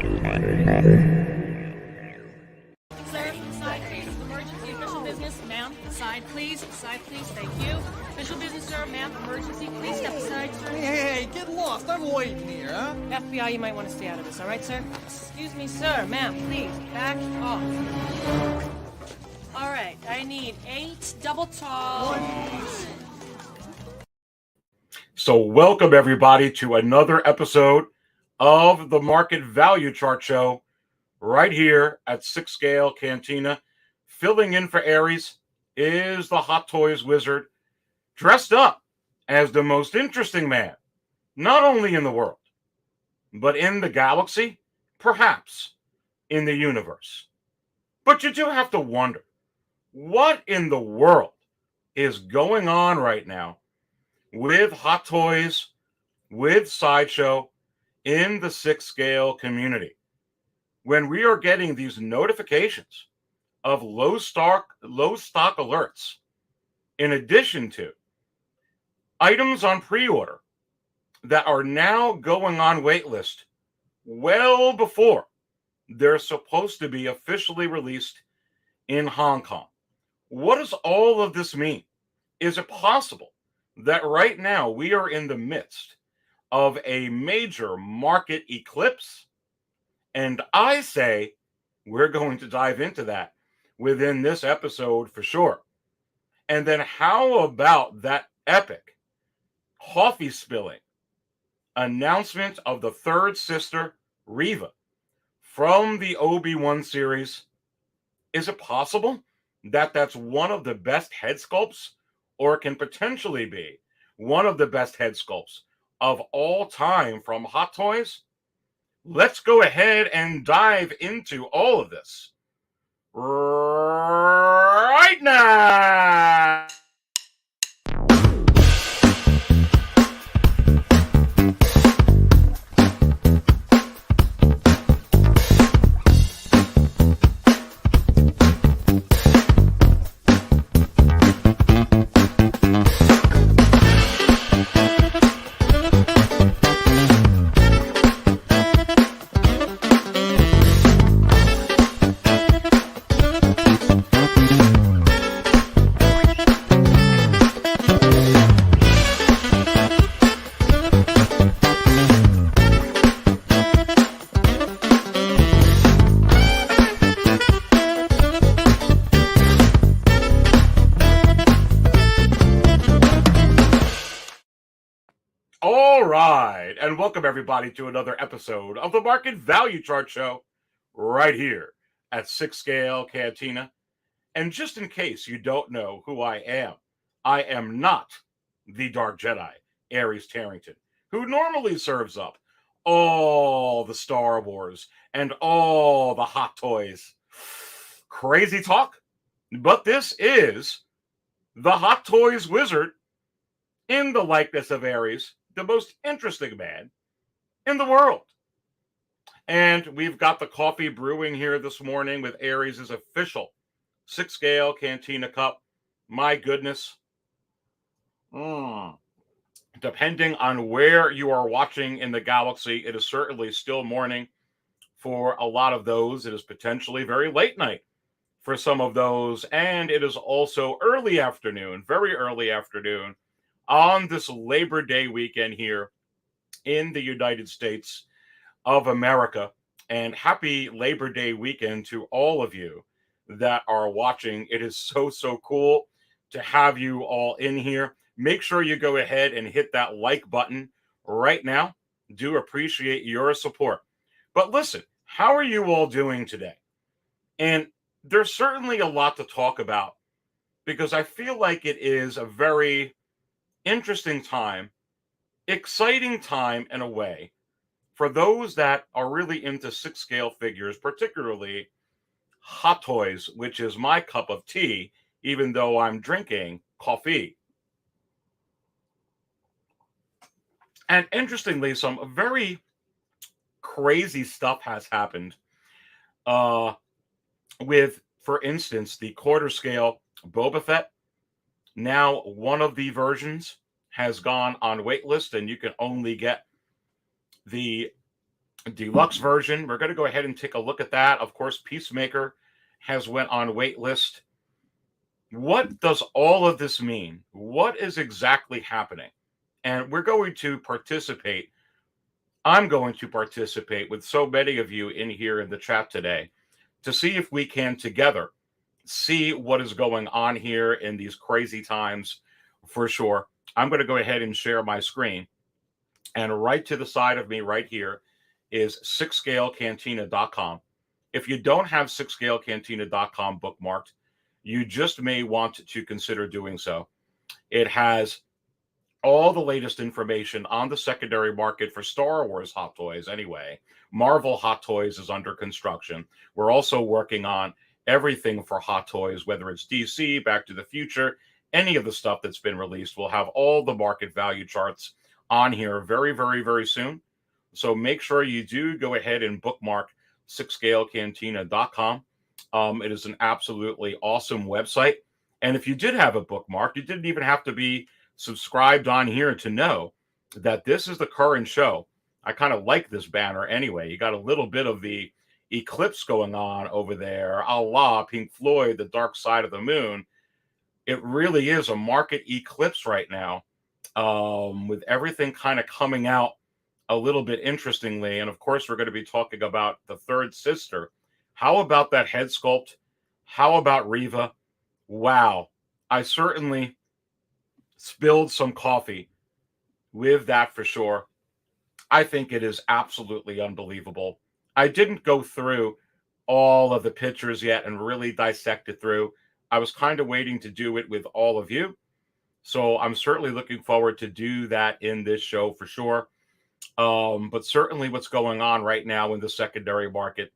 Sir, side please. Emergency official business. Ma'am, side please. Side please. Thank you. Official business, sir. Ma'am, emergency. Please step aside, sir. Hey, get lost. I'm waiting here, huh? FBI, you might want to stay out of this, all right, sir? Excuse me, sir. Ma'am, please, back off. All right, I need 8 double tall. So welcome everybody to another episode of the Market Value Chart Show right here at 6 Scale Cantina. Filling in for Aries is the Hot Toys Wizard, dressed up as the most interesting man, not only in the world, but in the galaxy, perhaps in the universe. But you do have to wonder, what in the world is going on right now with Hot Toys, with Sideshow, in the 6 Scale community, when we are getting these notifications of low stock alerts, in addition to items on pre-order that are now going on waitlist well before they're supposed to be officially released in Hong Kong. What does all of this mean? Is it possible that right now we are in the midst of a major market eclipse? And I say we're going to dive into that within this episode for sure. And then how about that epic coffee spilling announcement of the third sister, Riva, from the Obi-Wan series? Is it possible that that's one of the best head sculpts, or can potentially be one of the best head sculpts of all time from Hot Toys? Let's go ahead and dive into all of this right now. All right, and welcome everybody to another episode of the Market Value Chart Show right here at 6 Scale Cantina. And just in case you don't know who I am not the Dark Jedi, Aries Tarrington, who normally serves up all the Star Wars and all the Hot Toys. Crazy talk, but this is the Hot Toys Wizard in the likeness of Aries, the most interesting man in the world. And we've got the coffee brewing here this morning with Aries' official 6 Scale Cantina cup. My goodness. Depending on where you are watching in the galaxy, it is certainly still morning for a lot of those. It is potentially very late night for some of those. And it is also early afternoon, very early afternoon, on this Labor Day weekend here in the United States of America. And happy Labor Day weekend to all of you that are watching. It is so cool to have you all in here. Make sure you go ahead and hit that like button right now. Do appreciate your support. But listen, how are you all doing today? And there's certainly a lot to talk about, because I feel like it is a very interesting time, exciting time in a way, for those that are really into 6 Scale figures, particularly Hot Toys, which is my cup of tea, even though I'm drinking coffee. And interestingly, some very crazy stuff has happened with, for instance, the quarter scale Boba Fett. Now, one of the versions has gone on waitlist, and you can only get the deluxe version. We're going to go ahead and take a look at that. Of course, Peacemaker has went on Waitlist. What does all of this mean? What is exactly happening? And we're going to participate. I'm going to participate with so many of you in here in the chat today to see if we can together see what is going on here in these crazy times for sure. I'm going to go ahead and share my screen. And right to the side of me right here is 6scalecantina.com. If you don't have 6scalecantina.com bookmarked, you just may want to consider doing so. It has all the latest information on the secondary market for Star Wars hot toys anyway. Marvel hot toys is under construction. We're also working on everything for hot toys, whether it's DC, Back to the Future, any of the stuff that's been released. We'll have all the market value charts on here very, very, very soon. So make sure you do go ahead and bookmark 6scalecantina.com. It is an absolutely awesome website. And if you did have a bookmark, you didn't even have to be subscribed on here to know that this is the current show. I kind of like this banner anyway. You got a little bit of the Eclipse going on over there, a la Pink Floyd, The Dark Side of the Moon. It really is a market eclipse right now, with everything kind of coming out a little bit interestingly. And of course, we're going to be talking about the third sister. How about that head sculpt? How about Riva? Wow. I certainly spilled some coffee with that for sure. I think it is absolutely unbelievable. I didn't go through all of the pictures yet and really dissect it through. I was kind of waiting to do it with all of you. So I'm certainly looking forward to do that in this show for sure. But certainly what's going on right now in the secondary market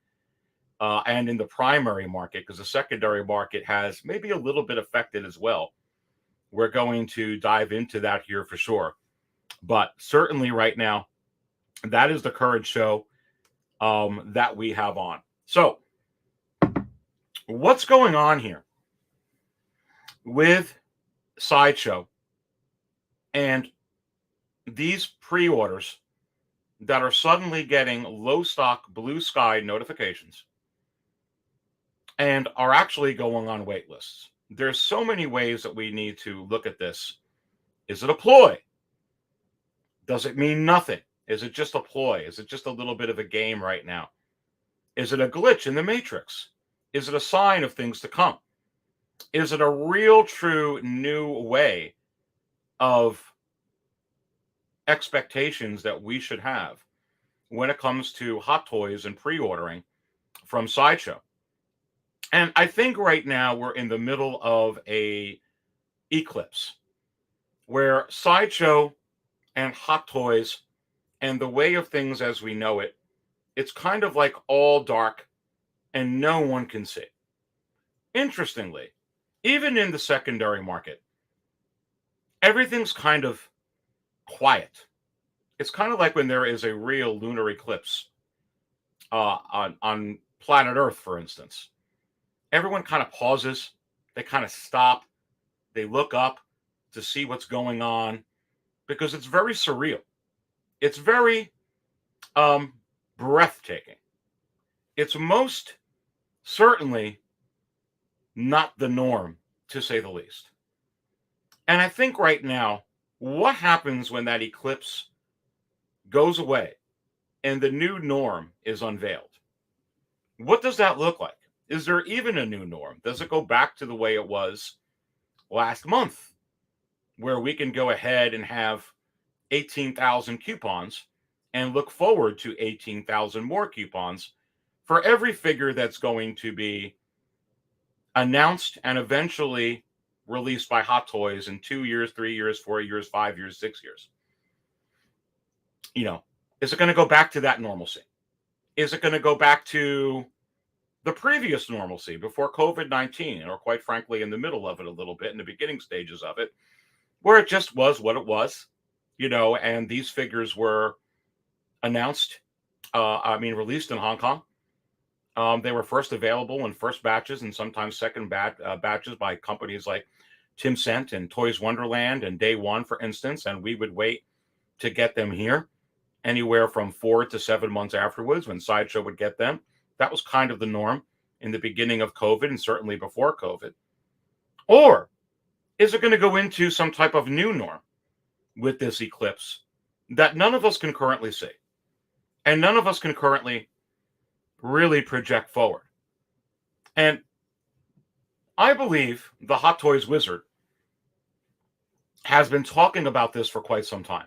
and in the primary market, because the secondary market has maybe a little bit affected as well. We're going to dive into that here for sure. But certainly right now, that is the current show that we have on. So what's going on here with Sideshow and these pre-orders that are suddenly getting low stock blue sky notifications and are actually going on wait lists? There's so many ways that we need to look at this. Is it a ploy? Does it mean nothing? Is it just a ploy? Is it just a little bit of a game right now? Is it a glitch in the matrix? Is it a sign of things to come? Is it a real, true, new way of expectations that we should have when it comes to hot toys and pre-ordering from Sideshow? And I think right now we're in the middle of a eclipse where Sideshow and hot toys and the way of things as we know it, it's kind of like all dark and no one can see. Interestingly, even in the secondary market, everything's kind of quiet. It's kind of like when there is a real lunar eclipse on planet Earth, for instance. Everyone kind of pauses. They kind of stop. They look up to see what's going on because it's very surreal. It's very breathtaking. It's most certainly not the norm, to say the least. And I think right now, what happens when that eclipse goes away and the new norm is unveiled? What does that look like? Is there even a new norm? Does it go back to the way it was last month, where we can go ahead and have 18,000 coupons and look forward to 18,000 more coupons for every figure that's going to be announced and eventually released by Hot Toys in 2 years, 3 years, 4 years, 5 years, 6 years? You know, is it going to go back to that normalcy? Is it going to go back to the previous normalcy before COVID-19, or quite frankly, in the middle of it a little bit, in the beginning stages of it, where it just was what it was, you know, and these figures were announced, released in Hong Kong. They were first available in first batches and sometimes second batches by companies like Tim Cent and Toys Wonderland and Day One, for instance, and we would wait to get them here. anywhere from 4 to 7 months afterwards when Sideshow would get them. That was kind of the norm in the beginning of COVID and certainly before COVID. Or is it going to go into some type of new norm with this eclipse that none of us can currently see? And none of us can currently really project forward. And I believe the Hot Toys Wizard has been talking about this for quite some time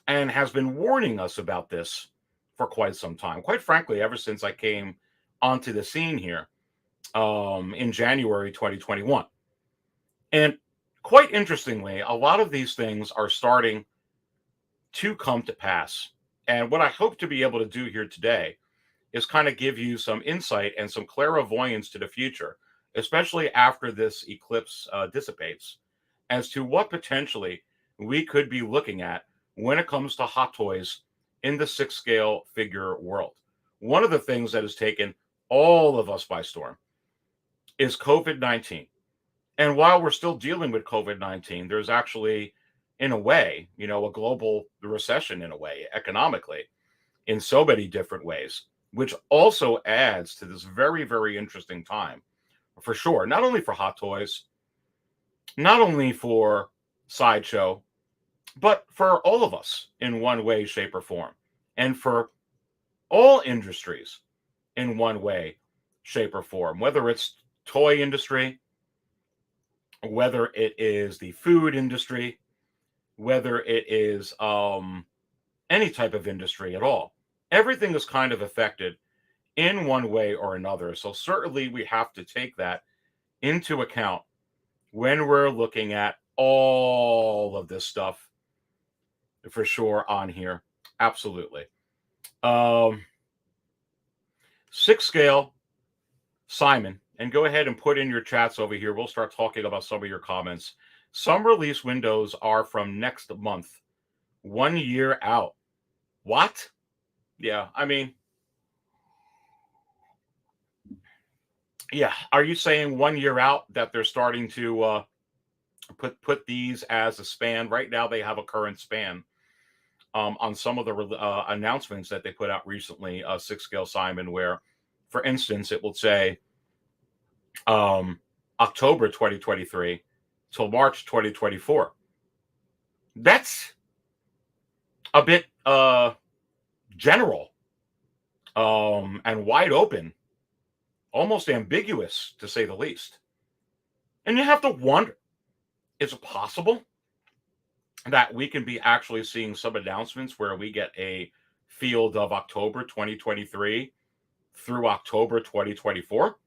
and has been warning us about this for quite some time. Quite frankly, ever since I came onto the scene here in January 2021. And quite interestingly, a lot of these things are starting to come to pass. And what I hope to be able to do here today is kind of give you some insight and some clairvoyance to the future, especially after this eclipse dissipates, as to what potentially we could be looking at when it comes to Hot Toys in the 6-scale figure world. One of the things that has taken all of us by storm is COVID-19. And while we're still dealing with COVID-19, there's actually, in a way, a global recession in a way, economically, in so many different ways, which also adds to this very, very interesting time, for sure. Not only for Hot Toys, not only for Sideshow, but for all of us in one way, shape, or form, and for all industries in one way, shape, or form, whether it's toy industry, whether it is the food industry, whether it is any type of industry at all. Everything is kind of affected in one way or another. So certainly we have to take that into account when we're looking at all of this stuff for sure on here. Absolutely. 6-scale Simon, and go ahead and put in your chats over here. We'll start talking about some of your comments. Some release windows are from next month, 1 year out. What? Yeah, I mean, yeah. Are you saying 1 year out that they're starting to put these as a span? Right now, they have a current span on some of the announcements that they put out recently. 6-scale Simon, where, for instance, it will say October 2023 till March 2024. That's a bit general and wide open, almost ambiguous to say the least. And you have to wonder, is it possible that we can be actually seeing some announcements where we get a field of October 2023 through October 2024?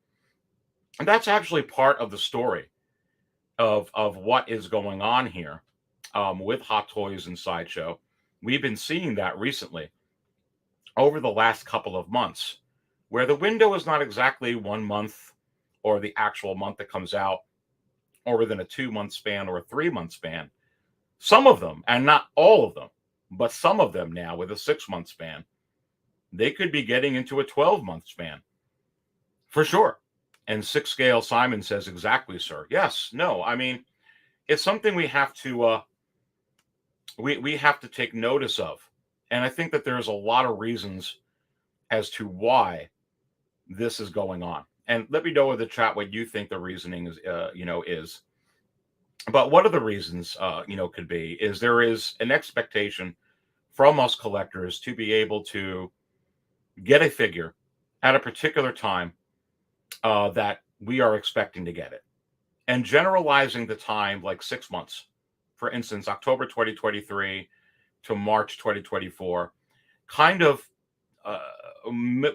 And that's actually part of the story of what is going on here with Hot Toys and Sideshow. We've been seeing that recently over the last couple of months, where the window is not exactly 1 month or the actual month that comes out, or within a 2-month span or a 3-month span. Some of them, and not all of them, but some of them now with a 6-month span, they could be getting into a 12-month span for sure. And 6-scale Simon says, exactly, sir. Yes, no, I mean, it's something we have to we have to take notice of. And I think that there's a lot of reasons as to why this is going on. And let me know in the chat what you think the reasoning is, is. But one of the reasons, could be is there is an expectation from us collectors to be able to get a figure at a particular time that we are expecting to get it. And generalizing the time like 6 months, for instance, October 2023 to March 2024, kind of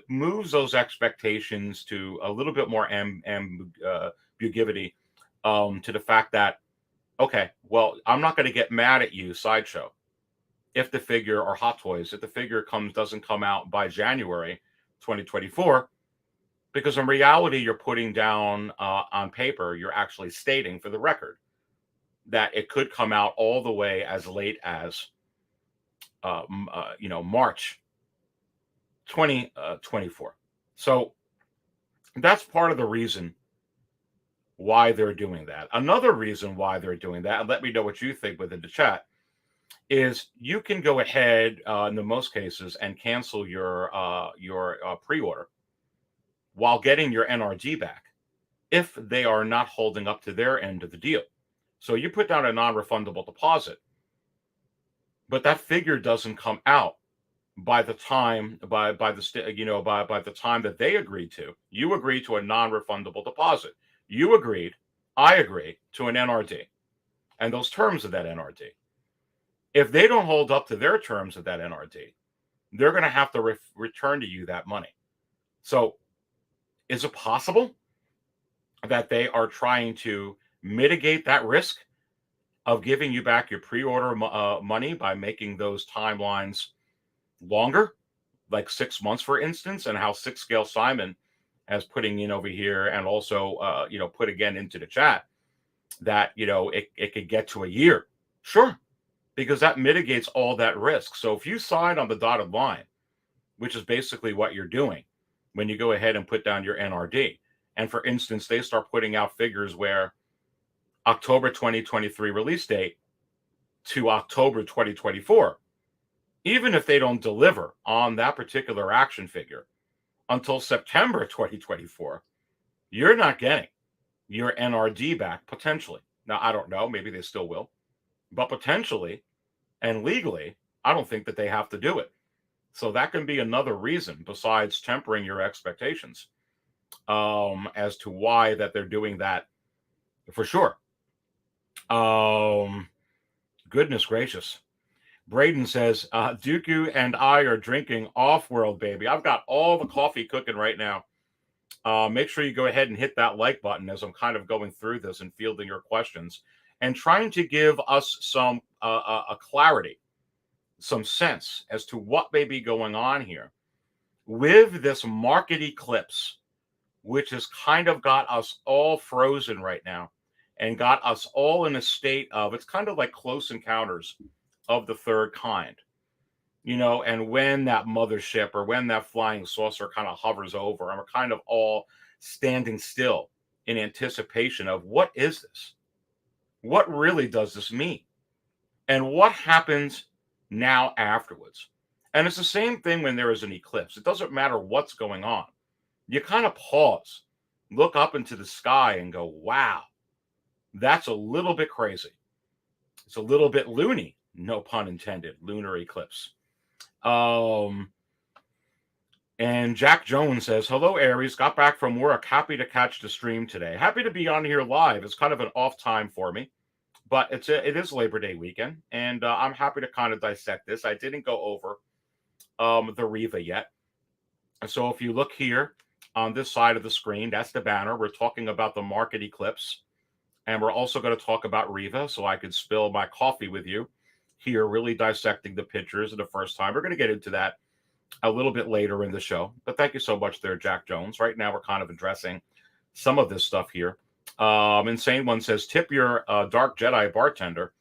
moves those expectations to a little bit more ambiguity to the fact that, okay, well, I'm not going to get mad at you, Sideshow, if the figure, or Hot Toys, if the figure doesn't come out by January 2024, because in reality, you're putting down on paper, you're actually stating for the record that it could come out all the way as late as March 2024. So that's part of the reason why they're doing that. Another reason why they're doing that, and let me know what you think within the chat, is you can go ahead in the most cases and cancel your pre-order while getting your NRD back if they are not holding up to their end of the deal. So you put down a non-refundable deposit, but that figure doesn't come out by the time by the time that they agreed to. You agreed to a non-refundable deposit. You agreed, I agree to an NRD and those terms of that NRD. If they don't hold up to their terms of that NRD, they're going to have to return to you that money. So is it possible that they are trying to mitigate that risk of giving you back your pre-order money by making those timelines longer, like 6 months, for instance, and how 6 Scale Simon has putting in over here and also, put again into the chat that, it could get to a year. Sure, because that mitigates all that risk. So if you sign on the dotted line, which is basically what you're doing when you go ahead and put down your NRD, and for instance, they start putting out figures where October 2023 release date to October 2024, even if they don't deliver on that particular action figure until September 2024, you're not getting your NRD back potentially. Now, I don't know, maybe they still will, but potentially and legally, I don't think that they have to do it. So that can be another reason besides tempering your expectations as to why that they're doing that for sure. Goodness gracious. Braden says, Dooku and I are drinking off-world, baby. I've got all the coffee cooking right now. Make sure you go ahead and hit that like button as I'm kind of going through this and fielding your questions and trying to give us some a clarity, some sense as to what may be going on here with this market eclipse, which has kind of got us all frozen right now and got us all in a state of, it's kind of like close encounters of the third kind, and when that mothership or when that flying saucer kind of hovers over and we're kind of all standing still in anticipation of what is this? What really does this mean? And what happens now afterwards? And it's the same thing when there is an eclipse. It doesn't matter what's going on. You kind of pause, look up into the sky and go, wow, that's a little bit crazy. It's a little bit loony, no pun intended, lunar eclipse. And Jack Jones says, hello, Aries. Got back from work. Happy to catch the stream today. Happy to be on here live. It's kind of an off time for me, but it is Labor Day weekend, and I'm happy to kind of dissect this. I didn't go over the Riva yet. So if you look here on this side of the screen, that's the banner. We're talking about the market eclipse, and we're also going to talk about Riva, so I could spill my coffee with you here, really dissecting the pictures for the first time. We're going to get into that a little bit later in the show, but thank you so much there, Jack Jones. Right now, we're kind of addressing some of this stuff here. Insane One says, tip your Dark Jedi bartender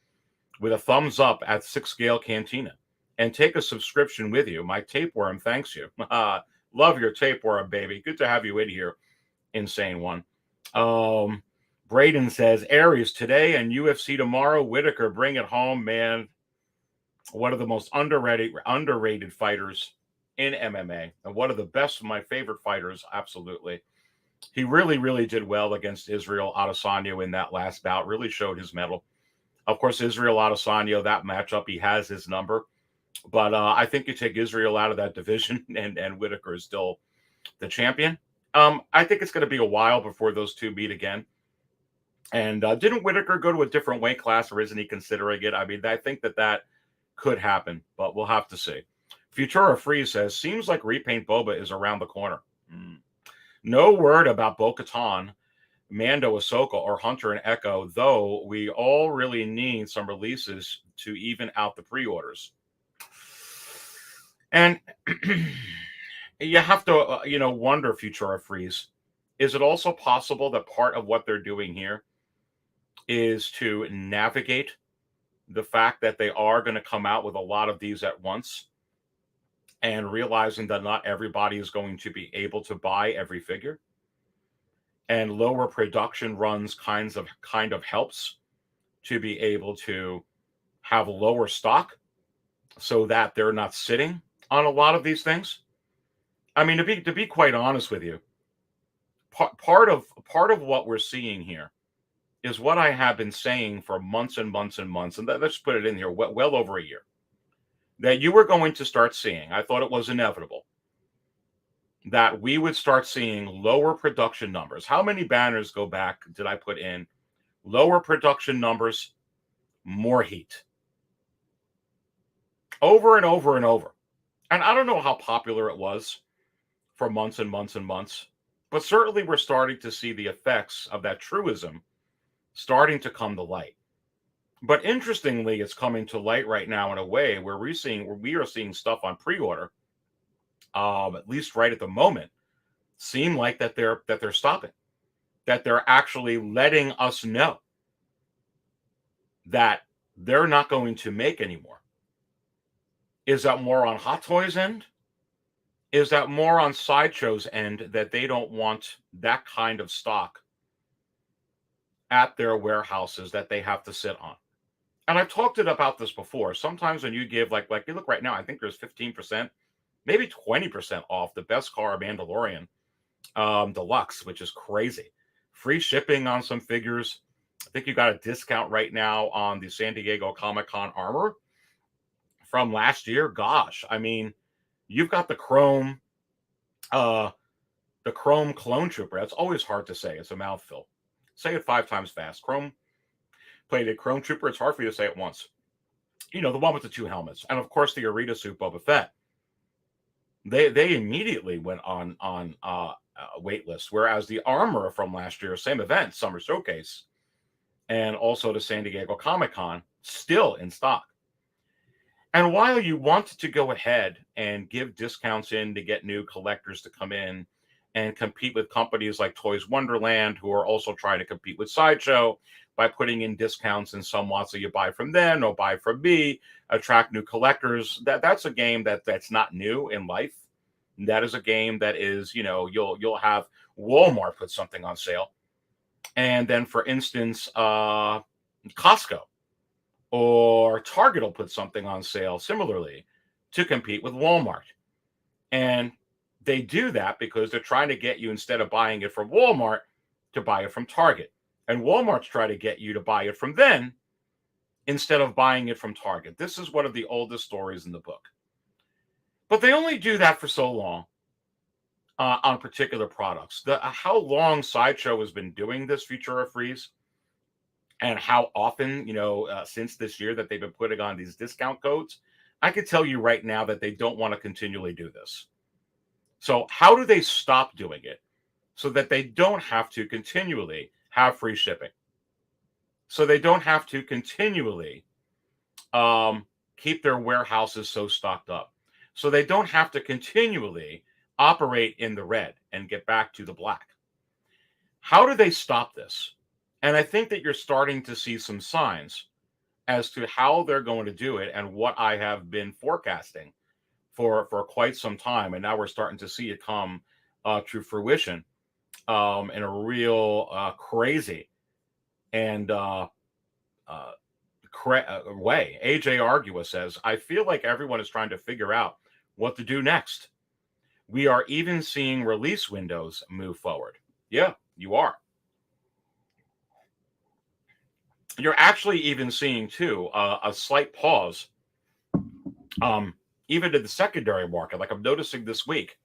with a thumbs up at 6 Scale Cantina and take a subscription with you. My tapeworm thanks you. Love your tapeworm, baby. Good to have you in here, Insane One. Braden says, Aries today and UFC tomorrow. Whitaker, bring it home, man. One of the most underrated fighters in MMA, and one of the best of my favorite fighters. Absolutely. He really, really did well against Israel Adesanya in that last bout. Really showed his mettle. Of course, Israel Adesanya, that matchup, he has his number. But I think you take Israel out of that division, and Whitaker is still the champion. I think it's going to be a while before those two meet again. And didn't Whitaker go to a different weight class, or isn't he considering it? I mean, I think that could happen, but we'll have to see. Futura Freeze says, seems like Repaint Boba is around the corner. No word about Bo-Katan, Mando, Ahsoka, or Hunter and Echo, though we all really need some releases to even out the pre-orders. And you have to, wonder, Futura Freeze, is it also possible that part of what they're doing here is to navigate the fact that they are going to come out with a lot of these at once and realizing that not everybody is going to be able to buy every figure, and lower production runs kind of helps to be able to have lower stock so that they're not sitting on a lot of these things. I mean, to be quite honest with you, part of what we're seeing here is what I have been saying for months and months and months, and let's put it in here, well over a year, that you were going to start seeing. I thought it was inevitable that we would start seeing lower production numbers. How many banners go back did I put in? Lower production numbers, more heat. Over and over and over. And I don't know how popular it was for months and months and months, but certainly we're starting to see the effects of that truism starting to come to light. But interestingly, it's coming to light right now in a way where we are seeing stuff on pre-order, at least right at the moment, seem like that they're stopping, that they're actually letting us know that they're not going to make anymore. Is that more on Hot Toys' end? Is that more on Sideshow's end, that they don't want that kind of stock at their warehouses that they have to sit on? And I've talked about this before. Sometimes when you give, like you look right now, I think there's 15%, maybe 20% off the best car Mandalorian Deluxe, which is crazy. Free shipping on some figures. I think you got a discount right now on the San Diego Comic-Con armor from last year. Gosh, I mean, you've got the Chrome Clone Trooper. That's always hard to say. It's a mouthful. Say it 5 times fast. Plated Chrome Trooper. It's hard for you to say it once. You know, the one with the 2 helmets. And of course, the Arita suit Boba Fett. They immediately went on waitlist, whereas the armor from last year, same event, Summer Showcase, and also the San Diego Comic-Con, still in stock. And while you want to go ahead and give discounts in to get new collectors to come in and compete with companies like Toys Wonderland, who are also trying to compete with Sideshow by putting in discounts in somewhat, so you buy from them or buy from me, attract new collectors. That's a game that's not new in life. That is a game that is, you know, you'll have Walmart put something on sale, and then, for instance, Costco or Target will put something on sale similarly to compete with Walmart. And they do that because they're trying to get you, instead of buying it from Walmart, to buy it from Target. And Walmart's trying to get you to buy it from them instead of buying it from Target. This is one of the oldest stories in the book. But they only do that for so long on particular products. How long Sideshow has been doing this Futura Freeze, and how often, you know, since this year that they've been putting on these discount codes, I could tell you right now that they don't want to continually do this. So how do they stop doing it so that they don't have to continually have free shipping? So they don't have to continually keep their warehouses so stocked up. So they don't have to continually operate in the red and get back to the black. How do they stop this? And I think that you're starting to see some signs as to how they're going to do it, and what I have been forecasting for quite some time. And now we're starting to see it come to fruition in a real crazy and way. AJ Argua says, I feel like everyone is trying to figure out what to do next. We are even seeing release windows move forward. Yeah, you are. You're actually even seeing, too, a slight pause, even in the secondary market. Like I'm noticing this week,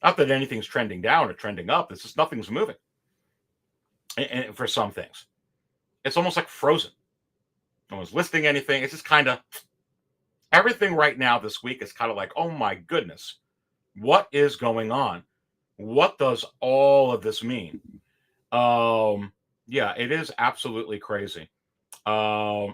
not that anything's trending down or trending up. It's just nothing's moving. And for some things, it's almost like frozen. No one's listing anything. It's just kind of everything right now this week is kind of like, oh my goodness, what is going on? What does all of this mean? Yeah, it is absolutely crazy. 6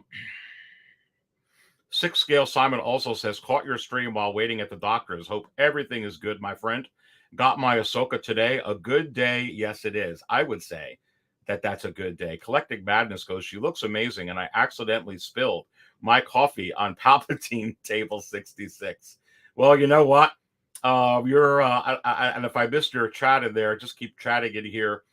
Scale Simon also says, caught your stream while waiting at the doctor's. Hope everything is good, my friend. Got my Ahsoka today. A good day. Yes, it is. I would say that that's a good day. Collecting Madness goes, she looks amazing, and I accidentally spilled my coffee on Palpatine table 66. Well, you know what? And if I missed your chat in there, just keep chatting in here.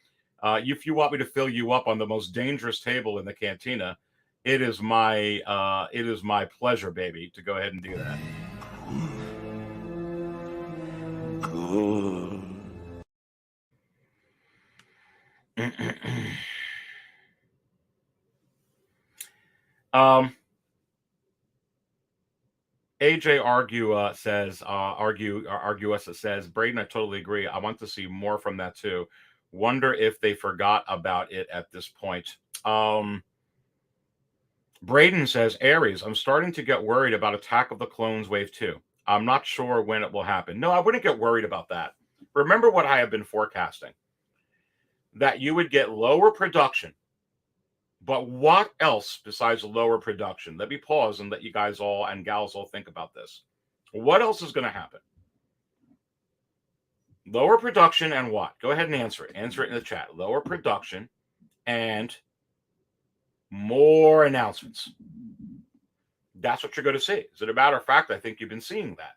If you want me to fill you up on the most dangerous table in the Cantina, it is my pleasure, baby, to go ahead and do that. Good. AJ Arguessa says, Braden, I totally agree. I want to see more from that too. Wonder if they forgot about it at this point. Braden says, Aries, I'm starting to get worried about Attack of the Clones Wave 2. I'm not sure when it will happen. No, I wouldn't get worried about that. Remember what I have been forecasting, that you would get lower production. But what else besides lower production? Let me pause and let you guys all and gals all think about this. What else is going to happen? Lower production and what? Go ahead and answer it. Answer it in the chat. Lower production and more announcements. That's what you're going to see. As a matter of fact, I think you've been seeing that.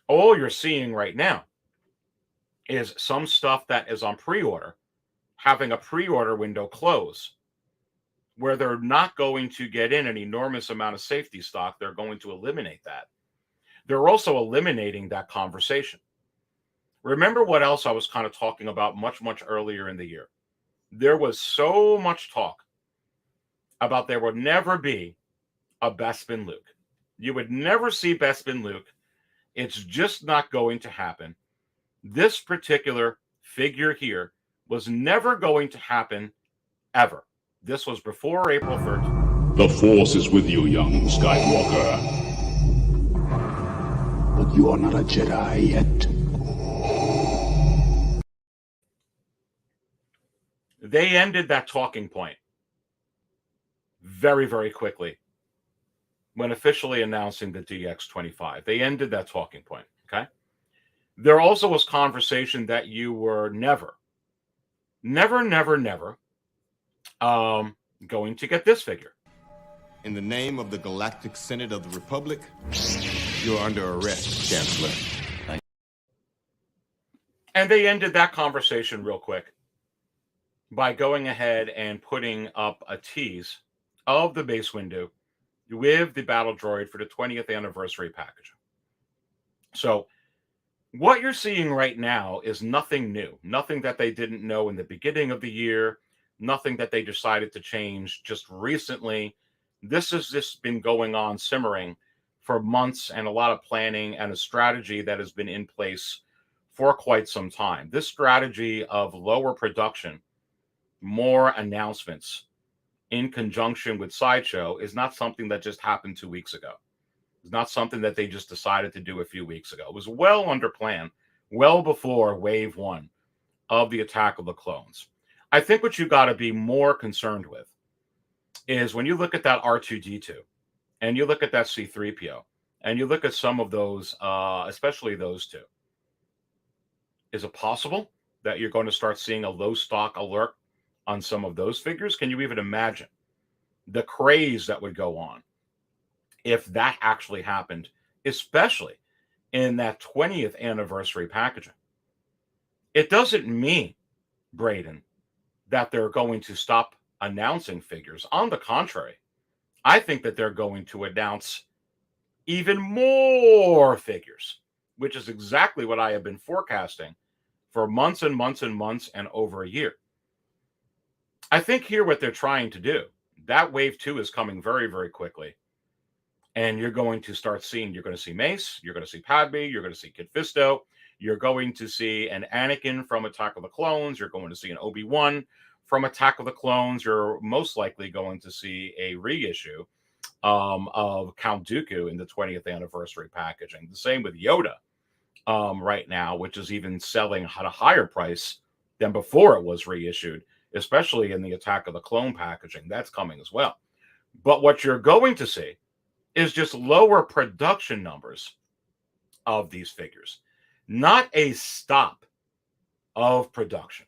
All you're seeing right now is some stuff that is on pre-order having a pre-order window close, where they're not going to get in an enormous amount of safety stock. They're going to eliminate that. They're also eliminating that conversation. Remember what else I was kind of talking about much, much earlier in the year? There was so much talk about there would never be a Bespin Luke. You would never see Bespin Luke. It's just not going to happen. This particular figure here was never going to happen ever. This was before April 13th. The Force is with you, young Skywalker. But you are not a Jedi yet. They ended that talking point very, very quickly when officially announcing the DX25. They ended that talking point, okay? There also was conversation that you were never going to get this figure. In the name of the Galactic Senate of the Republic, you're under arrest, Chancellor. And they ended that conversation real quick by going ahead and putting up a tease of the base window with the battle droid for the 20th anniversary packaging. So what you're seeing right now is nothing new, nothing that they didn't know in the beginning of the year, nothing that they decided to change just recently. This has just been going on, simmering for months, and a lot of planning and a strategy that has been in place for quite some time. This strategy of lower production, more announcements in conjunction with Sideshow is not something that just happened 2 weeks ago. It's not something that they just decided to do a few weeks ago. It was well under plan, well before Wave 1 of the Attack of the Clones. I think what you got to be more concerned with is when you look at that R2-D2 and you look at that C-3PO and you look at some of those, especially those two, is it possible that you're going to start seeing a low stock alert on some of those figures? Can you even imagine the craze that would go on if that actually happened, especially in that 20th anniversary packaging? It doesn't mean, Braden, that they're going to stop announcing figures. On the contrary, I think that they're going to announce even more figures, which is exactly what I have been forecasting for months and months and months and over a year. I think here what they're trying to do, that Wave 2 is coming very, very quickly. And you're going to start seeing, you're going to see Mace, you're going to see Padme, you're going to see Kit Fisto, you're going to see an Anakin from Attack of the Clones, you're going to see an Obi-Wan from Attack of the Clones, you're most likely going to see a reissue of Count Dooku in the 20th anniversary packaging. The same with Yoda right now, which is even selling at a higher price than before it was reissued, especially in the Attack of the Clone packaging. That's coming as well. But what you're going to see is just lower production numbers of these figures, not a stop of production.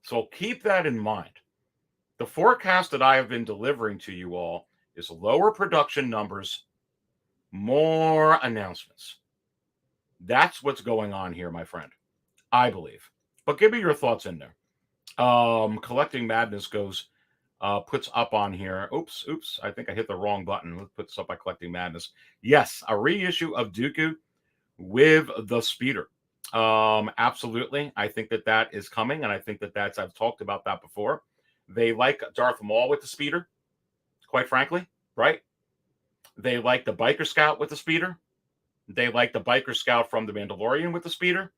So keep that in mind. The forecast that I have been delivering to you all is lower production numbers, more announcements. That's what's going on here, my friend, I believe. But give me your thoughts in there. Collecting Madness goes, puts up on here. Oops. I think I hit the wrong button. Let's put this up by Collecting Madness. Yes, a reissue of Dooku with the speeder. Absolutely. I think that is coming, and I think that's, I've talked about that before. They like Darth Maul with the speeder, quite frankly, right? They like the Biker Scout with the speeder. They like the Biker Scout from the Mandalorian with the speeder.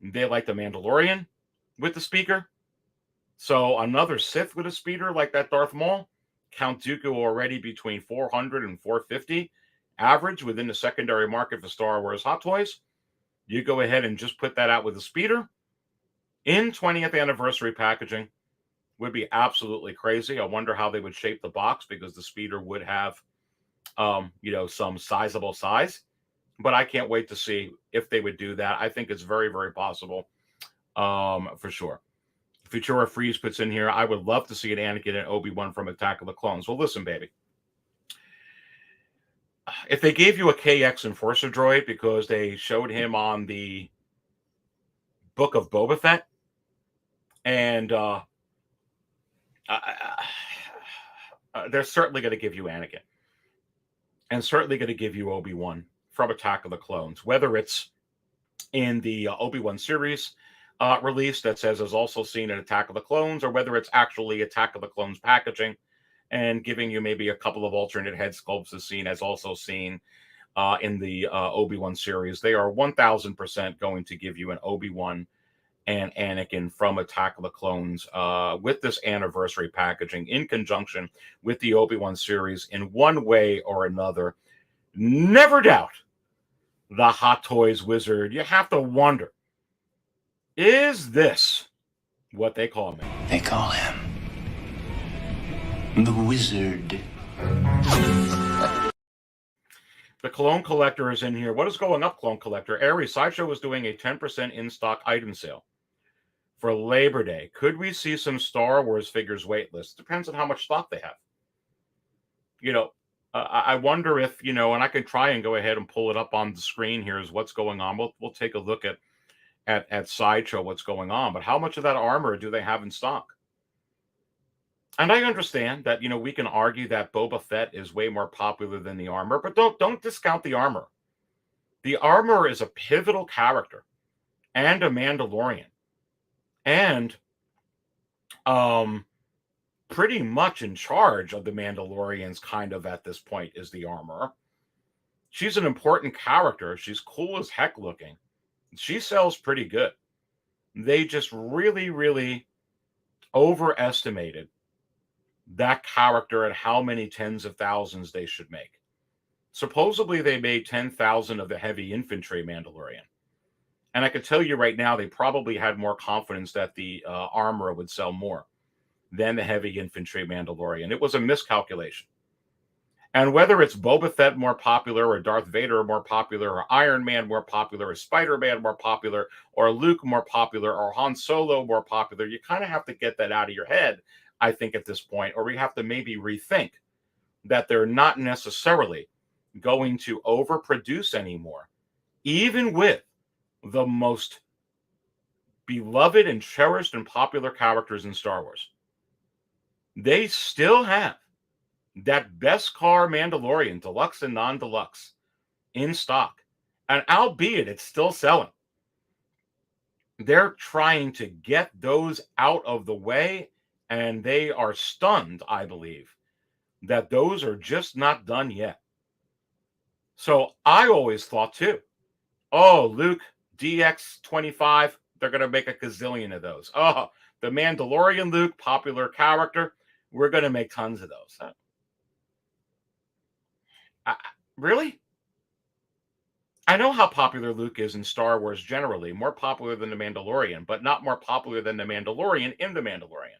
They like the Mandalorian with the speaker. So another Sith with a speeder like that Darth Maul. Count Dooku already between 400 and 450 average within the secondary market for Star Wars Hot Toys. You go ahead and just put that out with a speeder in 20th anniversary packaging. Would be absolutely crazy. I wonder how they would shape the box, because the speeder would have, some sizable size. But I can't wait to see if they would do that. I think it's very, very possible, for sure. Futura Freeze puts in here, I would love to see an Anakin and Obi-Wan from Attack of the Clones. Well, listen, baby. If they gave you a KX Enforcer droid because they showed him on the Book of Boba Fett, and they're certainly going to give you Anakin, and certainly going to give you Obi-Wan from Attack of the Clones, whether it's in the Obi-Wan series release that says is also seen in Attack of the Clones, or whether it's actually Attack of the Clones packaging and giving you maybe a couple of alternate head sculpts as seen as also seen in the Obi-Wan series. They are 1000% going to give you an Obi-Wan and Anakin from Attack of the Clones with this anniversary packaging in conjunction with the Obi-Wan series in one way or another. Never doubt the Hot Toys wizard. You have to wonder, is this what they call me? They call him the Wizard. The Clone Collector is in here. What is going up, Clone Collector? Aries, Sideshow was doing a 10% in-stock item sale for Labor Day. Could we see some Star Wars figures waitlist? Depends on how much stock they have. I wonder if, and I can try and go ahead and pull it up on the screen here is what's going on. We'll take a look at Sideshow what's going on. But how much of that armor do they have in stock? And I understand that, we can argue that Boba Fett is way more popular than the armor, but don't discount the armor. The armor is a pivotal character and a Mandalorian. And pretty much in charge of the Mandalorians kind of at this point is the armor. She's an important character. She's cool as heck looking. She sells pretty good. They just really, really overestimated that character and how many tens of thousands they should make. Supposedly they made 10,000 of the heavy infantry Mandalorian. And I can tell you right now, they probably had more confidence that the armor would sell more than the heavy infantry Mandalorian. It was a miscalculation. And whether it's Boba Fett more popular, or Darth Vader more popular, or Iron Man more popular, or Spider-Man more popular, or Luke more popular, or Han Solo more popular, you kind of have to get that out of your head, I think, at this point, or we have to maybe rethink that they're not necessarily going to overproduce anymore, even with the most beloved and cherished and popular characters in Star Wars. They still have that best car Mandalorian, deluxe and non-deluxe, in stock. And albeit it's still selling, they're trying to get those out of the way, and they are stunned, I believe, that those are just not done yet. So I always thought too, Luke DX25, they're going to make a gazillion of those. The Mandalorian Luke, popular character, we're going to make tons of those. Really? I know how popular Luke is in Star Wars generally, more popular than the Mandalorian, but not more popular than the Mandalorian in the Mandalorian.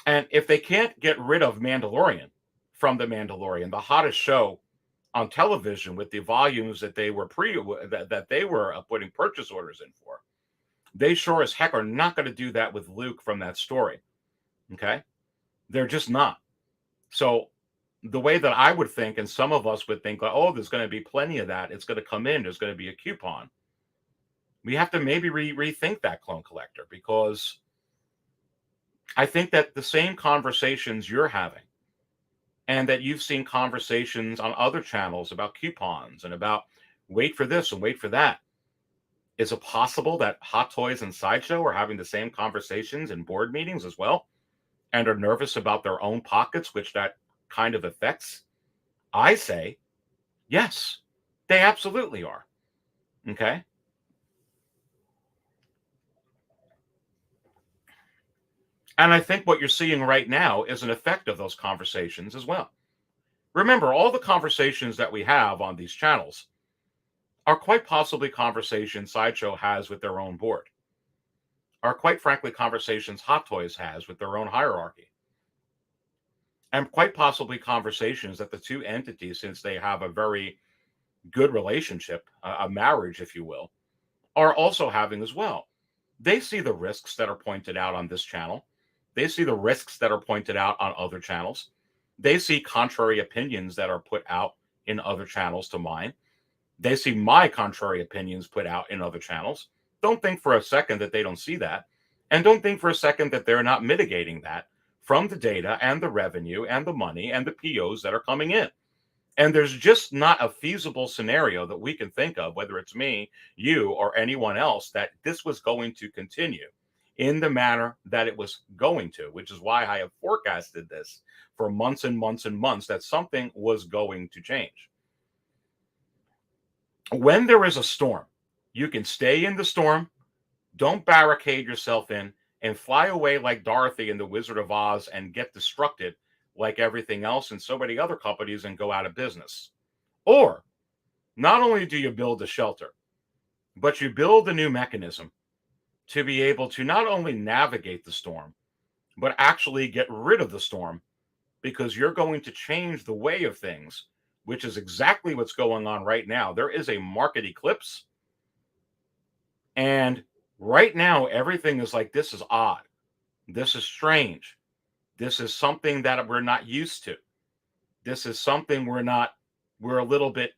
And if they can't get rid of Mandalorian from the Mandalorian, the hottest show on television with the volumes that they were putting purchase orders in for, they sure as heck are not going to do that with Luke from that story. Okay? They're just not. So the way that I would think, and some of us would think, there's going to be plenty of that. It's going to come in. There's going to be a coupon. We have to maybe rethink that, Clone Collector, because I think that the same conversations you're having, and that you've seen conversations on other channels about coupons and about wait for this and wait for that. Is it possible that Hot Toys and Sideshow are having the same conversations in board meetings as well and are nervous about their own pockets, which that kind of affects? I say, yes, they absolutely are. Okay. And I think what you're seeing right now is an effect of those conversations as well. Remember, all the conversations that we have on these channels are quite possibly conversations Sideshow has with their own board, are quite frankly conversations Hot Toys has with their own hierarchy, and quite possibly conversations that the two entities, since they have a very good relationship, a marriage, if you will, are also having as well. They see the risks that are pointed out on this channel. They see the risks that are pointed out on other channels. They see contrary opinions that are put out in other channels to mine. They see my contrary opinions put out in other channels. Don't think for a second that they don't see that. And don't think for a second that they're not mitigating that from the data and the revenue and the money and the POs that are coming in. And there's just not a feasible scenario that we can think of, whether it's me, you, or anyone else, that this was going to continue in the manner that it was going to, which is why I have forecasted this for months and months and months, that something was going to change. When there is a storm, you can stay in the storm, don't barricade yourself in, and fly away like Dorothy in The Wizard of Oz and get destructed like everything else and so many other companies and go out of business. Or not only do you build a shelter, but you build a new mechanism to be able to not only navigate the storm, but actually get rid of the storm, because you're going to change the way of things, which is exactly what's going on right now. There is a market eclipse. And right now, everything is like, this is odd. This is strange. This is something that we're not used to. This is something we're a little bit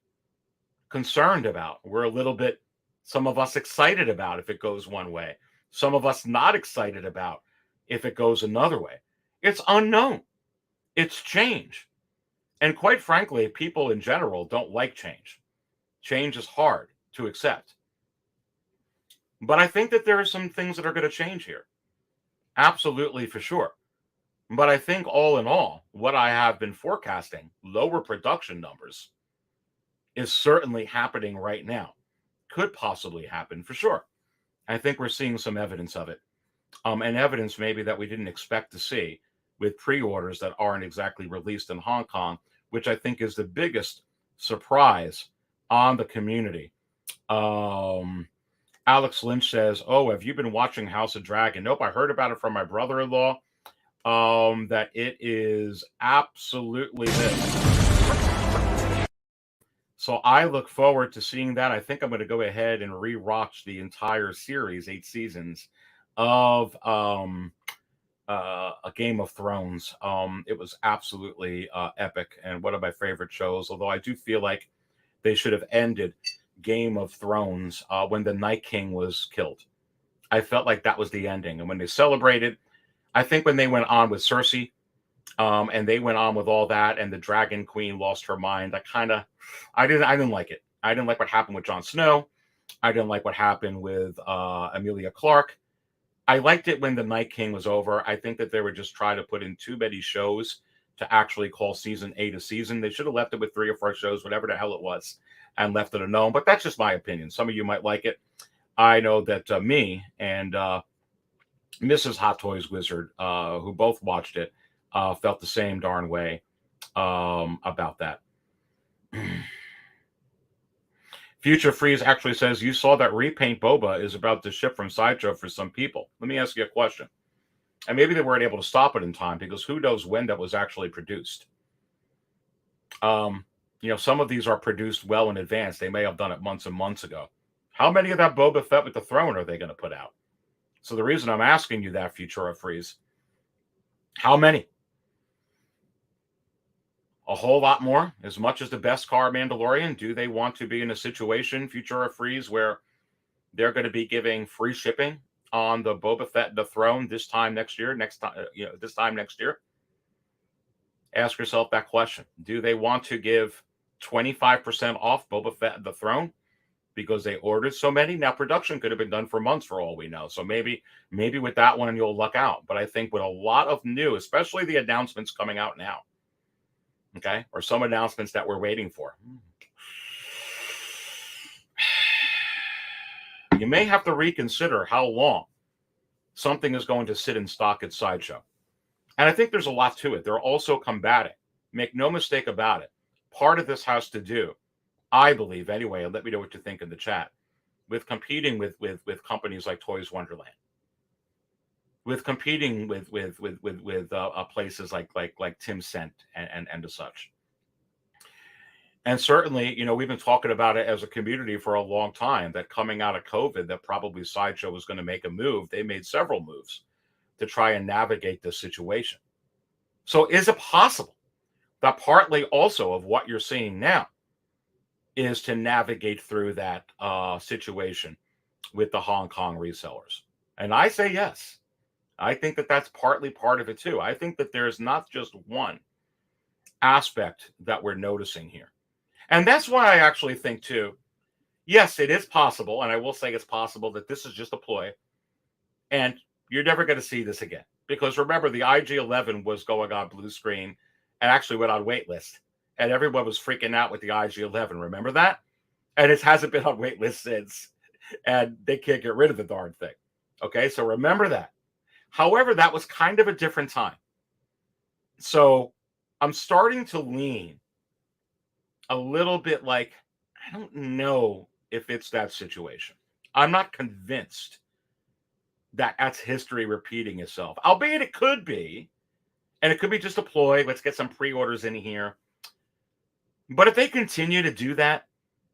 concerned about. We're a little bit, some of us excited about if it goes one way. Some of us not excited about if it goes another way. It's unknown. It's change. And quite frankly, people in general don't like change. Change is hard to accept. But I think that there are some things that are going to change here. Absolutely, for sure. But I think all in all, what I have been forecasting, lower production numbers, is certainly happening right now. Could possibly happen for sure. I think we're seeing some evidence of it. And evidence maybe that we didn't expect to see with pre-orders that aren't exactly released in Hong Kong, which I think is the biggest surprise on the community. Alex Lynch says, oh, have you been watching House of Dragon? Nope, I heard about it from my brother-in-law. That it is absolutely this. So I look forward to seeing that. I think I'm going to go ahead and rewatch the entire series, 8 seasons of A Game of Thrones. It was absolutely epic and one of my favorite shows, although I do feel like they should have ended Game of Thrones when the Night King was killed. I felt like that was the ending. And when they celebrated, I think when they went on with Cersei, and they went on with all that, and the Dragon Queen lost her mind, I didn't like it. I didn't like what happened with Jon Snow. I didn't like what happened with Emilia Clarke. I liked it when the Night King was over. I think that they were just trying to put in too many shows to actually call season 8 a season. They should have left it with 3 or 4 shows, whatever the hell it was, and left it alone. But that's just my opinion. Some of you might like it. I know that me and Mrs. Hot Toys Wizard, who both watched it, felt the same darn way about that. Future Freeze actually says, you saw that repaint boba is about to ship from Sideshow for some people. Let me ask you a question. And maybe they weren't able to stop it in time, because who knows when that was actually produced. Some of these are produced well in advance. They may have done it months and months ago. How many of that Boba Fett with the throne are they going to put out? So the reason I'm asking you that, Futura Freeze, how many? A whole lot more? As much as the best car Mandalorian? Do they want to be in a situation, Futura Freeze, where they're going to be giving free shipping on the Boba Fett and the Throne this time next year, this time next year? Ask yourself that question. Do they want to give 25% off Boba Fett and the Throne because they ordered so many? Now, production could have been done for months for all we know. So maybe with that one, you'll luck out. But I think with a lot of new, especially the announcements coming out now, okay, or some announcements that we're waiting for, you may have to reconsider how long something is going to sit in stock at Sideshow. And I think there's a lot to it. They're also combating. Make no mistake about it. Part of this has to do, I believe anyway, and let me know what you think in the chat, with competing with companies like Toys Wonderland, with competing with places like Tim Cent and as such. And certainly, we've been talking about it as a community for a long time, that coming out of COVID, that probably Sideshow was going to make a move. They made several moves to try and navigate this situation. So is it possible that partly also of what you're seeing now is to navigate through that situation with the Hong Kong resellers? And I say yes. I think that that's partly part of it too. I think that there's not just one aspect that we're noticing here. And that's why I actually think too, yes, it is possible, and I will say it's possible that this is just a ploy, and you're never going to see this again. Because remember, the IG-11 was going on blue screen and actually went on waitlist, and everyone was freaking out with the IG-11. Remember that? And it hasn't been on waitlist since, and they can't get rid of the darn thing. Okay, so remember that. However, that was kind of a different time. So I'm starting to lean a little bit like, I don't know if it's that situation. I'm not convinced that that's history repeating itself, albeit it could be, and it could be just a ploy. Let's get some pre-orders in here. But if they continue to do that,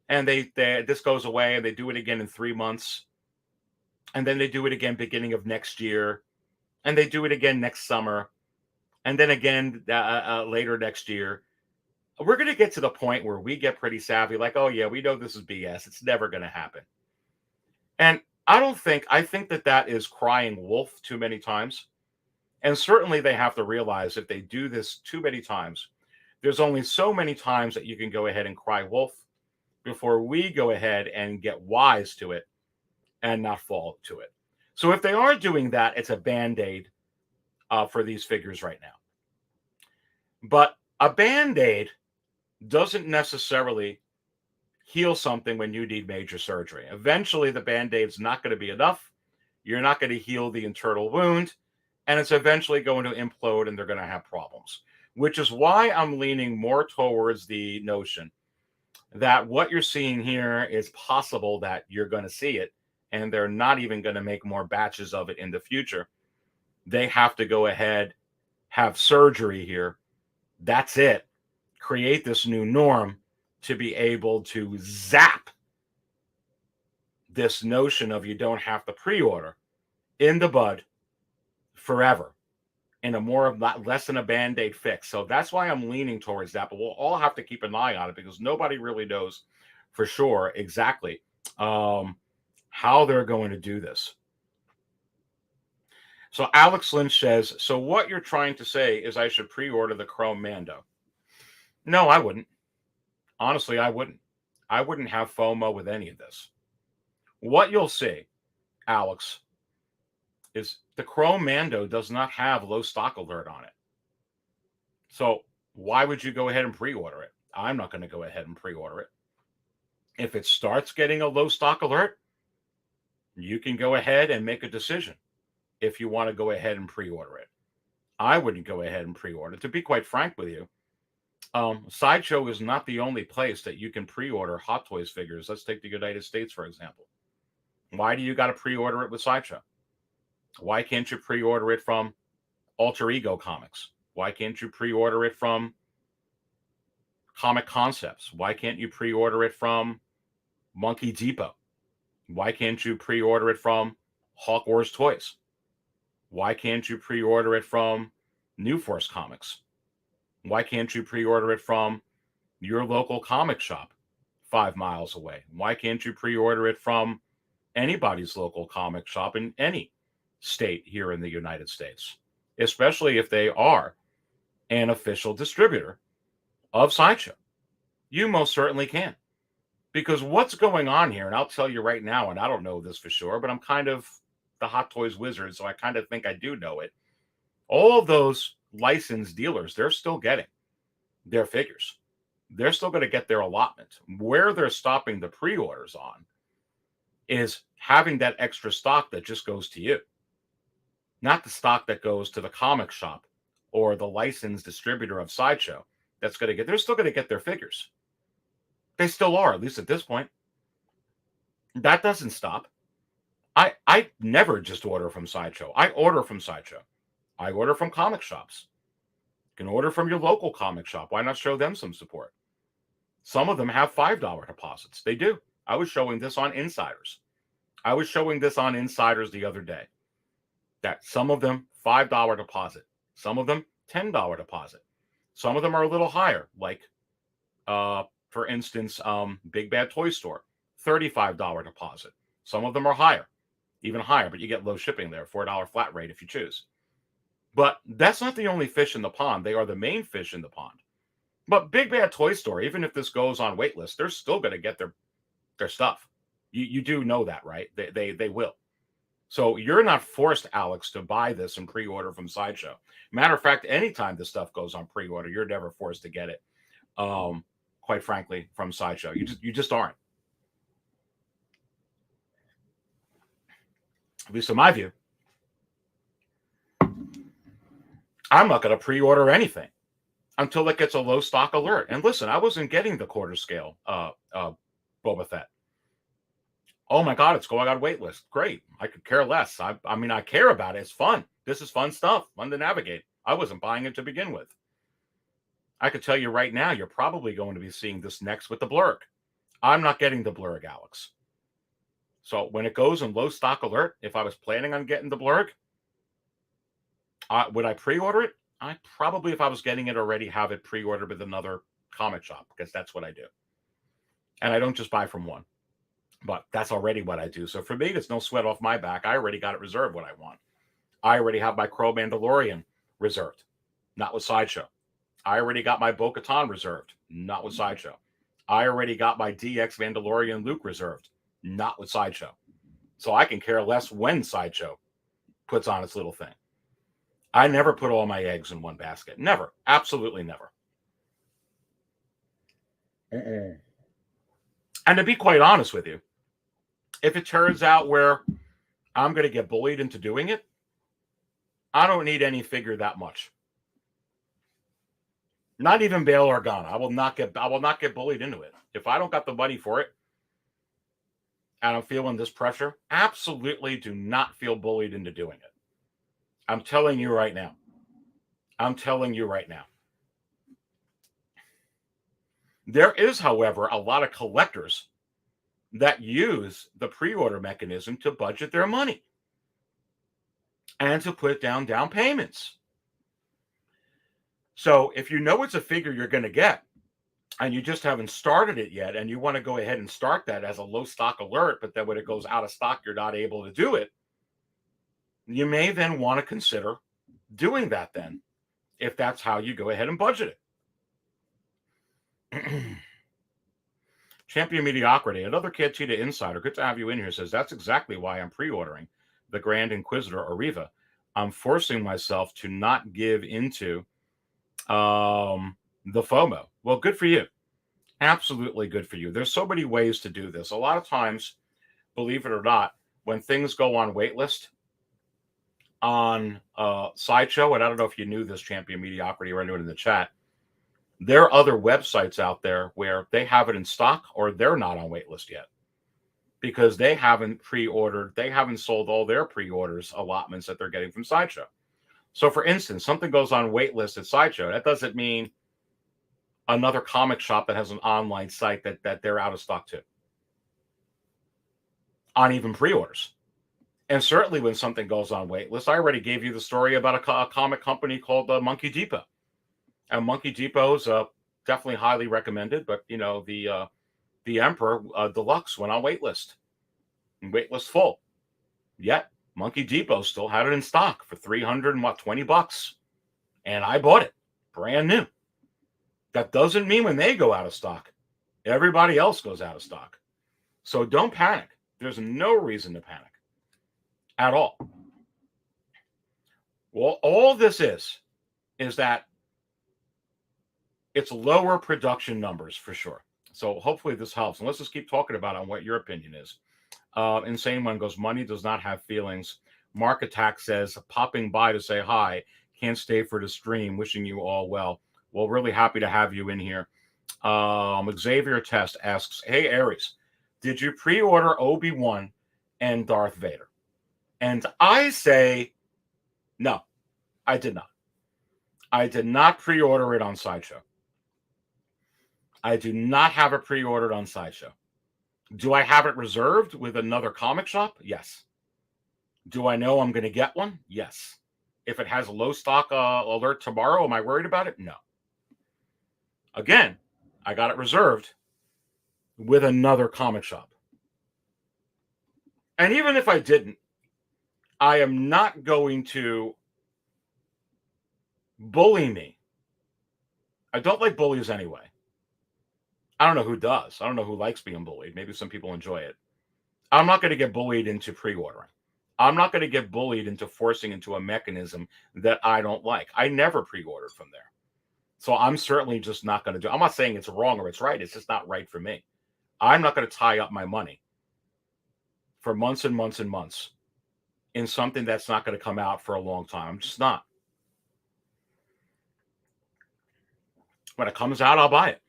and this goes away, and they do it again in 3 months, and then they do it again beginning of next year, and they do it again next summer, and then again later next year, we're going to get to the point where we get pretty savvy, like, oh yeah, we know this is BS. It's never going to happen. And I think that is crying wolf too many times. And certainly they have to realize if they do this too many times, there's only so many times that you can go ahead and cry wolf before we go ahead and get wise to it and not fall to it. So if they are doing that, it's a Band-Aid for these figures right now. But a Band-Aid doesn't necessarily heal something when you need major surgery. Eventually, the Band-Aid's not going to be enough. You're not going to heal the internal wound, and it's eventually going to implode, and they're going to have problems, which is why I'm leaning more towards the notion that what you're seeing here is possible that you're going to see it, and they're not even going to make more batches of it in the future. They have to go ahead, have surgery here. That's it. Create this new norm to be able to zap this notion of you don't have to pre-order in the bud forever in a less than a Band-Aid fix. So that's why I'm leaning towards that, but we'll all have to keep an eye on it because nobody really knows for sure exactly how they're going to do this. So Alex Lynch says, so what you're trying to say is I should pre-order the Chrome Mando. No, I wouldn't. Honestly, I wouldn't. I wouldn't have FOMO with any of this. What you'll see, Alex, is the Chrome Mando does not have low stock alert on it. So why would you go ahead and pre-order it? I'm not going to go ahead and pre-order it. If it starts getting a low stock alert, you can go ahead and make a decision if you want to go ahead and pre-order it. I wouldn't go ahead and pre-order it. To be quite frank with you, Sideshow is not the only place that you can pre-order Hot Toys figures. Let's take the United States, for example. Why do you got to pre-order it with Sideshow? Why can't you pre-order it from Alter Ego Comics? Why can't you pre-order it from Comic Concepts? Why can't you pre-order it from Monkey Depot? Why can't you pre-order it from Hawk Wars Toys? Why can't you pre-order it from New Force Comics? Why can't you pre-order it from your local comic shop 5 miles away? Why can't you pre-order it from anybody's local comic shop in any state here in the United States, especially if they are an official distributor of Sideshow. You most certainly can. Because what's going on here, and I'll tell you right now, and I don't know this for sure, but I'm kind of the Hot Toys wizard, so I kind of think I do know it. All of those licensed dealers, they're still getting their figures. They're still going to get their allotment. Where they're stopping the pre-orders on is having that extra stock that just goes to you, not the stock that goes to the comic shop or the licensed distributor of Sideshow. That's going to get, they're still going to get their figures. They still are, at least at this point. That doesn't stop. I never just order from Sideshow. I order from Sideshow. I order from comic shops. You can order from your local comic shop. Why not show them some support? Some of them have $5 deposits. They do. I was showing this on Insiders. The other day. That some of them $5 deposit. Some of them $10 deposit. Some of them are a little higher, like for instance, Big Bad Toy Store, $35 deposit. Some of them are higher, even higher, but you get low shipping there, $4 flat rate if you choose. But that's not the only fish in the pond. They are the main fish in the pond. But Big Bad Toy Store, even if this goes on waitlist, they're still going to get their stuff. You do know that, right? They will. So you're not forced, Alex, to buy this and pre-order from Sideshow. Matter of fact, anytime this stuff goes on pre-order, you're never forced to get it. Quite frankly, from Sideshow. You just aren't. At least in my view. I'm not going to pre-order anything until it gets a low stock alert. And listen, I wasn't getting the quarter scale Boba Fett. Oh my God, it's going on waitlist. Great. I could care less. I mean, I care about it. It's fun. This is fun stuff. Fun to navigate. I wasn't buying it to begin with. I could tell you right now, you're probably going to be seeing this next with the blurg. I'm not getting the blurg, Alex. So when it goes in low stock alert, if I was planning on getting the blurg, would I pre-order it? I probably, if I was getting it already, have it pre-ordered with another comic shop, because that's what I do. And I don't just buy from one, but that's already what I do. So for me, there's no sweat off my back. I already got it reserved what I want. I already have my Crow Mandalorian reserved, not with Sideshow. I already got my Bo-Katan reserved, not with Sideshow. I already got my DX Mandalorian Luke reserved, not with Sideshow. So I can care less when Sideshow puts on its little thing. I never put all my eggs in one basket. Never. Absolutely never. And to be quite honest with you, if it turns out where I'm going to get bullied into doing it, I don't need any figure that much. Not even Bail Organa. I will not get bullied into it. If I don't got the money for it and I'm feeling this pressure, absolutely do not feel bullied into doing it. I'm telling you right now. There is, however, a lot of collectors that use the pre-order mechanism to budget their money and to put down payments. So if you know it's a figure you're going to get and you just haven't started it yet and you want to go ahead and start that as a low stock alert, but then when it goes out of stock, you're not able to do it, you may then want to consider doing that then, if that's how you go ahead and budget it. Champion Mediocrity, another Cantina insider, good to have you in here, says, that's exactly why I'm pre-ordering the Grand Inquisitor or Riva. I'm forcing myself to not give into the FOMO. Well, good for you. Absolutely good for you. There's so many ways to do this. A lot of times, believe it or not, when things go on waitlist on Sideshow, and I don't know if you knew this, Champion Mediocrity, or anyone in the chat, there are other websites out there where they have it in stock or they're not on waitlist yet because they haven't pre-ordered, they haven't sold all their pre-orders allotments that they're getting from Sideshow. So, for instance, something goes on waitlist at Sideshow. That doesn't mean another comic shop that has an online site that they're out of stock too on even pre-orders. And certainly when something goes on waitlist, I already gave you the story about a comic company called Monkey Depot. And Monkey Depot's definitely highly recommended, but you know the Emperor Deluxe went on waitlist. Waitlist full. Yet Monkey Depot still had it in stock for $320. And I bought it brand new. That doesn't mean when they go out of stock, everybody else goes out of stock. So don't panic. There's no reason to panic at all. Well, all this is that it's lower production numbers for sure. So hopefully this helps. And let's just keep talking about on what your opinion is. Insane One goes, money does not have feelings. Mark Attack says, popping by to say hi. Can't stay for the stream. Wishing you all well. Well, really happy to have you in here. Xavier Test asks, hey, Aries, did you pre-order Obi-Wan and Darth Vader? And I say, no, I did not. I did not pre-order it on Sideshow. I do not have it pre-ordered on Sideshow. Do I have it reserved with another comic shop? Yes. Do I know I'm going to get one? Yes. If it has a low stock alert tomorrow, am I worried about it? No. Again, I got it reserved with another comic shop. And even if I didn't, I am not going to bully me. I don't like bullies anyway. I don't know who does. I don't know who likes being bullied. Maybe some people enjoy it. I'm not going to get bullied into pre-ordering. I'm not going to get bullied into forcing into a mechanism that I don't like. I never pre-ordered from there. So I'm certainly just not going to do it. I'm not saying it's wrong or it's right. It's just not right for me. I'm not going to tie up my money for months and months and months in something that's not going to come out for a long time. I'm just not. When it comes out, I'll buy it.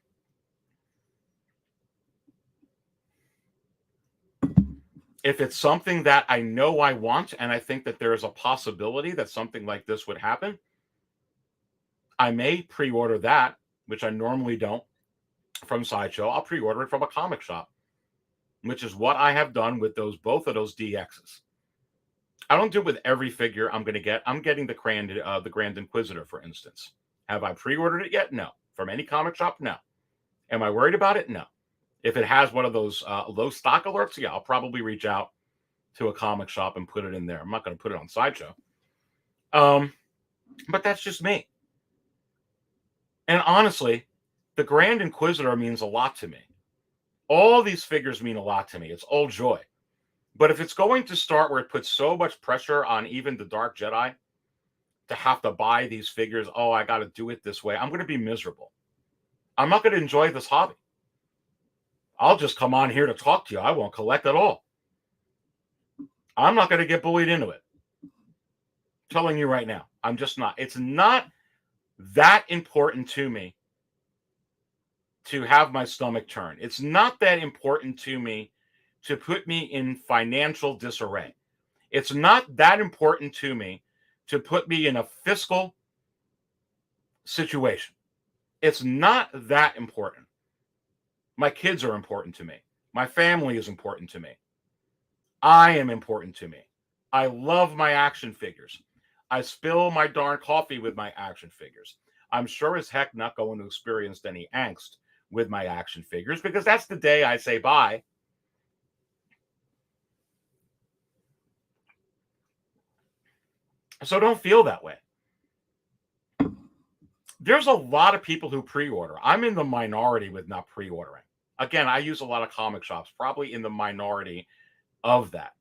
If it's something that I know I want and I think that there is a possibility that something like this would happen, I may pre-order that, which I normally don't from Sideshow. I'll pre-order it from a comic shop, which is what I have done with both of those DXs. I don't do it with every figure I'm going to get. I'm getting the Grand Inquisitor, for instance. Have I pre-ordered it yet? No. From any comic shop? No. Am I worried about it? No. If it has one of those low stock alerts, yeah, I'll probably reach out to a comic shop and put it in there. I'm not going to put it on Sideshow. But that's just me. And honestly, the Grand Inquisitor means a lot to me. All these figures mean a lot to me. It's all joy. But if it's going to start where it puts so much pressure on even the Dark Jedi to have to buy these figures, oh, I got to do it this way, I'm going to be miserable. I'm not going to enjoy this hobby. I'll just come on here to talk to you. I won't collect at all. I'm not going to get bullied into it. I'm telling you right now, I'm just not. It's not that important to me to have my stomach turn. It's not that important to me to put me in financial disarray. It's not that important to me to put me in a fiscal situation. It's not that important. My kids are important to me. My family is important to me. I am important to me. I love my action figures. I spill my darn coffee with my action figures. I'm sure as heck not going to experience any angst with my action figures because that's the day I say bye. So don't feel that way. There's a lot of people who pre-order. I'm in the minority with not pre-ordering. Again, I use a lot of comic shops, probably in the minority of that.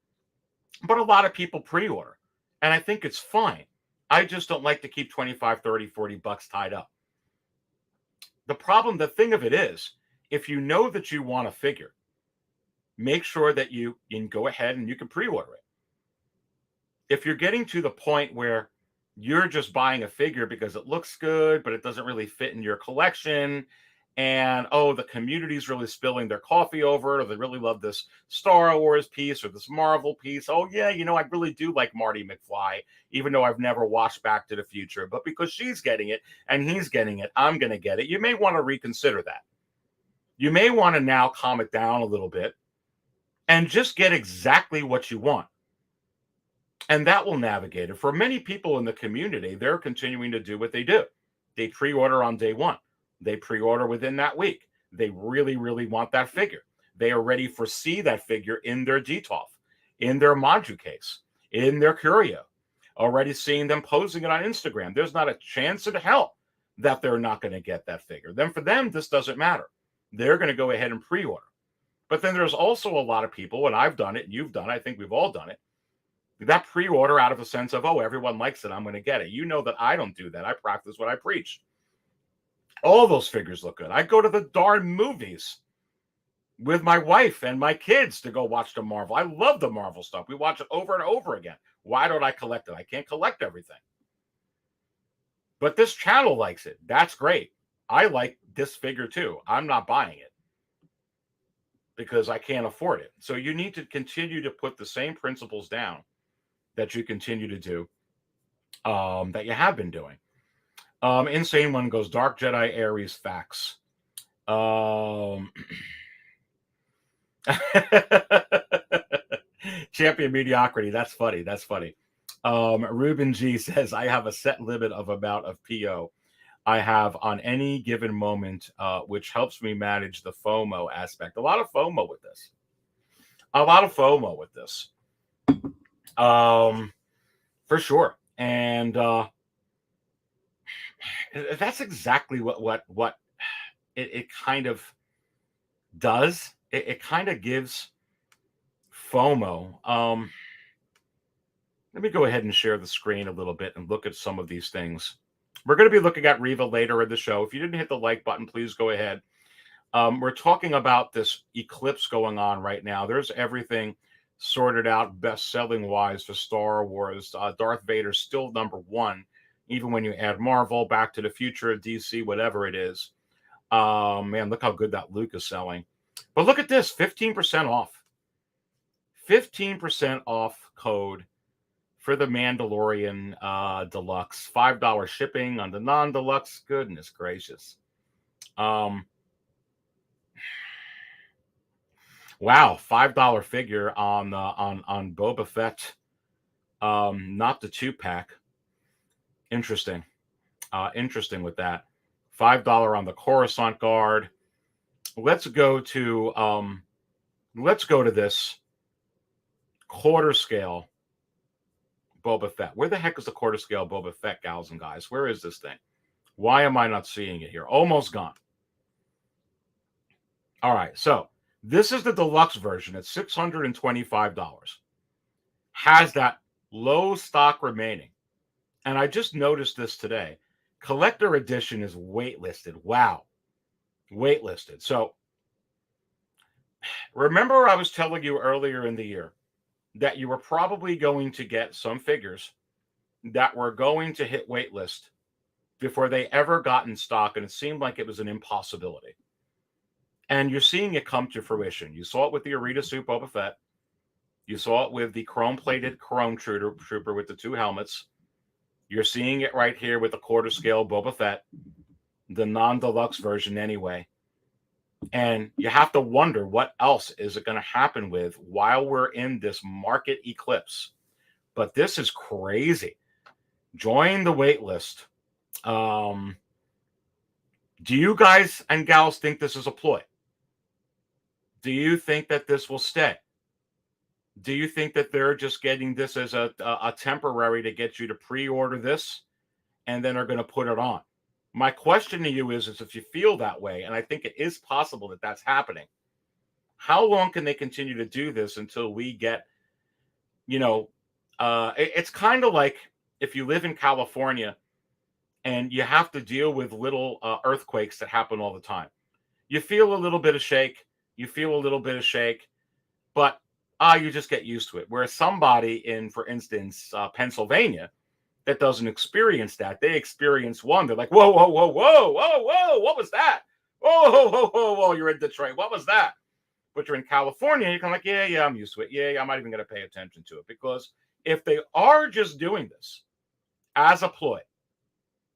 But a lot of people pre-order, and I think it's fine. I just don't like to keep 25, 30, 40 bucks tied up. The thing of it is, if you know that you want a figure, make sure that you can go ahead and you can pre-order it. If you're getting to the point where you're just buying a figure because it looks good, but it doesn't really fit in your collection, and, oh, the community's really spilling their coffee over it, or they really love this Star Wars piece or this Marvel piece. Oh, yeah, I really do like Marty McFly, even though I've never watched Back to the Future. But because she's getting it and he's getting it, I'm going to get it. You may want to reconsider that. You may want to now calm it down a little bit and just get exactly what you want. And that will navigate it. For many people in the community, they're continuing to do what they do. They pre-order on day one. They pre-order within that week. They really, really want that figure. They already foresee that figure in their DTOF. in their Maju case, in their curio, already seeing them posing it on Instagram. There's not a chance in hell that they're not going to get that figure. Then for them, this doesn't matter. They're going to go ahead and pre-order. But then there's also a lot of people, and I've done it, and you've done it, I think we've all done it, that pre-order out of a sense of, oh, everyone likes it, I'm going to get it. You know that I don't do that. I practice what I preach. All those figures look good. I go to the darn movies with my wife and my kids to go watch the Marvel. I love the Marvel stuff. We watch it over and over again. Why don't I collect it? I can't collect everything. But this channel likes it. That's great. I like this figure too. I'm not buying it because I can't afford it. So you need to continue to put the same principles down that you continue to do, that you have been doing. Insane One goes, Dark Jedi Ares facts. Champion mediocrity. That's funny. That's funny. Ruben G says, I have a set limit of amount of PO I have on any given moment, which helps me manage the FOMO aspect. A lot of FOMO with this. For sure. And that's exactly what it kind of does. It kind of gives FOMO. Let me go ahead and share the screen a little bit and look at some of these things. We're going to be looking at Riva later in the show. If you didn't hit the like button, please go ahead. We're talking about this eclipse going on right now. There's everything sorted out best-selling wise for Star Wars. Darth Vader's still #1, even when you add Marvel, Back to the Future, DC, whatever it is. Man, look how good that Luke is selling. But look at this, 15% off. 15% off code for the Mandalorian Deluxe. $5 shipping on the non-deluxe. Goodness gracious. Wow, $5 figure on Boba Fett. Not the 2-pack. Interesting. Interesting with that. $5 on the Coruscant Guard. Let's go to this quarter scale Boba Fett. Where the heck is the quarter scale Boba Fett, gals and guys? Where is this thing? Why am I not seeing it here? Almost gone. All right, so this is the deluxe version at $625. Has that low stock remaining. And I just noticed this today. Collector edition is waitlisted. Wow. Waitlisted. So remember I was telling you earlier in the year that you were probably going to get some figures that were going to hit waitlist before they ever got in stock, and it seemed like it was an impossibility. And you're seeing it come to fruition. You saw it with the Arita suit Boba Fett. You saw it with the chrome-plated Chrome Trooper with the 2 helmets. You're seeing it right here with the quarter scale Boba Fett, the non-deluxe version anyway. And you have to wonder what else is it going to happen with while we're in this market eclipse. But this is crazy. Join the wait list. Do you guys and gals think this is a ploy? Do you think that this will stay? Do you think that they're just getting this as a temporary to get you to pre-order this and then are going to put it on? My question to you is if you feel that way, and I think it is possible that that's happening, how long can they continue to do this until we get, it's kind of like if you live in California and you have to deal with little earthquakes that happen all the time. You feel a little bit of shake, but you just get used to it. Whereas somebody in, for instance, Pennsylvania, that doesn't experience that. They experience one. They're like, whoa, whoa, whoa, whoa, whoa, whoa. What was that? Whoa, whoa, whoa, whoa, whoa. You're in Detroit. What was that? But you're in California. You're kind of like, yeah, I'm used to it. Yeah, I'm not even going to pay attention to it. Because if they are just doing this as a ploy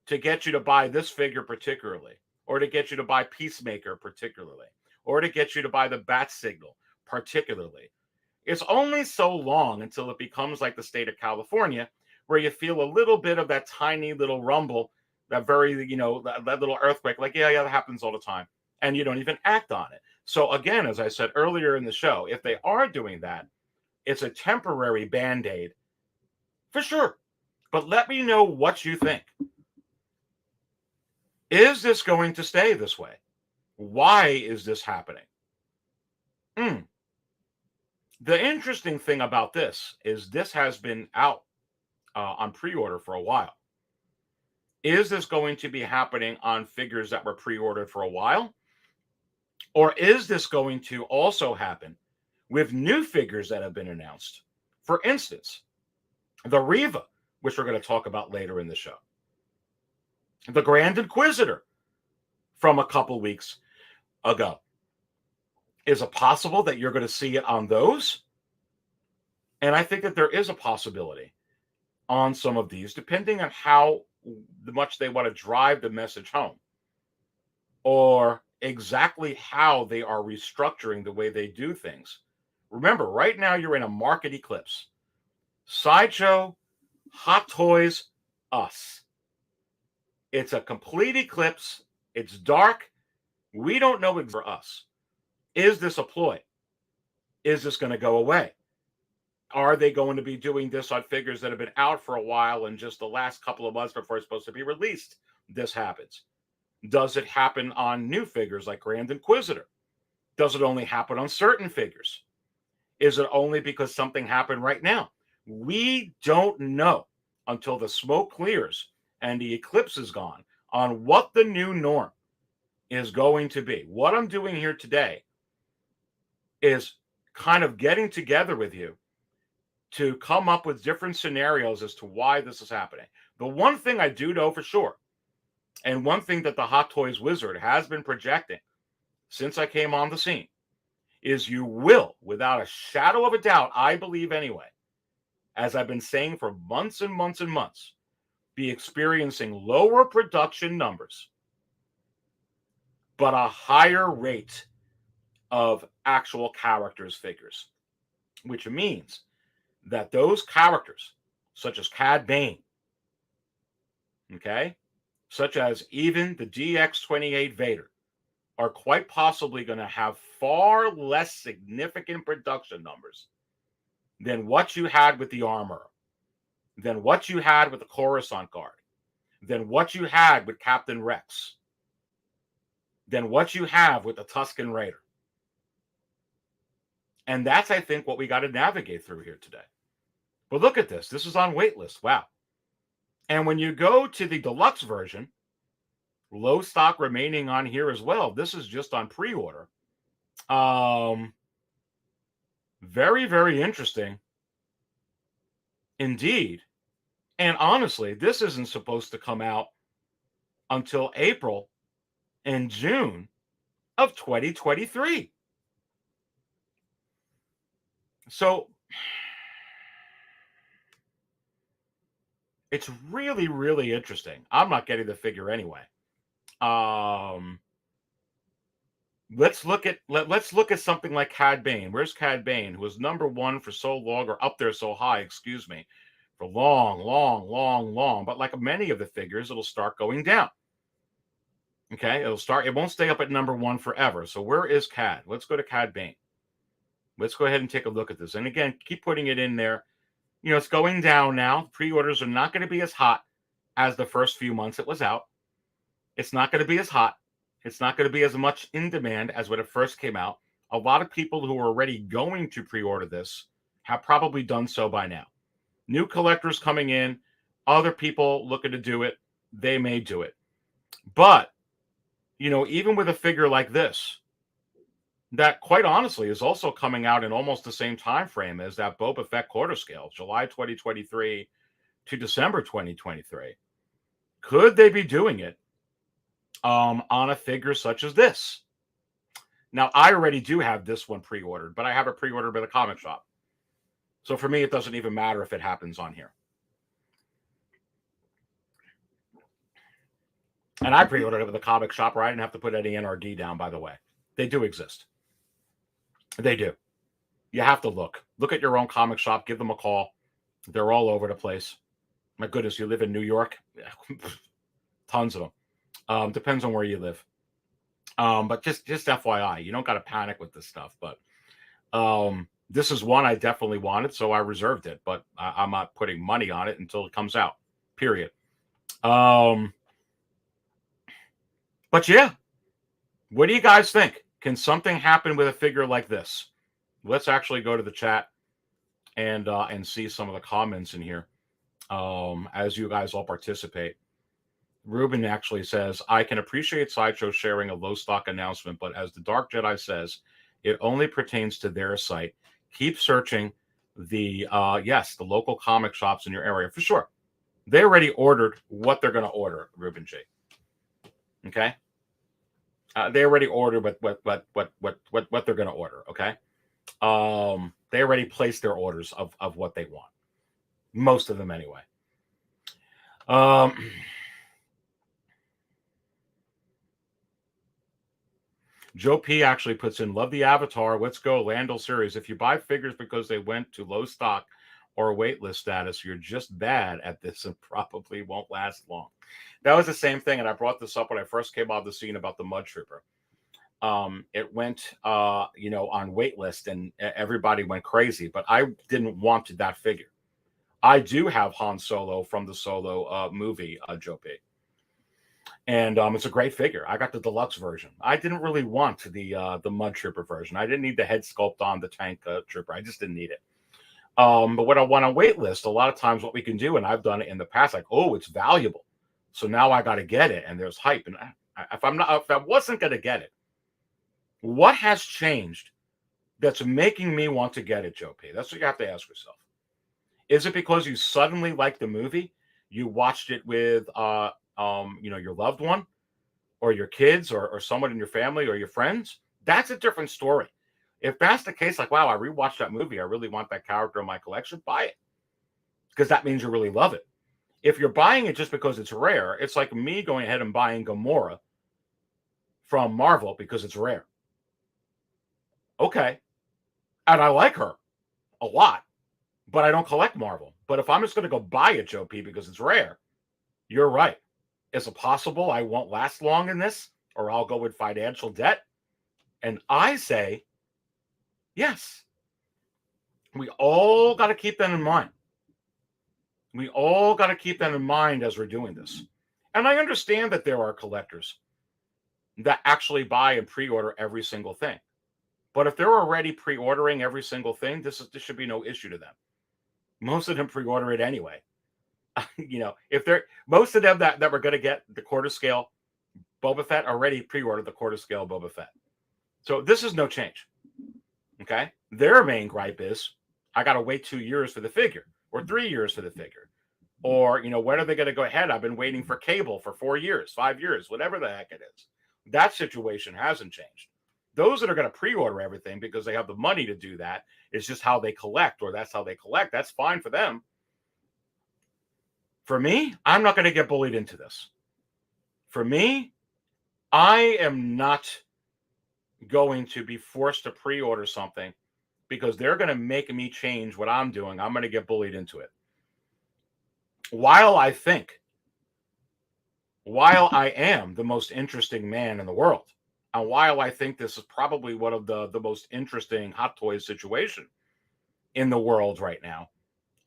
to get you to buy this figure particularly, or to get you to buy Peacemaker particularly, or to get you to buy the Bat Signal particularly, it's only so long until it becomes like the state of California, where you feel a little bit of that tiny little rumble, that very, that little earthquake, like, yeah, that happens all the time. And you don't even act on it. So again, as I said earlier in the show, if they are doing that, it's a temporary Band-Aid. For sure. But let me know what you think. Is this going to stay this way? Why is this happening? The interesting thing about this is this has been out on pre-order for a while. Is this going to be happening on figures that were pre-ordered for a while? Or is this going to also happen with new figures that have been announced? For instance, the Riva, which we're going to talk about later in the show. The Grand Inquisitor from a couple weeks ago. Is it possible that you're going to see it on those? And I think that there is a possibility on some of these, depending on how much they want to drive the message home, or exactly how they are restructuring the way they do things. Remember, right now you're in a market eclipse. Sideshow, Hot Toys, us. It's a complete eclipse. It's dark. We don't know for us. Is this a ploy? Is this going to go away? Are they going to be doing this on figures that have been out for a while, and just the last couple of months before it's supposed to be released, this happens? Does it happen on new figures like Grand Inquisitor? Does it only happen on certain figures? Is it only because something happened right now? We don't know until the smoke clears and the eclipse is gone on what the new norm is going to be. What I'm doing here today is kind of getting together with you to come up with different scenarios as to why this is happening. The one thing I do know for sure, and one thing that the Hot Toys Wizard has been projecting since I came on the scene, is you will, without a shadow of a doubt, I believe anyway, as I've been saying for months and months and months, be experiencing lower production numbers, but a higher rate of actual characters figures, which means that those characters, such as Cad Bane, okay, such as even the DX-28 Vader, are quite possibly going to have far less significant production numbers than what you had with the Armorer, than what you had with the Coruscant Guard, than what you had with Captain Rex, than what you have with the Tusken Raider. And that's, I think, what we got to navigate through here today. But look at this. This is on Waitlist. Wow. And when you go to the deluxe version, low stock remaining on here as well. This is just on pre-order. Very, very interesting indeed. And honestly, this isn't supposed to come out until April and June of 2023. So it's really, really interesting. I'm not getting the figure anyway. Let's look at something like Cad Bane. Where's Cad Bane, who was number one for so long, or up there so high, excuse me, for long. But like many of the figures, it'll start going down. Okay, it won't stay up at number one forever. So where is Cad? Let's go to Cad Bane. Let's go ahead and take a look at this. And again, keep putting it in there. You know, it's going down now. Pre-orders are not going to be as hot as the first few months it was out. It's not going to be as hot. It's not going to be as much in demand as when it first came out. A lot of people who are already going to pre-order this have probably done so by now. New collectors coming in, other people looking to do it, they may do it. But, you know, even with a figure like this, that quite honestly is also coming out in almost the same time frame as that Boba Fett quarter scale, July 2023 to December 2023. Could they be doing it on a figure such as this? Now, I already do have this one pre-ordered, but I have it pre-ordered by the comic shop. So for me, it doesn't even matter if it happens on here. And I pre-ordered it with the comic shop, where I didn't have to put any NRD down, by the way. They do exist. They do. You have to look. Look at your own comic shop. Give them a call. They're all over the place. My goodness, you live in New York? Tons of them. Depends on where you live. But just FYI, you don't got to panic with this stuff. But This is one I definitely wanted, so I reserved it, but I'm not putting money on it until it comes out, period. But yeah, what do you guys think? Can something happen with a figure like this? Let's actually go to the chat and see some of the comments in here as you guys all participate. Ruben actually says, I can appreciate Sideshow sharing a low stock announcement, but as the Dark Jedi says, it only pertains to their site. Keep searching the local comic shops in your area for sure. They already ordered what they're going to order, Ruben G. Okay, they already ordered what they're going to order. Okay, they already placed their orders of what they want. Most of them anyway. Joe P actually puts in, love the Avatar. Let's go. Landell series. If you buy figures because they went to low stock or waitlist status, you're just bad at this and probably won't last long. That was the same thing. And I brought this up when I first came out of the scene about the Mud Trooper. It went, on waitlist and everybody went crazy, but I didn't want that figure. I do have Han Solo from the Solo movie, Joe P. And it's a great figure. I got the deluxe version. I didn't really want the Mud Trooper version. I didn't need the head sculpt on the tank trooper. I just didn't need it. But when I went on waitlist, a lot of times what we can do, and I've done it in the past, like, oh, it's valuable, so now I got to get it, and there's hype. And if I wasn't going to get it, what has changed that's making me want to get it, Joe P? That's what you have to ask yourself. Is it because you suddenly liked the movie? You watched it with your loved one or your kids or someone in your family or your friends? That's a different story. If that's the case, like, wow, I rewatched that movie, I really want that character in my collection, buy it. Because that means you really love it. If you're buying it just because it's rare, it's like me going ahead and buying Gamora from Marvel because it's rare. Okay. And I like her a lot, but I don't collect Marvel. But if I'm just going to go buy it, Joe P, because it's rare, you're right. Is it possible I won't last long in this, or I'll go with financial debt? And I say, yes. We all got to keep that in mind. We all got to keep that in mind as we're doing this. And I understand that there are collectors that actually buy and pre-order every single thing. But if they're already pre-ordering every single thing, this should be no issue to them. Most of them pre-order it anyway. If they're most of them that were going to get the quarter scale Boba Fett already pre-ordered the quarter scale Boba Fett. So this is no change. Okay. Their main gripe is I got to wait 2 years for the figure or 3 years for the figure. Or, when are they going to go ahead? I've been waiting for cable for 4 years, 5 years, whatever the heck it is. That situation hasn't changed. Those that are going to pre-order everything because they have the money to do that, it's just how they collect, or that's how they collect. That's fine for them. For me, I'm not going to get bullied into this. For me, I am not going to be forced to pre-order something because they're going to make me change what I'm doing. I'm going to get bullied into it. While I am the most interesting man in the world, and while I think this is probably one of the most interesting Hot Toys situation in the world right now,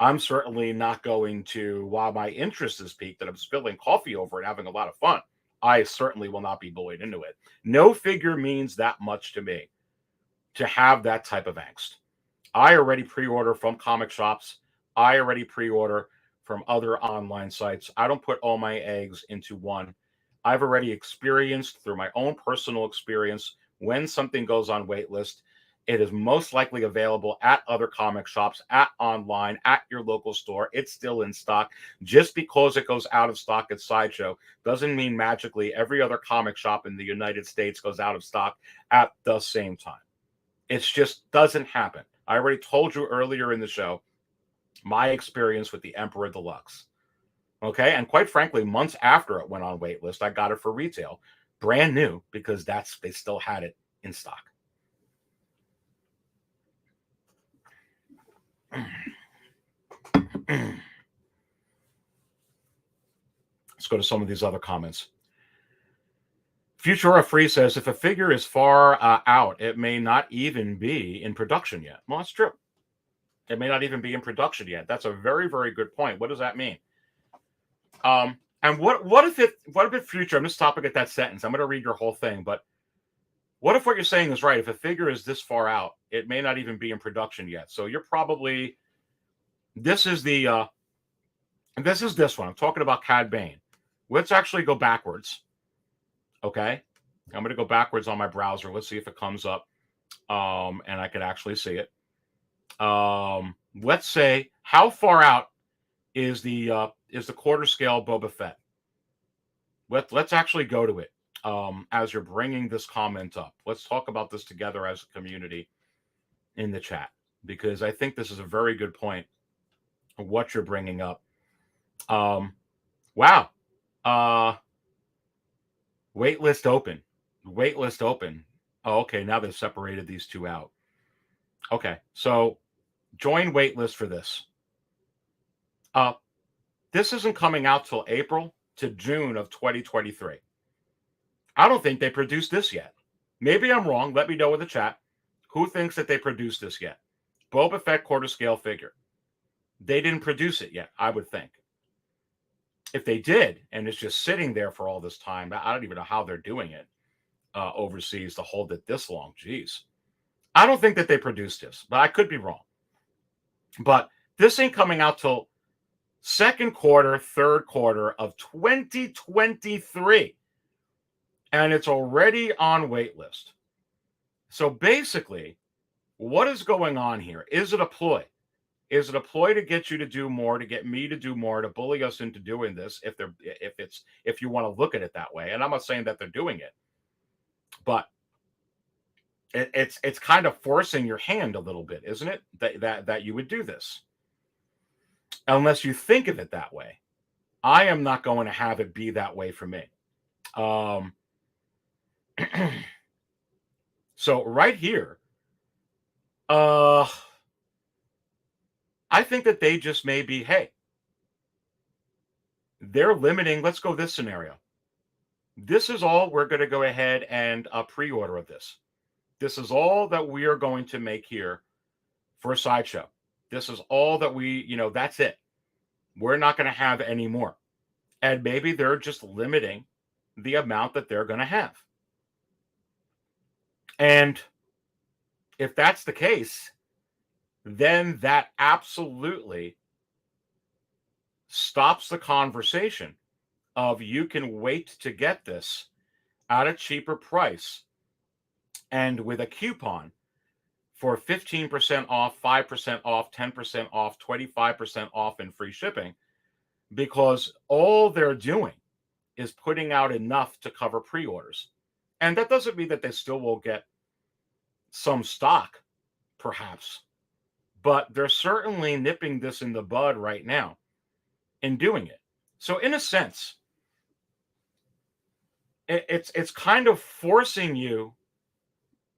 I'm certainly not going to, while my interest is peaked and I'm spilling coffee over it, having a lot of fun, I certainly will not be bullied into it. No figure means that much to me to have that type of angst. I already pre-order from comic shops. I already pre-order from other online sites. I don't put all my eggs into one. I've already experienced through my own personal experience when something goes on waitlist, it is most likely available at other comic shops, at online, at your local store. It's still in stock. Just because it goes out of stock at Sideshow doesn't mean magically every other comic shop in the United States goes out of stock at the same time. It just doesn't happen. I already told you earlier in the show my experience with the Emperor Deluxe. Okay, and quite frankly, months after it went on waitlist, I got it for retail, brand new, because they still had it in stock. Let's go to some of these other comments. Futura Free says, if a figure is far out, it may not even be in production yet. Well, that's true. It may not even be in production yet. That's a very, very good point. What does that mean? And what if future? I'm just stopping at that sentence. I'm going to read your whole thing, but what if what you're saying is right? If a figure is this far out, it may not even be in production yet. So you're probably, this is this one. I'm talking about Cad Bane. Let's actually go backwards. Okay. I'm going to go backwards on my browser. Let's see if it comes up. And I can actually see it. Let's say, how far out is the quarter scale Boba Fett? Let's actually go to it. As you're bringing this comment up, let's talk about this together as a community in the chat, because I think this is a very good point of what you're bringing up. Wow. Waitlist open. Waitlist open. Oh, okay. Now they've separated these two out. Okay. So join waitlist for this. This isn't coming out till April to June of 2023. I don't think they produced this yet. Maybe I'm wrong. Let me know in the chat. Who thinks that they produced this yet? Boba Fett quarter scale figure. They didn't produce it yet, I would think. If they did, and it's just sitting there for all this time, I don't even know how they're doing it overseas to hold it this long. Jeez. I don't think that they produced this, but I could be wrong. But this ain't coming out till second quarter, third quarter of 2023. And it's already on waitlist. So basically, what is going on here? Is it a ploy? Is it a ploy to get you to do more, to get me to do more, to bully us into doing this? If you want to look at it that way, and I'm not saying that they're doing it, but it's kind of forcing your hand a little bit, isn't it? That you would do this, unless you think of it that way. I am not going to have it be that way for me. So right here, I think that they just may be, hey, they're limiting. Let's go this scenario. This is all we're going to go ahead and pre-order of this. This is all that we are going to make here for Sideshow. This is all that that's it. We're not going to have any more. And maybe they're just limiting the amount that they're going to have. And if that's the case, then that absolutely stops the conversation of you can wait to get this at a cheaper price and with a coupon for 15% off, 5% off, 10% off, 25% off, and free shipping, because all they're doing is putting out enough to cover pre-orders. And that doesn't mean that they still will get some stock, perhaps, but they're certainly nipping this in the bud right now in doing it. So in a sense, it's kind of forcing you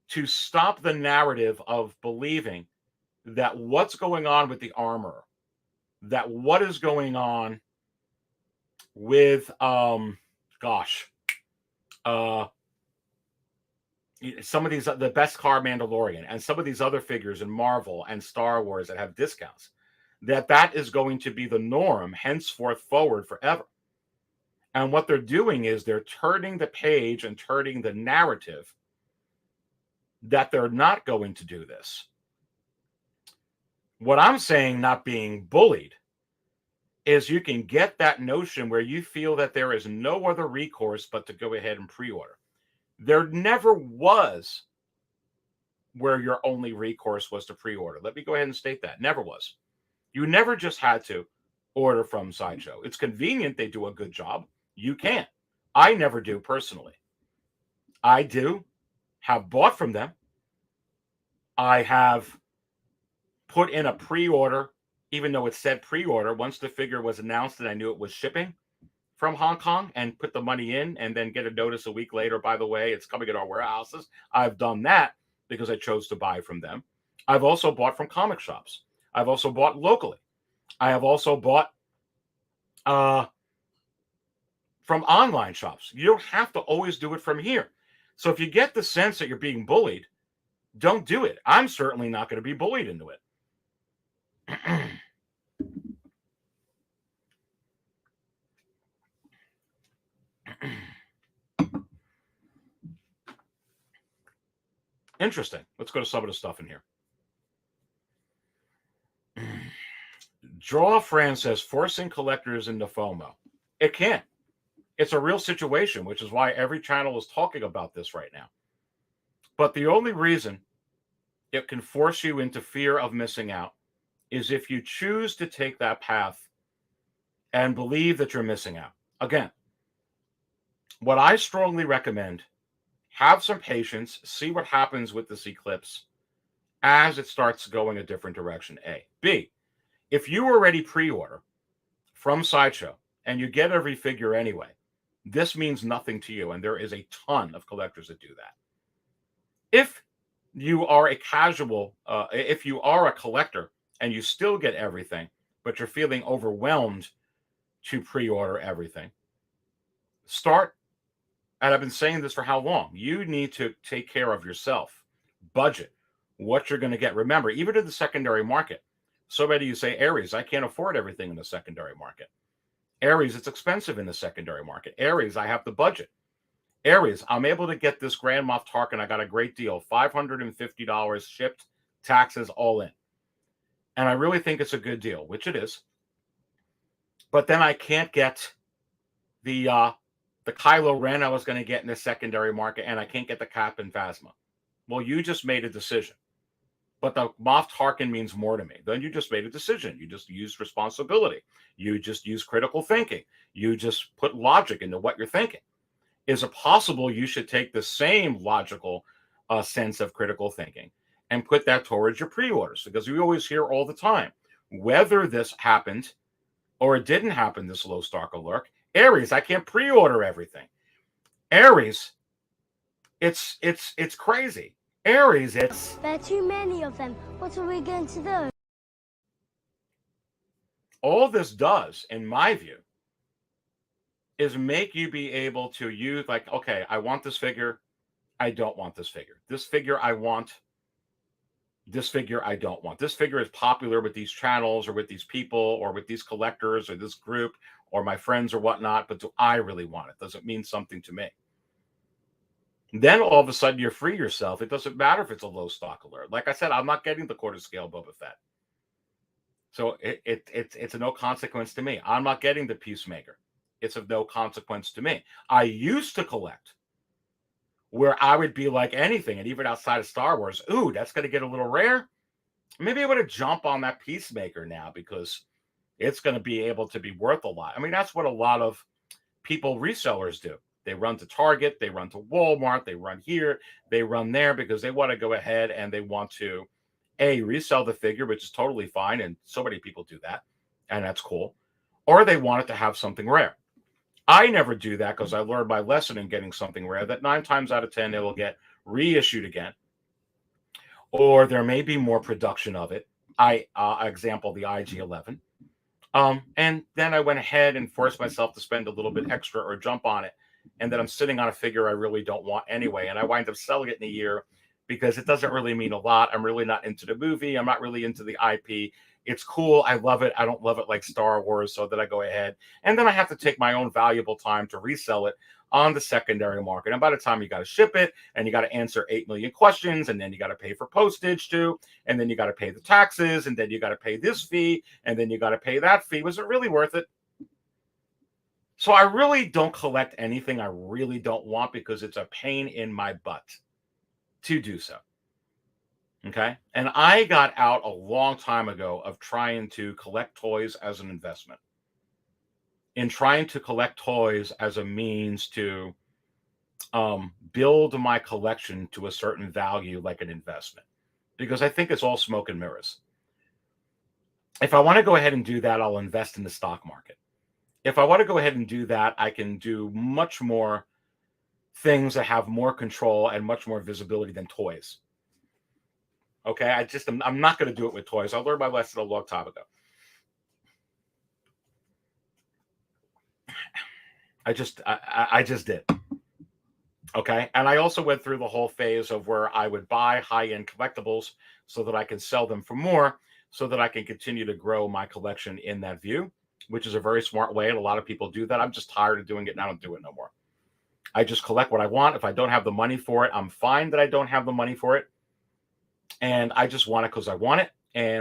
to stop the narrative of believing that what's going on with the armor, that what is going on with some of these, the best car Mandalorian, and some of these other figures in Marvel and Star Wars that have discounts, that is going to be the norm henceforth forward forever. And what they're doing is they're turning the page and turning the narrative that they're not going to do this. What I'm saying, not being bullied, is you can get that notion where you feel that there is no other recourse but to go ahead and pre-order. There never was where your only recourse was to pre-order. Let me go ahead and state that. Never was. You never just had to order from Sideshow. It's convenient. They do a good job. You can't. I never do personally. I do have bought from them. I have put in a pre-order, even though it said pre-order, once the figure was announced and I knew it was shipping from Hong Kong, and put the money in and then get a notice a week later, by the way, it's coming in our warehouses. I've done that because I chose to buy from them. I've also bought from comic shops. I've also bought locally. I have also bought from online shops. You don't have to always do it from here. So if you get the sense that you're being bullied, don't do it. I'm certainly not going to be bullied into it. Interesting. Let's go to some of the stuff in here. Draw Fran says forcing collectors into FOMO. It can't. It's a real situation, which is why every channel is talking about this right now. But the only reason it can force you into fear of missing out is if you choose to take that path and believe that you're missing out. Again, what I strongly recommend, have some patience, see what happens with this Eclipse as it starts going a different direction, A. B, if you already pre-order from Sideshow and you get every figure anyway, this means nothing to you, and there is a ton of collectors that do that. If you are a casual, if you are a collector and you still get everything, but you're feeling overwhelmed to pre-order everything, start, and I've been saying this for how long, you need to take care of yourself, budget what you're going to get. Remember, even in the secondary market, so many of you say, Aries, I can't afford everything in the secondary market. Aries, it's expensive in the secondary market. Aries, I have the budget. Aries, I'm able to get this Grand Moff Tarkin. I got a great deal, $550 shipped, taxes all in. And I really think it's a good deal, which it is. But then I can't get the Kylo Ren I was going to get in the secondary market, and I can't get the Cap and Phasma. Well, you just made a decision. But the Moff Tarkin means more to me. Then you just made a decision. You just used responsibility. You just used critical thinking. You just put logic into what you're thinking. Is it possible you should take the same logical sense of critical thinking and put that towards your pre-orders? Because we always hear all the time, whether this happened or it didn't happen, this low stock alert, Aries, I can't pre-order everything. Aries, it's crazy. Aries, it's... There are too many of them. What are we going to do? All this does, in my view, is make you be able to use, like, okay, I want this figure. I don't want this figure. This figure I want. This figure I don't want. This figure is popular with these channels or with these people or with these collectors or this group or my friends or whatnot, but do I really want it? Does it mean something to me? Then all of a sudden you free yourself. It doesn't matter if it's a low stock alert. Like I said, I'm not getting the quarter scale Boba Fett. So it's of no consequence to me. I'm not getting the Peacemaker. It's of no consequence to me. I used to collect where I would be like anything, and even outside of Star Wars, ooh, that's going to get a little rare. Maybe I would have jumped on that Peacemaker now because it's going to be able to be worth a lot. I mean, that's what a lot of people, resellers, do. They run to Target, they run to Walmart, they run here, they run there because they want to go ahead and they want to, A, resell the figure, which is totally fine, and so many people do that, and that's cool. Or they want it to have something rare. I never do that because I learned my lesson in getting something rare that 9 times out of 10 it will get reissued again. Or there may be more production of it. Example, the IG-11. And then I went ahead and forced myself to spend a little bit extra or jump on it. And then I'm sitting on a figure I really don't want anyway. And I wind up selling it in a year because it doesn't really mean a lot. I'm really not into the movie. I'm not really into the IP. It's cool. I love it. I don't love it like Star Wars, so that I go ahead. And then I have to take my own valuable time to resell it on the secondary market. And by the time you got to ship it and you got to answer 8 million questions, and then you got to pay for postage too, and then you got to pay the taxes, and then you got to pay this fee, and then you got to pay that fee. Was it really worth it? So I really don't collect anything I really don't want because it's a pain in my butt to do so. Okay. And I got out a long time ago of trying to collect toys as an investment, in trying to collect toys as a means to build my collection to a certain value, like an investment, because I think it's all smoke and mirrors. If I want to go ahead and do that, I'll invest in the stock market. If I want to go ahead and do that, I can do much more things that have more control and much more visibility than toys. Okay, I'm not going to do it with toys. I learned my lesson a long time ago. I just did. Okay. And I also went through the whole phase of where I would buy high-end collectibles so that I can sell them for more, so that I can continue to grow my collection in that view, which is a very smart way. And a lot of people do that. I'm just tired of doing it, and I don't do it no more. I just collect what I want. If I don't have the money for it, I'm fine that I don't have the money for it. And I just want it because I want it.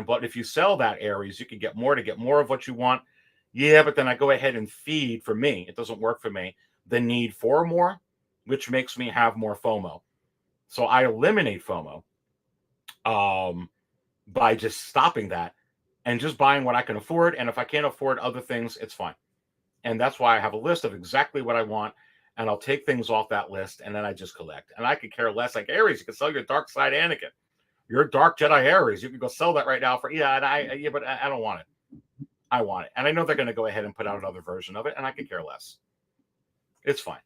But if you sell that, Aries, you can get more to get more of what you want. Yeah, but then I go ahead and feed, for me, it doesn't work for me, the need for more, which makes me have more FOMO. So I eliminate FOMO by just stopping that and just buying what I can afford. And if I can't afford other things, it's fine. And that's why I have a list of exactly what I want. And I'll take things off that list, and then I just collect. And I could care less. Like Aries, you can sell your dark side Anakin, your dark Jedi Aries. You can go sell that right now for, but I don't want it. I want it. And I know they're going to go ahead and put out another version of it, and I could care less. It's fine.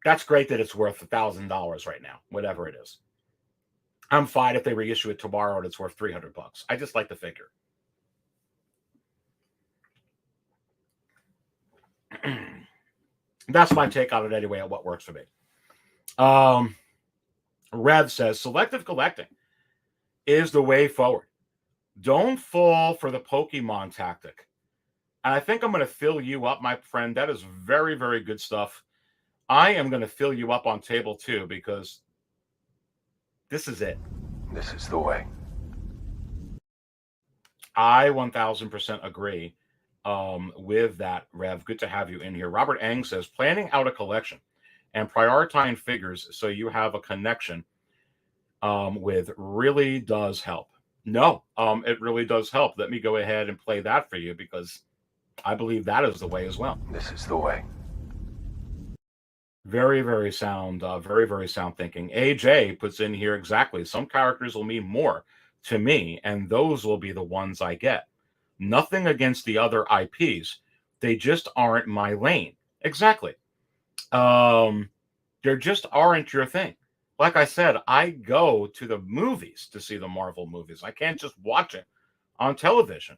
That's great that it's worth $1,000 right now, whatever it is. I'm fine if they reissue it tomorrow and it's worth $300. I just like the figure. That's my take on it anyway, on what works for me. Rev says, selective collecting is the way forward. Don't fall for the Pokemon tactic. And I think I'm going to fill you up, my friend. That is very, very good stuff. I am going to fill you up on table 2 because this is it. This is the way. I 1000% agree with that, Rev. Good to have you in here. Robert Eng says, planning out a collection and prioritizing figures so you have a connection with really does help. No, it really does help. Let me go ahead and play that for you because I believe that is the way as well. This is the way. Very, very sound, very, very sound thinking. AJ puts in here exactly. Some characters will mean more to me, and those will be the ones I get. Nothing against the other IPs. They just aren't my lane. Exactly. They just aren't your thing. Like I said, I go to the movies to see the Marvel movies. I can't just watch it on television.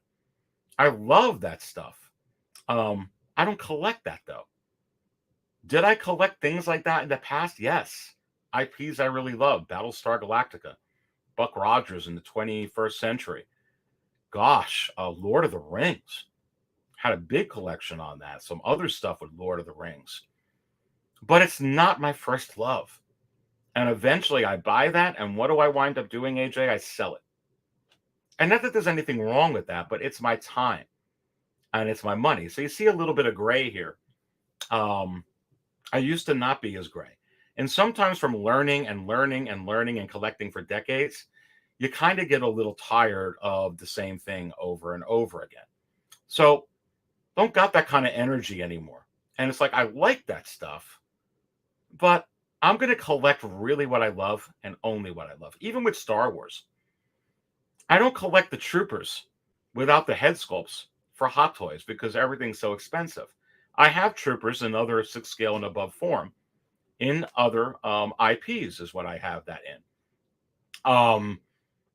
I love that stuff. I don't collect that, though. Did I collect things like that in the past? Yes. IPs I really love. Battlestar Galactica. Buck Rogers in the 21st century. Gosh, Lord of the Rings. Had a big collection on that. Some other stuff with Lord of the Rings. But it's not my first love. And eventually I buy that, and what do I wind up doing, AJ? I sell it. And not that there's anything wrong with that, but it's my time. And it's my money. So you see a little bit of gray here. I used to not be as gray. And sometimes from learning and collecting for decades, you kind of get a little tired of the same thing over and over again. So don't got that kind of energy anymore. And it's like, I like that stuff, but I'm going to collect really what I love and only what I love. Even with Star Wars, I don't collect the troopers without the head sculpts for Hot Toys because everything's so expensive. I have troopers in other 6 scale and above form in other IPs is what I have that in.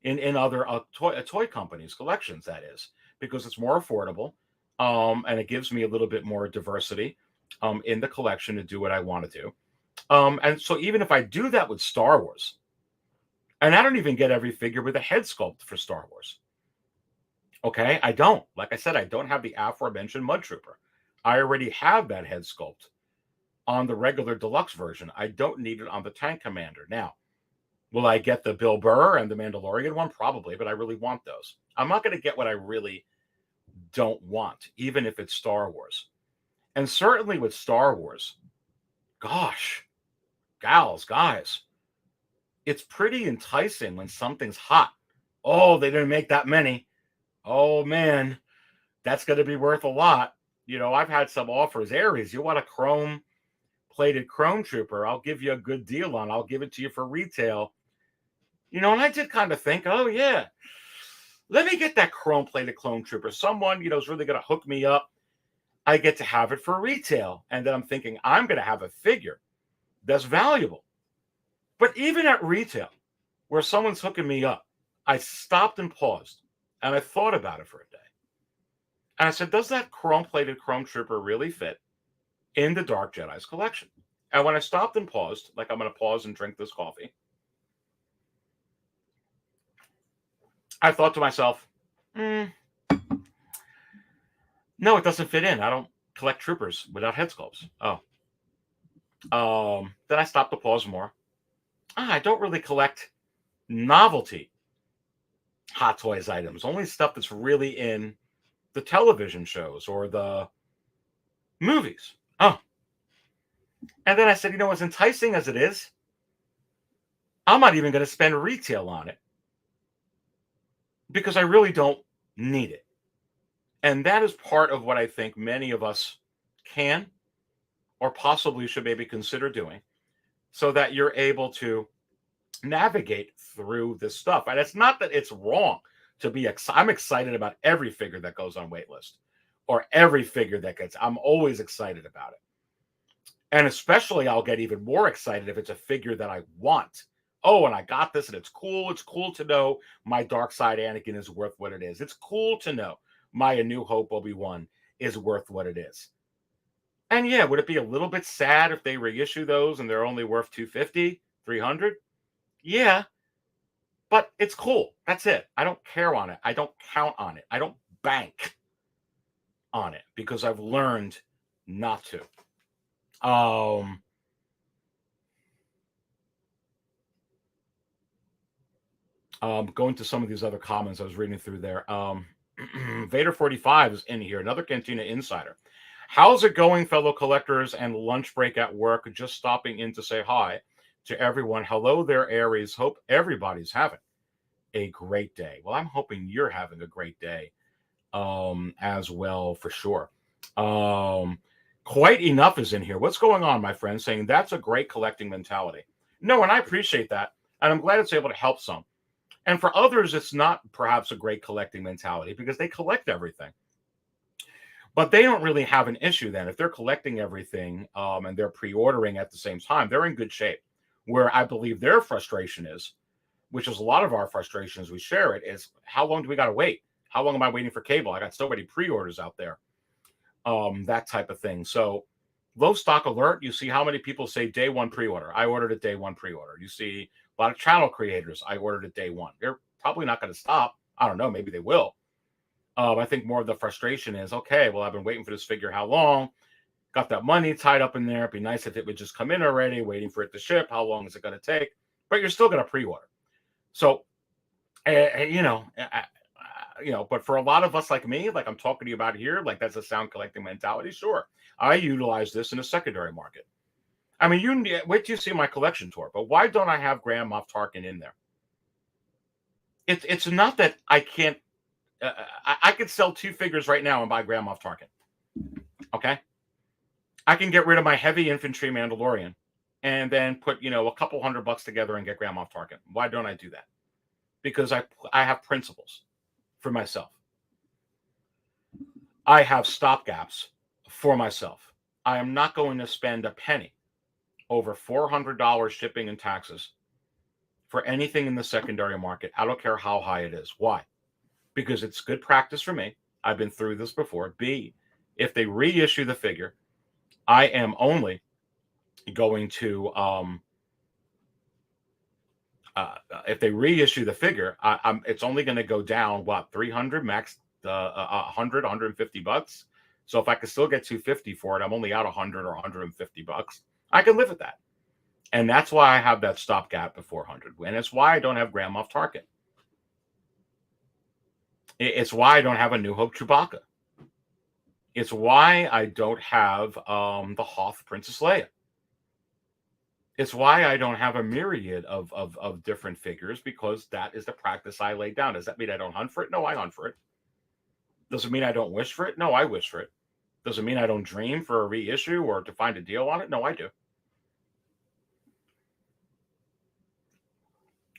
In other toy companies, collections, that is, because it's more affordable and it gives me a little bit more diversity in the collection to do what I want to do. And so even if I do that with Star Wars, and I don't even get every figure with a head sculpt for Star Wars. Okay, I don't. Like I said, I don't have the aforementioned Mud Trooper. I already have that head sculpt on the regular deluxe version. I don't need it on the Tank Commander. Now, will I get the Bill Burr and the Mandalorian one? Probably, but I really want those. I'm not going to get what I really don't want, even if it's Star Wars. And certainly with Star Wars, gosh, gals, guys, it's pretty enticing when something's hot. Oh, they didn't make that many. Oh, man, that's going to be worth a lot. You know, I've had some offers. Aries, you want a chrome-plated Chrome Trooper? I'll give you a good deal on. I'll give it to you for retail. You know, and I did kind of think, oh, yeah, let me get that chrome-plated Clone Trooper. Someone, you know, is really going to hook me up. I get to have it for retail. And then I'm thinking, I'm going to have a figure that's valuable. But even at retail, where someone's hooking me up, I stopped and paused, and I thought about it for a day. And I said, does that chrome-plated Chrome Trooper really fit? in the Dark Jedi's collection. And when I stopped and paused, like I'm going to pause and drink this coffee, I thought to myself, no, it doesn't fit in. I don't collect troopers without head sculpts. Then I stopped to pause more. I don't really collect novelty Hot Toys items, only stuff that's really in the television shows or the movies. And then I said, you know, as enticing as it is, I'm not even going to spend retail on it because I really don't need it. And that is part of what I think many of us can or possibly should maybe consider doing so that you're able to navigate through this stuff. And it's not that it's wrong to be I'm excited about every figure that goes on Waitlist or every figure that gets, I'm always excited about it. And especially I'll get even more excited if it's a figure that I want. Oh, and I got this and it's cool. It's cool to know my dark side Anakin is worth what it is. It's cool to know my A New Hope Obi-Wan is worth what it is. And yeah, would it be a little bit sad if they reissue those and they're only worth $250, $300? Yeah, but it's cool. That's it. I don't care on it. I don't count on it. I don't bank on it because I've learned not to. Going to some of these other comments I was reading through there. Vader 45 is in here, another Cantina insider. How's it going, fellow collectors and lunch break at work? Just stopping in to say hi to everyone. Hello there, Aries. Hope everybody's having a great day. Well, I'm hoping you're having a great day as well, for sure. Quite Enough is in here. What's going on, my friend? Saying that's a great collecting mentality. No, and I appreciate that. And I'm glad it's able to help some. And for others, it's not perhaps a great collecting mentality because they collect everything. But they don't really have an issue then. If they're collecting everything and they're pre-ordering at the same time, they're in good shape. Where I believe their frustration is, which is a lot of our frustration as we share it, is how long do we got to wait? How long am I waiting for cable? I got so many pre-orders out there. That type of thing. So low stock alert, you see how many people say day one pre-order. I ordered a day one pre-order. You see a lot of channel creators, I ordered a day one. They're probably not going to stop. I don't know. Maybe they will. I think more of the frustration is, okay, well, I've been waiting for this figure how long? Got that money tied up in there. It'd be nice if it would just come in already, waiting for it to ship. How long is it going to take? But you're still going to pre-order. So, but for a lot of us like me, like I'm talking to you about here, like that's a sound collecting mentality. Sure. I utilize this in a secondary market. I mean, wait till you see my collection tour, but why don't I have Grand Moff Tarkin in there? It's not that I can't, I could sell 2 figures right now and buy Grand Moff Tarkin. Okay. I can get rid of my heavy infantry Mandalorian and then put, a couple $100 together and get Grand Moff Tarkin. Why don't I do that? Because I have principles for myself. I have stopgaps for myself. I am not going to spend a penny over $400 shipping and taxes for anything in the secondary market. I don't care how high it is. Why? Because it's good practice for me. I've been through this before. B, if they reissue the figure, I am only going to, if they reissue the figure, it's only going to go down, what, 300 max, 100, $150. So if I could still get 250 for it, I'm only out 100 or $150. I can live with that. And that's why I have that stopgap at 400. And it's why I don't have Grand Moff Tarkin. It's why I don't have a New Hope Chewbacca. It's why I don't have the Hoth Princess Leia. It's why I don't have a myriad of different figures, because that is the practice I laid down. Does that mean I don't hunt for it? No, I hunt for it. Does it mean I don't wish for it? No, I wish for it. Does it mean I don't dream for a reissue or to find a deal on it? No, I do.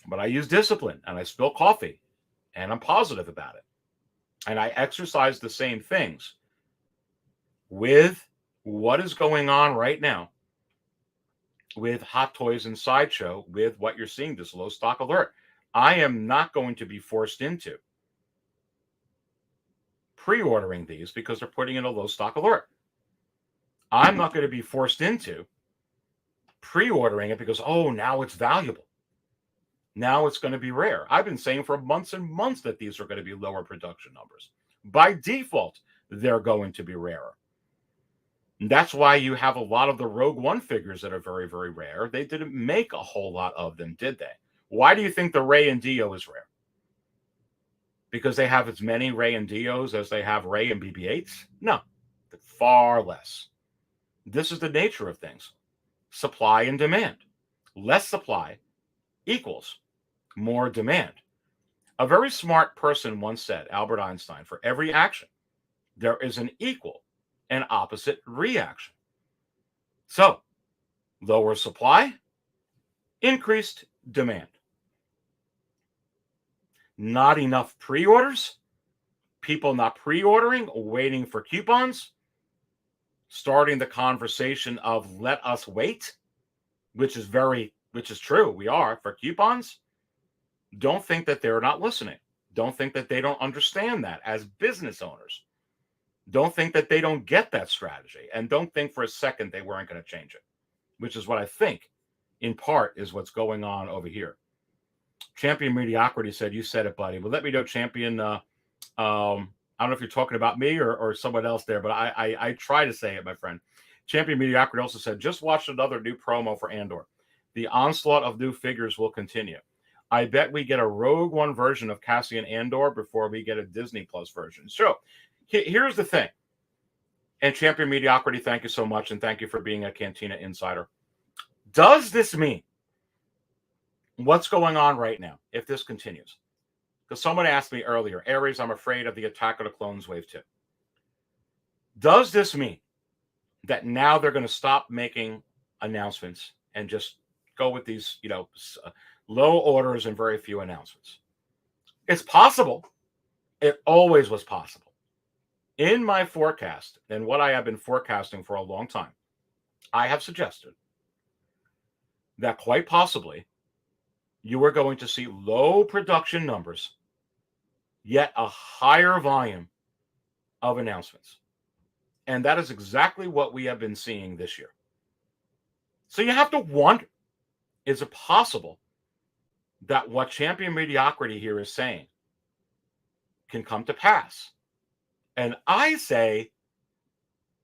But I use discipline and I spill coffee and I'm positive about it. And I exercise the same things with what is going on right now with Hot Toys and Sideshow, with what you're seeing, this low stock alert. I am not going to be forced into pre-ordering these because they're putting in a low stock alert. I'm not going to be forced into pre-ordering it because, oh, now it's valuable. Now it's going to be rare. I've been saying for months and months that these are going to be lower production numbers. By default, they're going to be rarer. And that's why you have a lot of the Rogue One figures that are very, very rare. They didn't make a whole lot of them, did they? Why do you think the Rey and Dio is rare? Because they have as many Rey and Dios as they have Rey and BB-8s? No, far less. This is the nature of things. Supply and demand. Less supply equals more demand. A very smart person once said, Albert Einstein, for every action, there is an equal and opposite reaction. So, lower supply, increased demand. Not enough pre-orders, people not pre-ordering, waiting for coupons, starting the conversation of let us wait, which is true. We are for coupons. Don't think that they're not listening. Don't think that they don't understand that as business owners. Don't think that they don't get that strategy. And don't think for a second they weren't going to change it, which is what I think, in part, is what's going on over here. Champion Mediocrity said, you said it, buddy. Well, let me know, Champion. I don't know if you're talking about me or someone else there, but I try to say it, my friend. Champion Mediocrity also said, just watched another new promo for Andor. The onslaught of new figures will continue. I bet we get a Rogue One version of Cassian Andor before we get a Disney Plus version. So here's the thing. And Champion Mediocrity, thank you so much. And thank you for being a Cantina insider. Does this mean what's going on right now, if this continues? Because someone asked me earlier, Aries, I'm afraid of the Attack of the Clones Wave 2. Does this mean that now they're going to stop making announcements and just go with these, low orders and very few announcements? It's possible. It always was possible. In my forecast, and what I have been forecasting for a long time, I have suggested that quite possibly you are going to see low production numbers, yet a higher volume of announcements. And that is exactly what we have been seeing this year. So you have to wonder, is it possible that what Champion Mediocrity here is saying can come to pass? And I say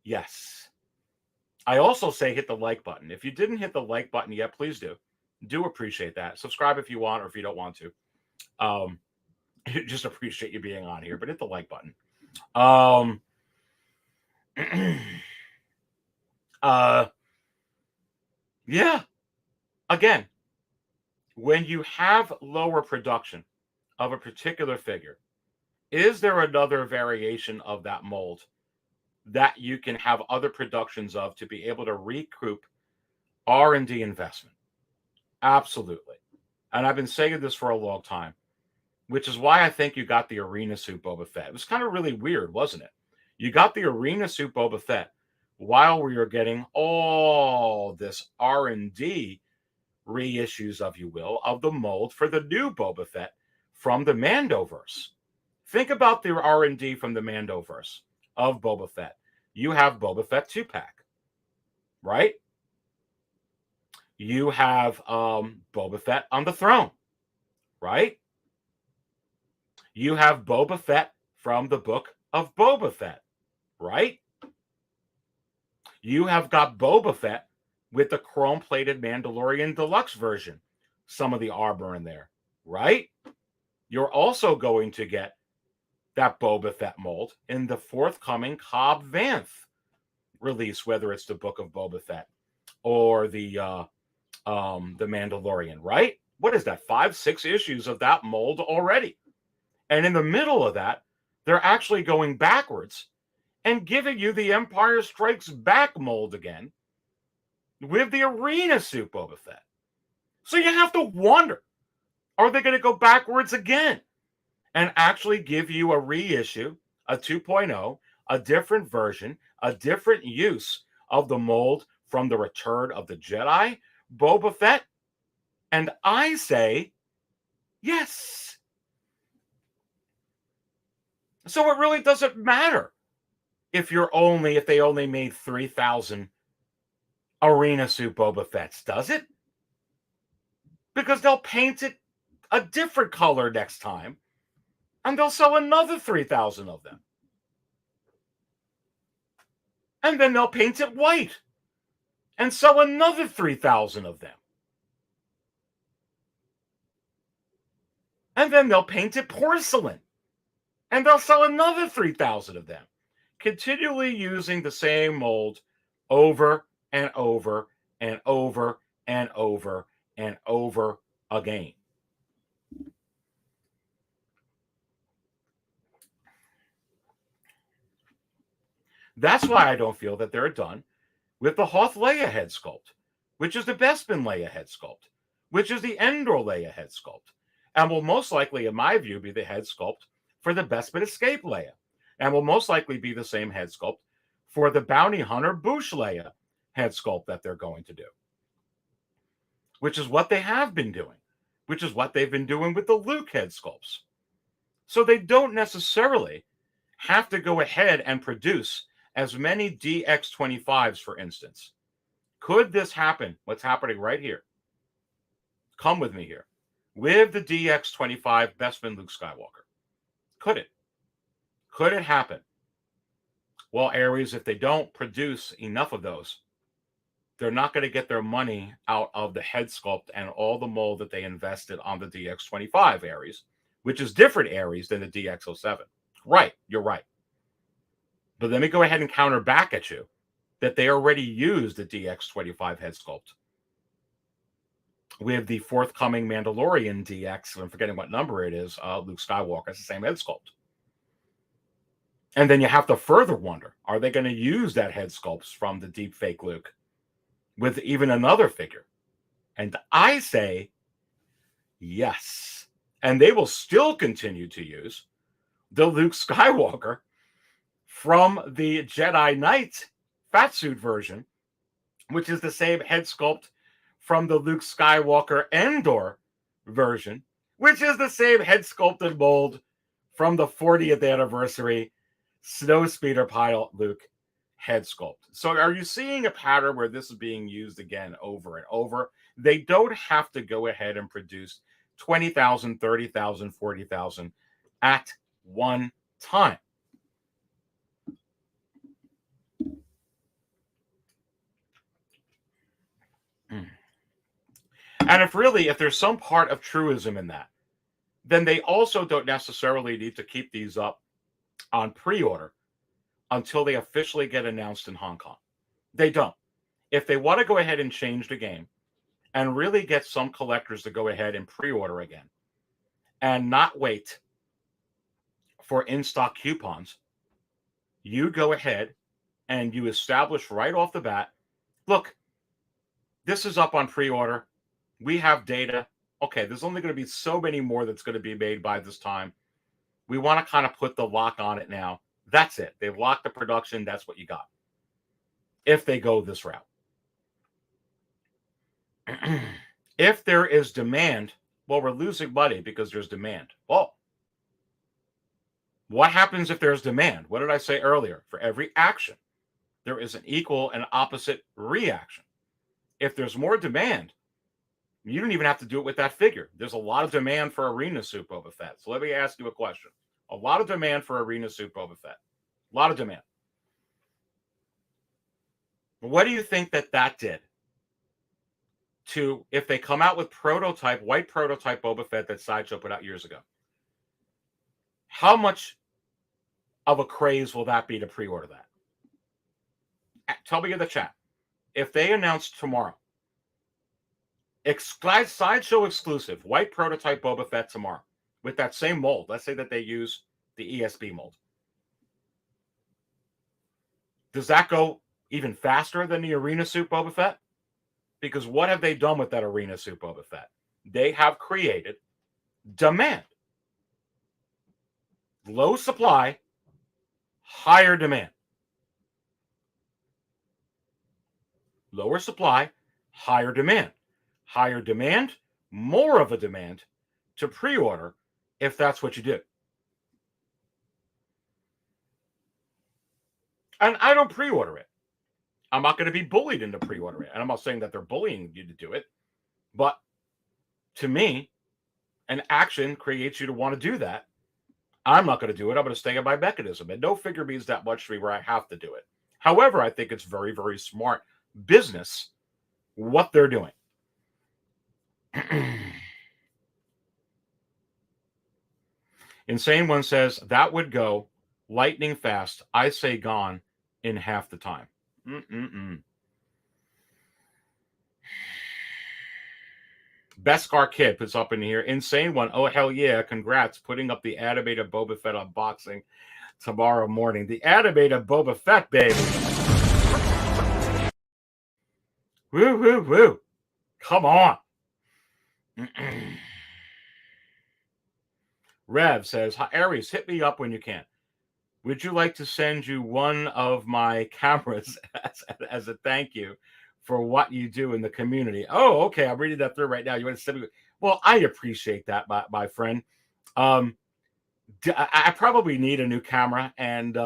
yes. I also say hit the like button. If you didn't hit the like button yet, please do. Do appreciate that. Subscribe if you want or if you don't want to. Just appreciate you being on here, but hit the like button. Yeah. Again, when you have lower production of a particular figure, is there another variation of that mold that you can have other productions of to be able to recoup R&D investment? Absolutely. And I've been saying this for a long time, which is why I think you got the arena suit Boba Fett. It was kind of really weird, wasn't it? You got the arena suit Boba Fett while we were getting all this R&D reissues, if you will, of the mold for the new Boba Fett from the Mandoverse. Think about the R&D from the Mandoverse of Boba Fett. You have Boba Fett 2-pack, right? You have Boba Fett on the throne, right? You have Boba Fett from the book of Boba Fett, right? You have got Boba Fett with the chrome-plated Mandalorian Deluxe version, some of the armor in there, right? You're also going to get that Boba Fett mold in the forthcoming Cobb Vanth release, whether it's the Book of Boba Fett or the Mandalorian, right? What is that? 5-6 issues of that mold already. And in the middle of that, they're actually going backwards and giving you the Empire Strikes Back mold again with the arena suit Boba Fett. So you have to wonder, are they going to go backwards again and actually give you a reissue, a 2.0, a different version, a different use of the mold from the Return of the Jedi Boba Fett? And I say yes. So it really doesn't matter if they only made 3,000 arena suit Boba Fett's, does it? Because they'll paint it a different color next time, and they'll sell another 3,000 of them. And then they'll paint it white and sell another 3,000 of them. And then they'll paint it porcelain and they'll sell another 3,000 of them, continually using the same mold over and over and over and over and over again. That's why I don't feel that they're done with the Hoth Leia head sculpt, which is the Bespin Leia head sculpt, which is the Endor Leia head sculpt, and will most likely, in my view, be the head sculpt for the Bespin Escape Leia, and will most likely be the same head sculpt for the Bounty Hunter Boushh Leia head sculpt that they're going to do, which is what they have been doing, which is what they've been doing with the Luke head sculpts. So they don't necessarily have to go ahead and produce as many DX25s, for instance. Could this happen? What's happening right here? Come with me here. With the DX25 Bespin Luke Skywalker. Could it? Could it happen? Well, Aries, if they don't produce enough of those, they're not going to get their money out of the head sculpt and all the mold that they invested on the DX25 Aries, which is different Aries than the DX07. Right, you're right. But let me go ahead and counter back at you that they already used the DX25 head sculpt with the forthcoming Mandalorian DX. I'm forgetting what number it is. Luke Skywalker. It's the same head sculpt. And then you have to further wonder, are they going to use that head sculpt from the deep fake Luke with even another figure? And I say yes. And they will still continue to use the Luke Skywalker from the Jedi Knight fatsuit version, which is the same head sculpt from the Luke Skywalker Endor version, which is the same head sculpted mold from the 40th anniversary Snowspeeder Pilot Luke head sculpt. So are you seeing a pattern where this is being used again over and over? They don't have to go ahead and produce 20,000, 30,000, 40,000 at one time. And if there's some part of truism in that, then they also don't necessarily need to keep these up on pre-order until they officially get announced in Hong Kong. They don't. If they want to go ahead and change the game and really get some collectors to go ahead and pre-order again and not wait for in-stock coupons, you go ahead and you establish right off the bat, look, this is up on pre-order. We have data. Okay, there's only going to be so many more that's going to be made by this time. We want to kind of put the lock on it now. That's it. They've locked the production. That's what you got. If they go this route. If there is demand, well, we're losing money because there's demand. Well, what happens if there's demand? What did I say earlier? For every action, there is an equal and opposite reaction. If there's more demand, you don't even have to do it with that figure. There's a lot of demand for Arena Suit Boba Fett. So let me ask you a question. A lot of demand for Arena Suit Boba Fett. A lot of demand. What do you think that did to, if they come out with white prototype Boba Fett that Sideshow put out years ago? How much of a craze will that be to pre-order that? Tell me in the chat. If they announce tomorrow, Sideshow exclusive, white prototype Boba Fett tomorrow with that same mold. Let's say that they use the ESB mold. Does that go even faster than the Arena Suit Boba Fett? Because what have they done with that Arena Suit Boba Fett? They have created demand. Low supply, higher demand. Lower supply, higher demand. Higher demand, more of a demand to pre-order if that's what you do. And I don't pre-order it. I'm not going to be bullied into pre-ordering it. And I'm not saying that they're bullying you to do it. But to me, an action creates you to want to do that. I'm not going to do it. I'm going to stay in my mechanism. And no figure means that much to me where I have to do it. However, I think it's very, very smart business what they're doing. Insane One says, that would go lightning fast. I say gone in half the time. Beskar Kip is up in here. Insane One. Oh, hell yeah. Congrats. Putting up the animated Boba Fett unboxing tomorrow morning. The animated Boba Fett, baby. Woo, woo, woo. Come on. Rev says, Aries, hit me up when you can. Would you like to send you one of my cameras as a thank you for what you do in the community? Oh, okay. I'm reading that through right now. You want to send me? Well, I appreciate that, my friend. I probably need a new camera, and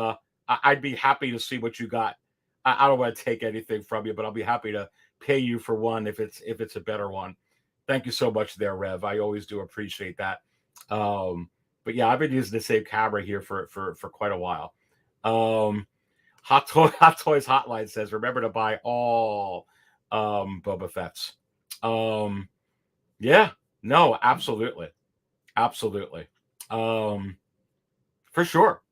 I'd be happy to see what you got. I don't want to take anything from you, but I'll be happy to pay you for one if it's a better one. Thank you so much there, Rev. I always do appreciate that. But yeah, I've been using the same camera here for quite a while. Hot Toys Hotline says, remember to buy all Boba Fett's. Yeah, no, absolutely. For sure.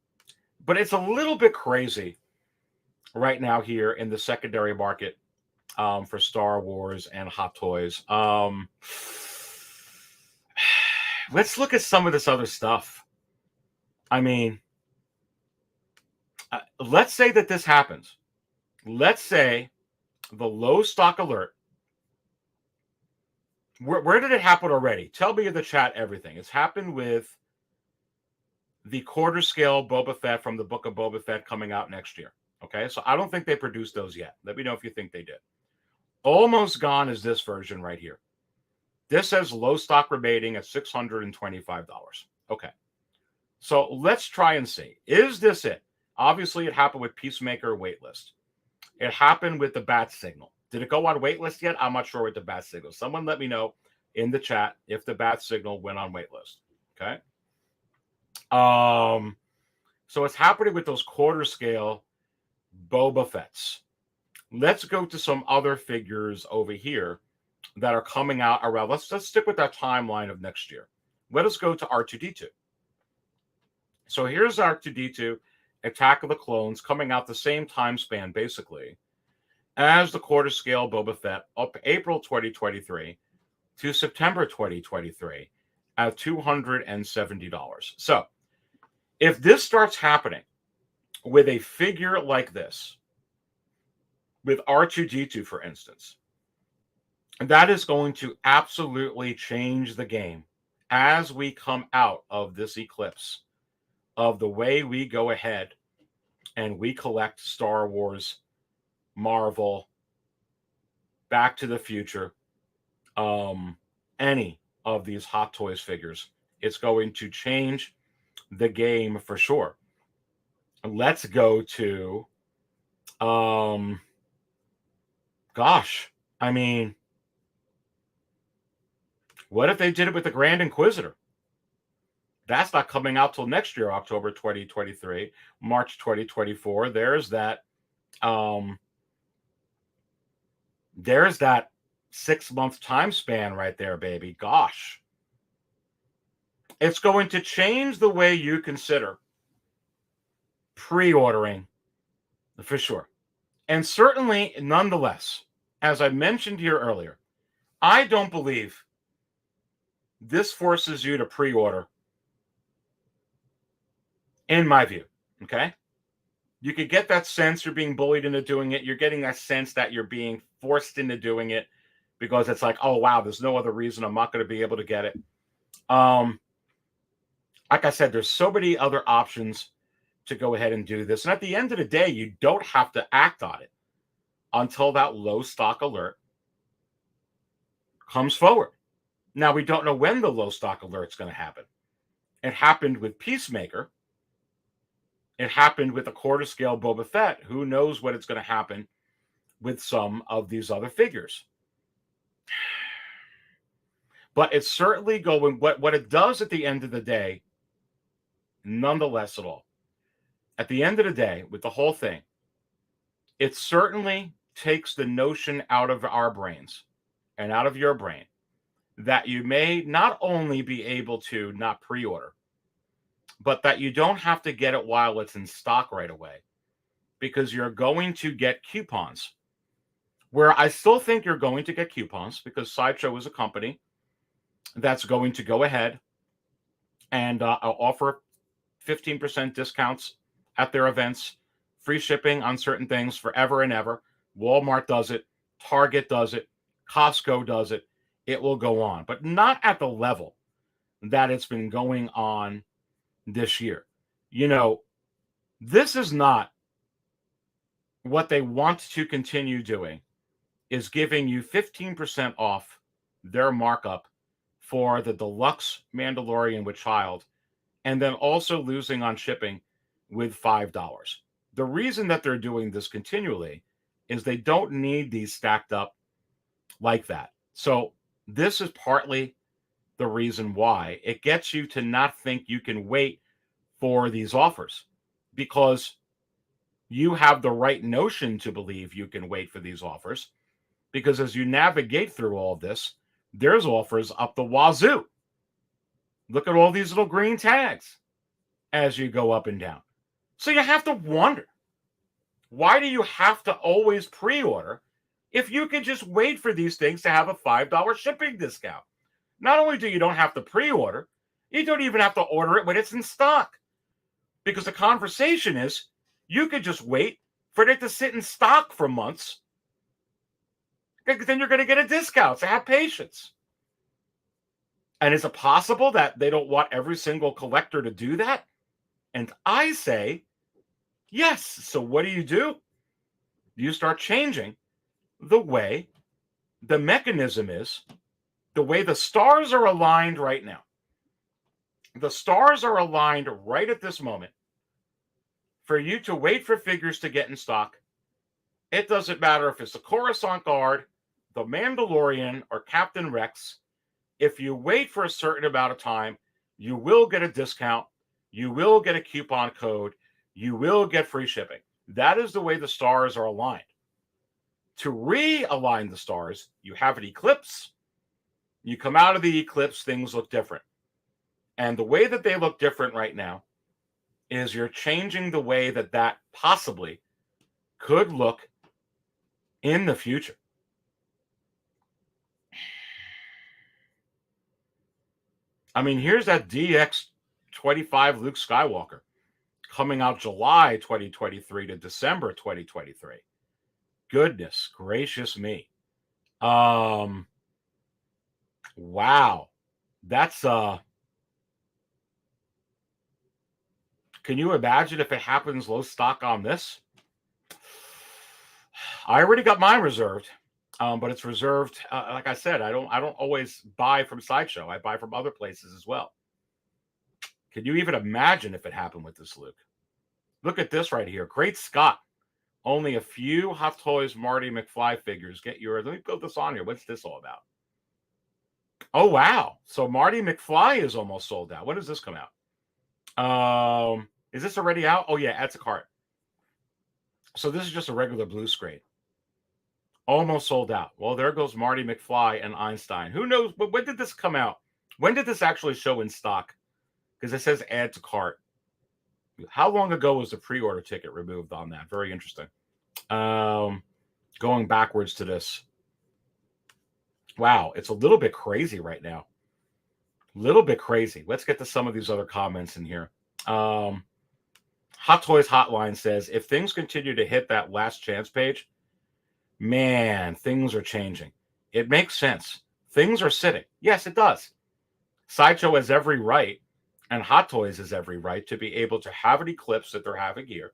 But it's a little bit crazy right now here in the secondary market for Star Wars and Hot Toys. Let's look at some of this other stuff. I mean, let's say that this happens. Let's say the low stock alert. Where did it happen already? Tell me in the chat everything. It's happened with the quarter scale Boba Fett from the Book of Boba Fett coming out next year. Okay, so I don't think they produced those yet. Let me know if you think they did. Almost gone is this version right here. This says low stock remaining at $625. Okay. So let's try and see. Is this it? Obviously, it happened with Peacemaker Waitlist. It happened with the Bat Signal. Did it go on Waitlist yet? I'm not sure with the Bat Signal. Someone let me know in the chat if the Bat Signal went on Waitlist. Okay. So it's happening with those quarter scale Boba Fett's. Let's go to some other figures over here that are coming out around. Let's stick with that timeline of next year. Let us go to R2-D2. So here's R2-D2, Attack of the Clones, coming out the same time span, basically, as the quarter scale Boba Fett, up April 2023 to September 2023 at $270. So if this starts happening with a figure like this, with R2-D2, for instance, that is going to absolutely change the game as we come out of this eclipse of the way we go ahead and we collect Star Wars, Marvel, Back to the Future, any of these Hot Toys figures. It's going to change the game for sure. Let's go to, gosh, I mean, what if they did it with the Grand Inquisitor? That's not coming out till next year, October 2023, March 2024. There's that 6-month time span right there, baby. Gosh. It's going to change the way you consider pre-ordering for sure. And certainly, nonetheless, as I mentioned here earlier, I don't believe this forces you to pre-order, in my view, okay? You could get that sense you're being bullied into doing it. You're getting that sense that you're being forced into doing it because it's like, oh, wow, there's no other reason I'm not going to be able to get it. Like I said, there's so many other options to go ahead and do this. And at the end of the day, you don't have to act on it until that low stock alert comes forward. Now, we don't know when the low stock alert is going to happen. It happened with Peacemaker. It happened with the quarter scale Boba Fett. Who knows what it's going to happen with some of these other figures? But it's certainly going, what it does at the end of the day, nonetheless at all, at the end of the day, with the whole thing, it certainly takes the notion out of our brains and out of your brain that you may not only be able to not pre-order, but that you don't have to get it while it's in stock right away, because you're going to get coupons. Where I still think you're going to get coupons, because Sideshow is a company that's going to go ahead and offer 15% discounts at their events, free shipping on certain things forever and ever. Walmart does it, Target does it, Costco does it. It will go on, but not at the level that it's been going on this year. You know, this is not what they want to continue doing, is giving you 15% off their markup for the deluxe Mandalorian with child, and then also losing on shipping with $5. The reason that they're doing this continually is they don't need these stacked up like that. So this is partly the reason why it gets you to not think you can wait for these offers, because you have the right notion to believe you can wait for these offers, because as you navigate through all of this, there's offers up the wazoo. Look at all these little green tags as you go up and down. So you have to wonder, why do you have to always pre-order if you can just wait for these things to have a $5 shipping discount? Not only do you don't have to pre-order, you don't even have to order it when it's in stock. Because the conversation is, you could just wait for it to sit in stock for months. Then you're going to get a discount. So have patience. And is it possible that they don't want every single collector to do that? And I say, yes. So what do? You start changing the way the mechanism is, the way the stars are aligned right now. The stars are aligned right at this moment for you to wait for figures to get in stock. It doesn't matter if it's the Coruscant Guard, the Mandalorian, or Captain Rex. If you wait for a certain amount of time, you will get a discount. You will get a coupon code. You will get free shipping. That is the way the stars are aligned. To realign the stars, you have an eclipse. You come out of the eclipse, things look different. And the way that they look different right now is you're changing the way that that possibly could look in the future. I mean, here's that DX25 Luke Skywalker coming out July 2023 to December 2023. Goodness gracious me. Wow. That's can you imagine if it happens low stock on this? I already got mine reserved. But it's reserved. Like I said, I don't always buy from Sideshow. I buy from other places as well. Can you even imagine if it happened with this Luke? Look at this right here. Great Scott. Only a few Hot Toys Marty McFly figures. Get yours. Let me put this on here. What's this all about? Oh, wow. So Marty McFly is almost sold out. When does this come out? Is this already out? Oh, yeah. Add to cart. So this is just a regular blue screen. Almost sold out. Well, there goes Marty McFly and Einstein. Who knows? But when did this come out? When did this actually show in stock? Because it says add to cart. How long ago was the pre-order ticket removed on that? Very interesting. Going backwards to this. Wow, it's a little bit crazy right now. Little bit crazy. Let's get to some of these other comments in here. Hot Toys Hotline says, if things continue to hit that last chance page, man, things are changing. It makes sense. Things are sitting. Yes, it does. Sideshow has every right, and Hot Toys has every right to be able to have an eclipse that they're having here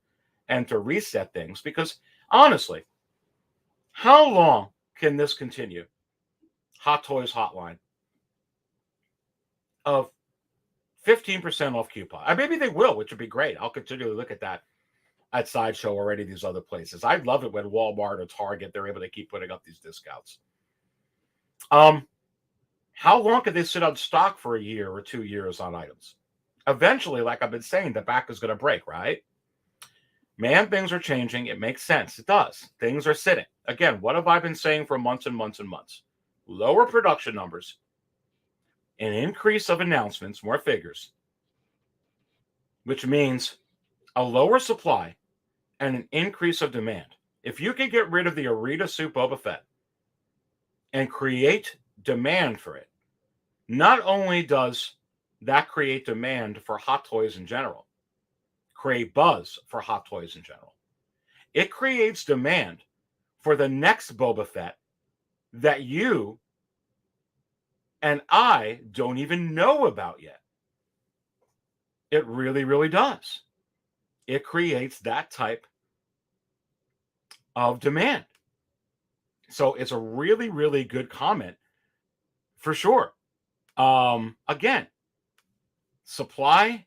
and to reset things. Because honestly, how long can this continue? Hot Toys Hotline of 15% off coupon. Maybe they will, which would be great. I'll continue to look at that at Sideshow or any of these other places. I love it when Walmart or Target, they're able to keep putting up these discounts. How long could they sit on stock for a year or 2 years on items? Eventually, like I've been saying, the back is going to break, right? Man, things are changing. It makes sense. It does. Things are sitting. Again, what have I been saying for months and months and months? Lower production numbers, an increase of announcements, more figures, which means a lower supply and an increase of demand. If you can get rid of the Arita Suit Boba Fett and create demand for it, not only does that create demand for Hot Toys in general, create buzz for Hot Toys in general, it creates demand for the next Boba Fett that you and I don't even know about yet. It really, really does. It creates that type of demand. So it's a really, really good comment for sure. Again, supply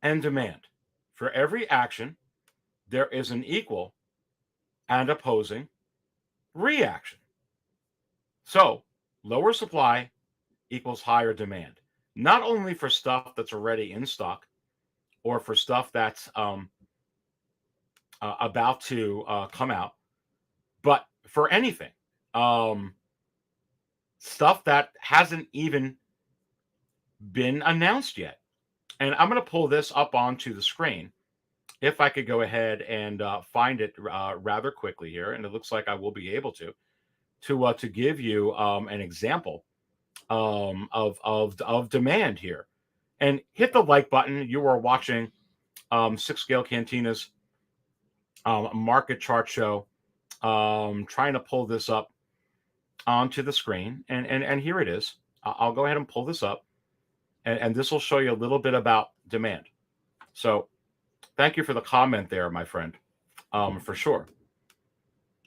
and demand. For every action, there is an equal and opposing reaction. So lower supply equals higher demand, not only for stuff that's already in stock or for stuff that's about to come out, but for anything. Stuff that hasn't even been announced yet. And I'm going to pull this up onto the screen. If I could go ahead and find it rather quickly here, and it looks like I will be able to give you an example of demand here. And hit the like button. You are watching 6 Scale Cantina's market chart show. Trying to pull this up onto the screen, and here it is. I'll go ahead and pull this up, and this will show you a little bit about demand. So thank you for the comment there, my friend, for sure.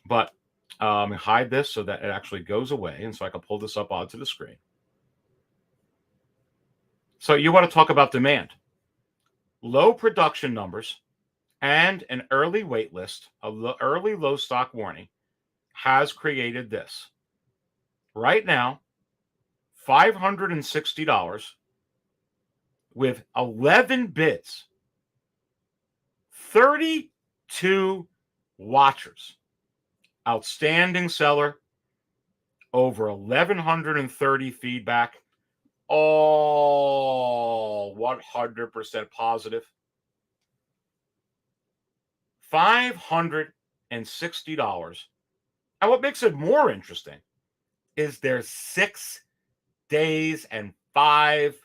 But hide this so that it actually goes away, and so I can pull this up onto the screen. So you want to talk about demand. Low production numbers and an early wait list, early low stock warning, has created this. Right now, $560 with 11 bids, 32 watchers. Outstanding seller, over 1,130 feedback, all 100% positive. $560. And what makes it more interesting is there's 6 days and 5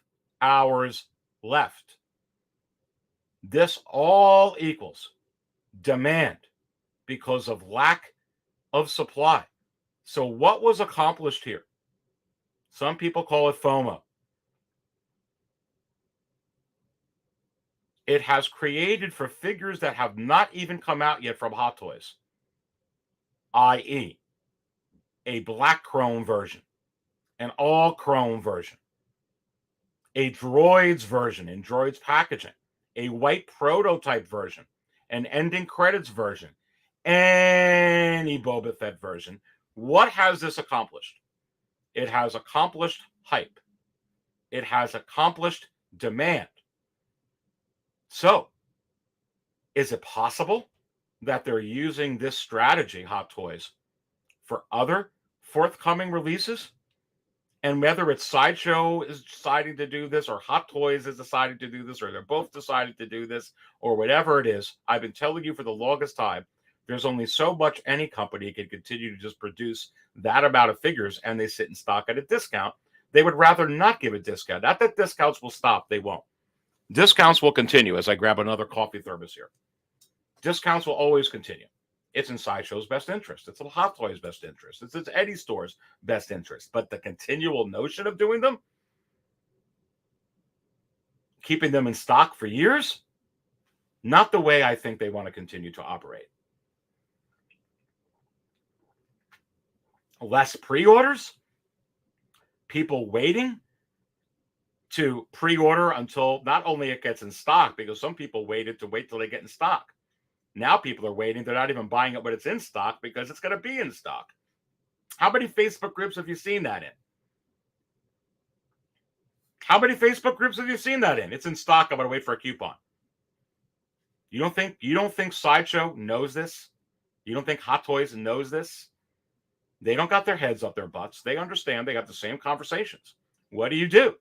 hours left. This all equals demand because of lack of supply. So what was accomplished here? Some people call it FOMO. It has created for figures that have not even come out yet from Hot Toys, i.e., a black chrome version, an all chrome version, a droids version in droids packaging, a white prototype version, an ending credits version, any Boba Fett version. What has this accomplished? It has accomplished hype. It has accomplished demand. So, is it possible that they're using this strategy, Hot Toys, for other forthcoming releases? And whether it's Sideshow is deciding to do this, or Hot Toys is deciding to do this, or they're both deciding to do this, or whatever it is, I've been telling you for the longest time, there's only so much any company can continue to just produce that amount of figures, and they sit in stock at a discount. They would rather not give a discount. Not that discounts will stop. They won't. Discounts will continue as I grab another coffee thermos here. Discounts will always continue. It's in Sideshow's best interest. It's in Hot Toys' best interest. It's Eddie Store's best interest. But the continual notion of doing them, keeping them in stock for years, not the way I think they want to continue to operate. Less pre-orders, people waiting to pre-order until not only it gets in stock, because some people waited to wait till they get in stock. Now people are waiting. They're not even buying it when it's in stock because it's going to be in stock. How many Facebook groups have you seen that in? How many Facebook groups have you seen that in? It's in stock. I'm going to wait for a coupon. You don't think Sideshow knows this? You don't think Hot Toys knows this? They don't got their heads up their butts. They understand. They have the same conversations. What do?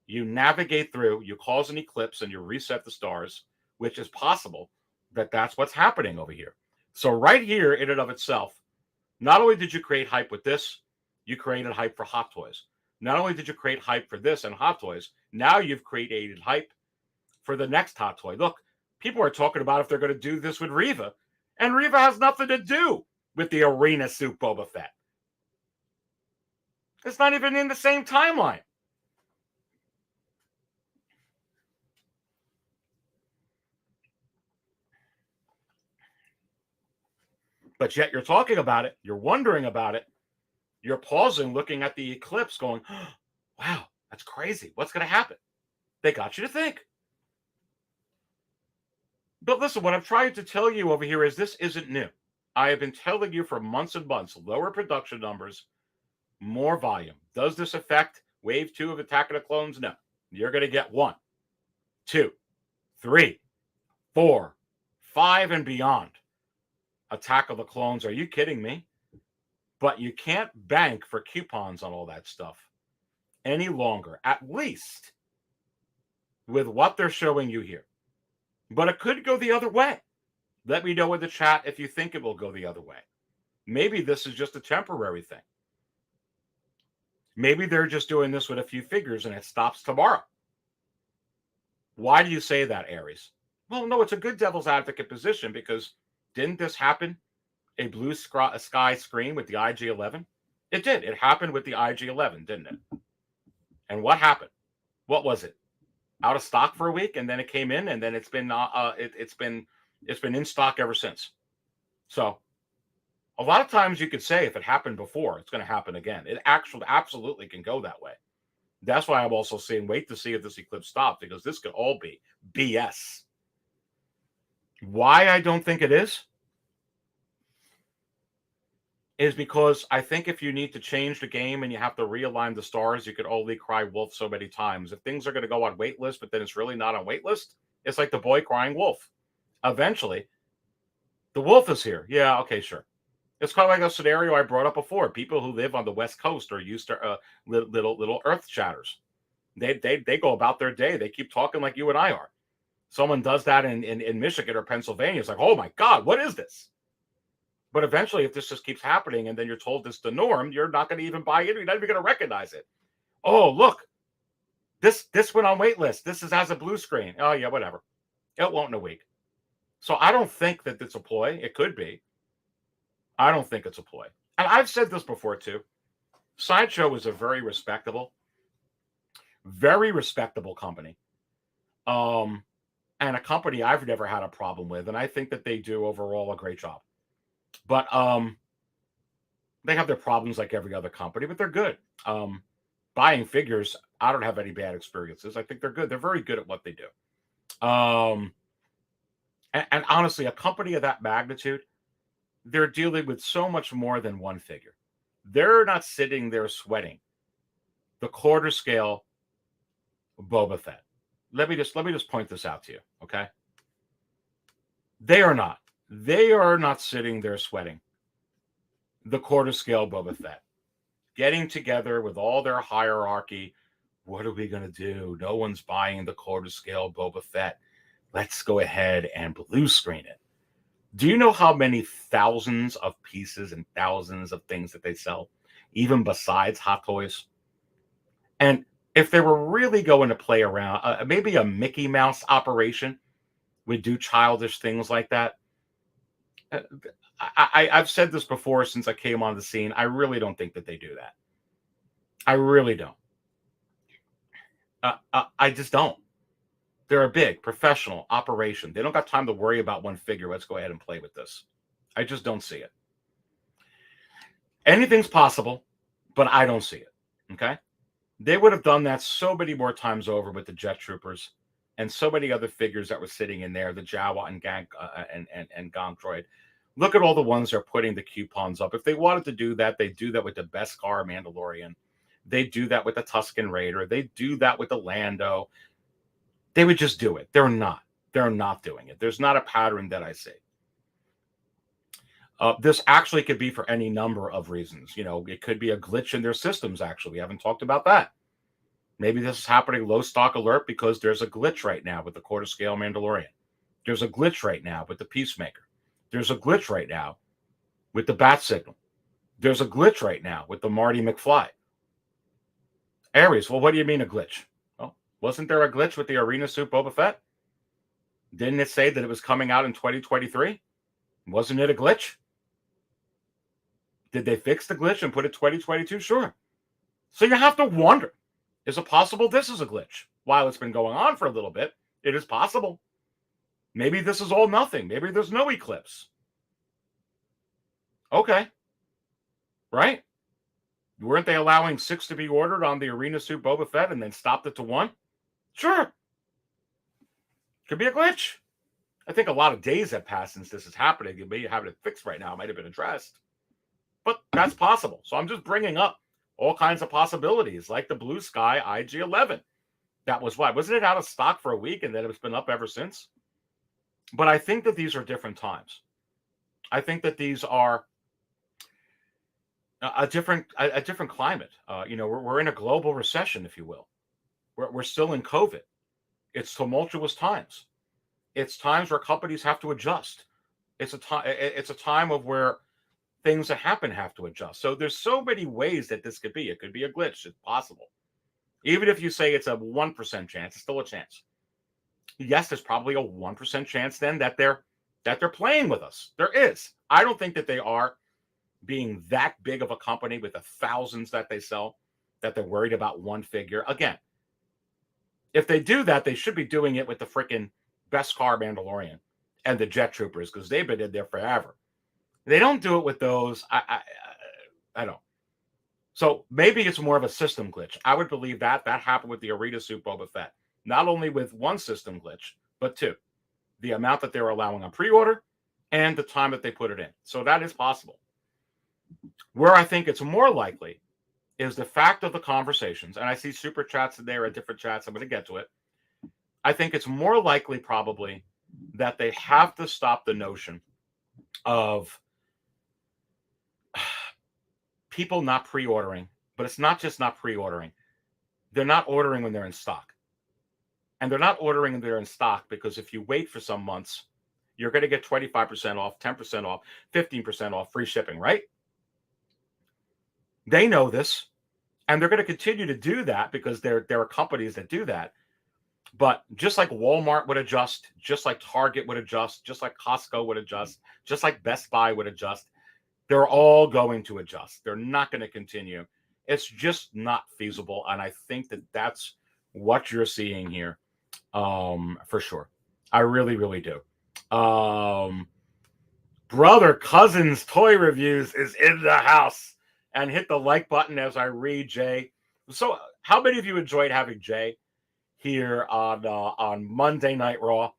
You navigate through, you cause an eclipse, and you reset the stars, which is possible that that's what's happening over here. So right here, in and of itself, not only did you create hype with this, you created hype for Hot Toys. Not only did you create hype for this and Hot Toys, now you've created hype for the next Hot Toy. Look, people are talking about if they're going to do this with Riva, and Riva has nothing to do with the arena suit Boba Fett. It's not even in the same timeline. But yet you're talking about it. You're wondering about it. You're pausing, looking at the eclipse going, oh, wow, that's crazy. What's going to happen? They got you to think. But listen, what I'm trying to tell you over here is this isn't new. I have been telling you for months and months, lower production numbers, more volume. Does this affect Wave 2 of Attack of the Clones? No. You're going to get 1, 2, 3, 4, 5, and beyond. Attack of the Clones. Are you kidding me? But you can't bank for coupons on all that stuff any longer, at least with what they're showing you here. But it could go the other way. Let me know in the chat if you think it will go the other way. Maybe this is just a temporary thing. Maybe they're just doing this with a few figures and it stops tomorrow. Why do you say that, Aries? Well, no, it's a good devil's advocate position because didn't this happen? A blue sky screen with the IG-11? It did. It happened with the IG-11, didn't it? And what happened? What was it? Out of stock for a week, and then it came in, and then it's been in stock ever since. So a lot of times you could say if it happened before, it's going to happen again. It actually absolutely can go that way. That's why I'm also saying wait to see if this eclipse stops, because this could all be BS. Why I don't think it is because I think if you need to change the game and you have to realign the stars, you could only cry wolf so many times. If things are going to go on waitlist, but then it's really not on waitlist, it's like the boy crying wolf. Eventually, the wolf is here. Yeah, okay, sure. It's kind of like a scenario I brought up before. People who live on the West Coast are used to little earth shatters. They go about their day. They keep talking like you and I are. Someone does that in Michigan or Pennsylvania. It's like, oh my God, what is this? But eventually, if this just keeps happening and then you're told this is the norm, you're not going to even buy it. You're not even going to recognize it. Oh, look, this went on waitlist. This has a blue screen. Oh, yeah, whatever. It won't in a week. So I don't think that it's a ploy. It could be. I don't think it's a ploy. And I've said this before, too. Sideshow is a very respectable company. And a company I've never had a problem with. And I think that they do overall a great job. But they have their problems like every other company, but they're good. Buying figures, I don't have any bad experiences. I think they're good. They're very good at what they do. And honestly, a company of that magnitude, they're dealing with so much more than one figure. They're not sitting there sweating the quarter scale Boba Fett. Let me just point this out to you, okay? They are not sitting there sweating the quarter scale Boba Fett, getting together with all their hierarchy. What are we going to do? No one's buying the quarter scale Boba Fett. Let's go ahead and blue screen it. Do you know how many thousands of pieces and thousands of things that they sell, even besides Hot Toys? And if they were really going to play around, maybe a Mickey Mouse operation would do childish things like that. I've said this before since I came on the scene. I really don't think that they do that. I really don't. I just don't. They're a big professional operation. They don't got time to worry about one figure. Let's go ahead and play with this. I just don't see it. Anything's possible, but I don't see it. Okay? They would have done that so many more times over with the Jet Troopers and so many other figures that were sitting in there, the Jawa and and Gong Droid. Look at all the ones they're putting the coupons up. If they wanted to do that, they do that with the Beskar Mandalorian. They do that with the Tusken Raider. They do that with the Lando. They would just do it. They're not. They're not doing it. There's not a pattern that I see. This actually could be for any number of reasons. You know, it could be a glitch in their systems, actually. We haven't talked about that. Maybe this is happening low stock alert because there's a glitch right now with the quarter scale Mandalorian. There's a glitch right now with the Peacemaker. There's a glitch right now with the Bat Signal. There's a glitch right now with the Marty McFly. Aries, well, what do you mean a glitch? Well, wasn't there a glitch with the Arena Suit Boba Fett? Didn't it say that it was coming out in 2023? Wasn't it a glitch? Did they fix the glitch and put it 2022? Sure. So you have to wonder, is it possible this is a glitch? While it's been going on for a little bit, it is possible. Maybe this is all nothing. Maybe there's no Eclipse. Okay. Right? Weren't they allowing 6 to be ordered on the Arena Suit Boba Fett and then stopped it to 1? Sure. Could be a glitch. I think a lot of days have passed since this is happening. You may have it fixed right now. It might have been addressed. But that's possible. So I'm just bringing up all kinds of possibilities, like the Blue Sky IG-11. That was what? Wasn't it out of stock for a week and then it's been up ever since? But I think that these are different times. I think that these are a different climate. We're in a global recession, if you will. We're still in COVID. It's tumultuous times. It's times where companies have to adjust. It's a time of where things that happen have to adjust. So there's so many ways that this could be. It could be a glitch. It's possible. Even if you say it's a 1% chance, it's still a chance. Yes, there's probably a 1% chance then that they're playing with us. There is. I don't think that they are being that big of a company with the thousands that they sell, that they're worried about one figure. Again, if they do that, they should be doing it with the freaking Beskar Mandalorian and the Jet Troopers because they've been in there forever. They don't do it with those. I don't. So maybe it's more of a system glitch. I would believe that happened with the Arena Suit Boba Fett. Not only with one system glitch, but 2. The amount that they're allowing on pre-order and the time that they put it in. So that is possible. Where I think it's more likely is the fact of the conversations, and I see super chats in there and different chats. I'm going to get to it. I think it's more likely probably that they have to stop the notion of people not pre-ordering, but it's not just not pre-ordering. They're not ordering when they're in stock. And they're not ordering when they're in stock because if you wait for some months, you're going to get 25% off, 10% off, 15% off, free shipping, right? They know this, and they're going to continue to do that because there are companies that do that. But just like Walmart would adjust, just like Target would adjust, just like Costco would adjust, just like Best Buy would adjust, they're all going to adjust. They're not going to continue. It's just not feasible, and I think that that's what you're seeing here. For sure. I really, really do. Brother Cousins Toy Reviews is in the house, and hit the like button as I read Jay. So how many of you enjoyed having Jay here on Monday Night Raw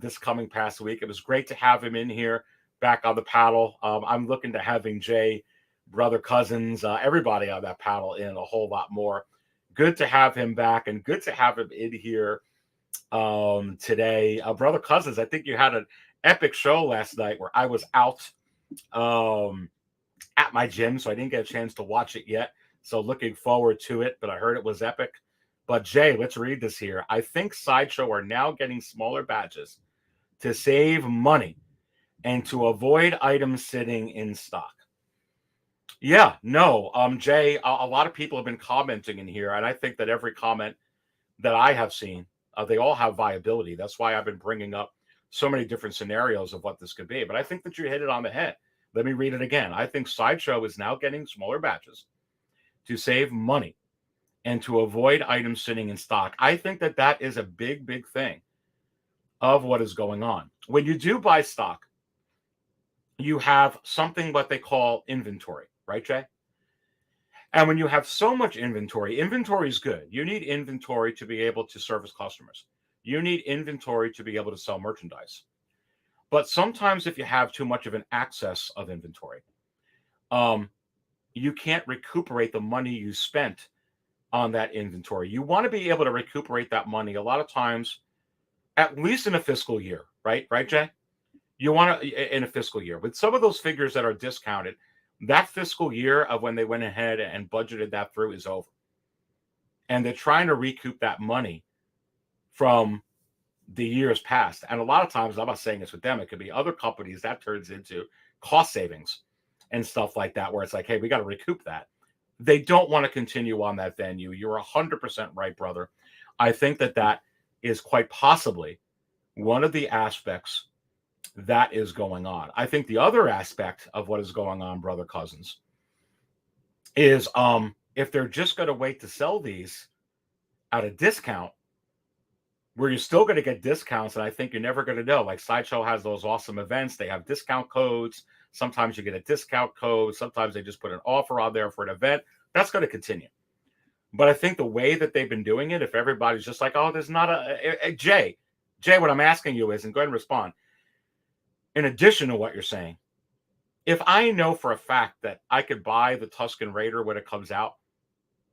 this coming past week? It was great to have him in here back on the paddle. I'm looking to having Jay, Brother Cousins, everybody on that paddle in a whole lot more. Good to have him back and good to have him in here today. Brother Cousins, I think you had an epic show last night where I was out at my gym, so I didn't get a chance to watch it yet. So looking forward to it, but I heard it was epic. But Jay, let's read this here. I think Sideshow are now getting smaller batches to save money and to avoid items sitting in stock. Yeah, no, Jay, a lot of people have been commenting in here, and I think that every comment that I have seen, they all have viability. That's why I've been bringing up so many different scenarios of what this could be. But I think that you hit it on the head. Let me read it again. I think Sideshow is now getting smaller batches to save money and to avoid items sitting in stock. I think that that is a big, big thing of what is going on. When you do buy stock, you have something what they call inventory, right, Jay? And when you have so much inventory is good. You need inventory to be able to service customers. You need inventory to be able to sell merchandise. But sometimes if you have too much of an excess of inventory, you can't recuperate the money you spent on that inventory. You want to be able to recuperate that money a lot of times, at least in a fiscal year, right? Right, Jay? You want to, in a fiscal year. With some of those figures that are discounted, that fiscal year of when they went ahead and budgeted that through is over. And they're trying to recoup that money from the years past. And a lot of times, I'm not saying this with them, it could be other companies that turns into cost savings and stuff like that, where it's like, hey, we got to recoup that. They don't want to continue on that venue. You're 100% right, brother. I think that that is quite possibly one of the aspects that is going on. I think the other aspect of what is going on, brother Cousins, is if they're just going to wait to sell these at a discount, where you're still going to get discounts, and I think you're never going to know. Like Sideshow has those awesome events. They have discount codes. Sometimes you get a discount code. Sometimes they just put an offer on there for an event. That's going to continue. But I think the way that they've been doing it, if everybody's just like, oh, there's not a Jay, what I'm asking you is, and go ahead and respond. In addition to what you're saying, if I know for a fact that I could buy the Tusken Raider when it comes out,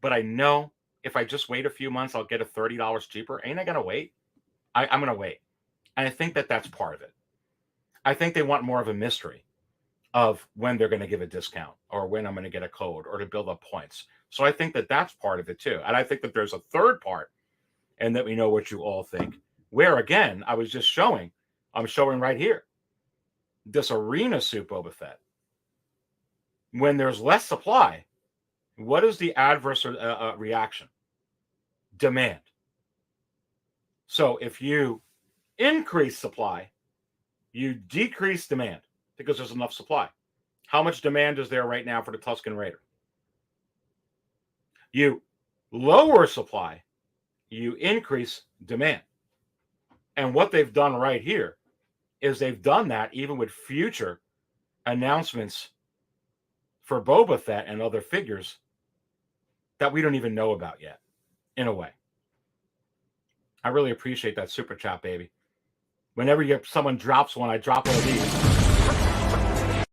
but I know if I just wait a few months, I'll get it $30 cheaper, ain't I going to wait? I'm going to wait. And I think that that's part of it. I think they want more of a mystery of when they're going to give a discount or when I'm going to get a code or to build up points. So I think that that's part of it too. And I think that there's a third part, and that we know what you all think, where again, I'm showing right here, this arena suit Boba Fett. When there's less supply, what is the adverse reaction? Demand. So if you increase supply, you decrease demand because there's enough supply. How much demand is there right now for the Tusken Raider? You lower supply, you increase demand. And what they've done right here is they've done that even with future announcements for Boba Fett and other figures that we don't even know about yet, in a way. I really appreciate that super chat, baby. Whenever someone drops one, I drop one of these.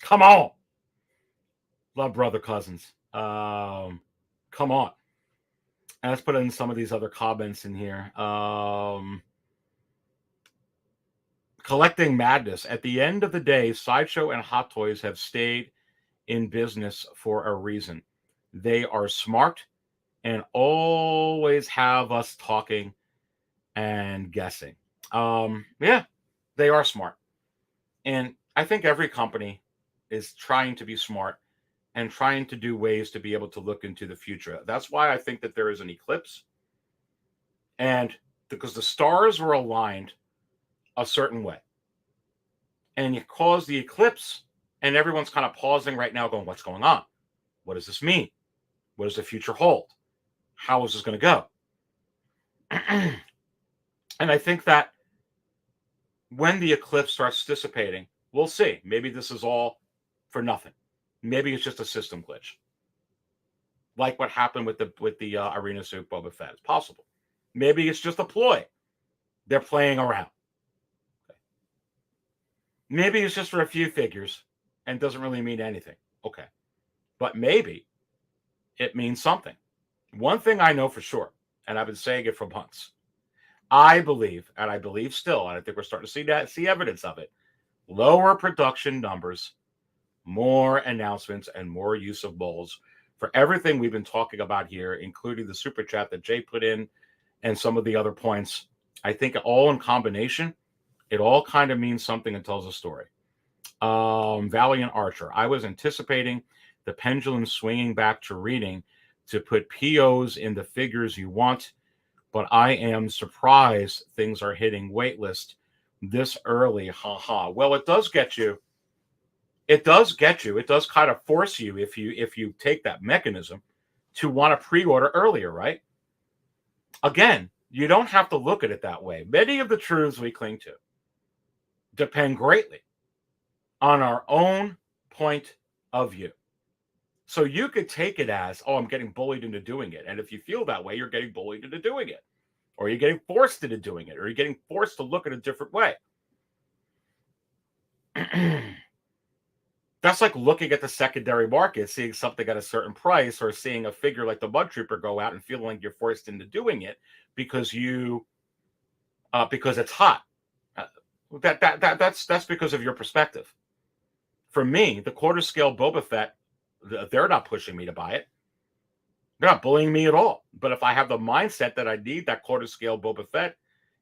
Come on. Love brother Cousins. Come on. And let's put in some of these other comments in here. Collecting madness. At the end of the day, Sideshow and Hot Toys have stayed in business for a reason. They are smart and always have us talking and guessing. Yeah, they are smart. And I think every company is trying to be smart and trying to do ways to be able to look into the future. That's why I think that there is an eclipse. And because the stars were aligned a certain way. And you cause the eclipse, and everyone's kind of pausing right now going, what's going on? What does this mean? What does the future hold? How is this going to go? And I think that when the eclipse starts dissipating, we'll see. Maybe this is all for nothing. Maybe it's just a system glitch, like what happened with the arena suit Boba Fett. It's possible. Maybe it's just a ploy. They're playing around. Okay. Maybe it's just for a few figures and doesn't really mean anything. Okay, but maybe it means something. One thing I know for sure, and I've been saying it for months, I believe, and I believe still, and I think we're starting to see evidence of it, lower production numbers, more announcements, and more use of molds for everything we've been talking about here, including the super chat that Jay put in and some of the other points. I think all in combination, it all kind of means something and tells a story. Valiant Archer. I was anticipating the pendulum swinging back to reading to put POs in the figures you want, but I am surprised things are hitting waitlist this early. Haha. Well, it does get you. It does get you. It does kind of force you, if you take that mechanism, to want to pre-order earlier, right? Again, you don't have to look at it that way. Many of the truths we cling to depend greatly on our own point of view. So you could take it as, oh, I'm getting bullied into doing it. And if you feel that way, you're getting bullied into doing it, or you're getting forced into doing it, or you're getting forced to look at a different way. That's like looking at the secondary market, seeing something at a certain price, or seeing a figure like the Mud Trooper go out and feeling like you're forced into doing it because because it's hot. That's because of your perspective. For me, the quarter scale Boba Fett, they're not pushing me to buy it. They're not bullying me at all. But if I have the mindset that I need that quarter scale Boba Fett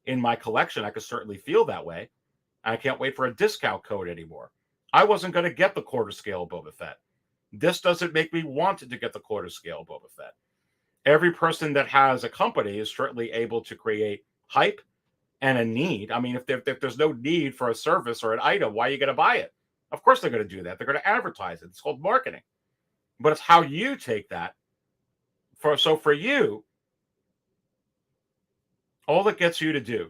in my collection, I could certainly feel that way. I can't wait for a discount code anymore. I wasn't going to get the quarter scale Boba Fett. This doesn't make me want to get the quarter scale Boba Fett. Every person that has a company is certainly able to create hype and a need. I mean, if there's no need for a service or an item, why are you going to buy it? Of course they're going to do that. They're going to advertise it. It's called marketing. But it's how you take that. So for you, all it gets you to do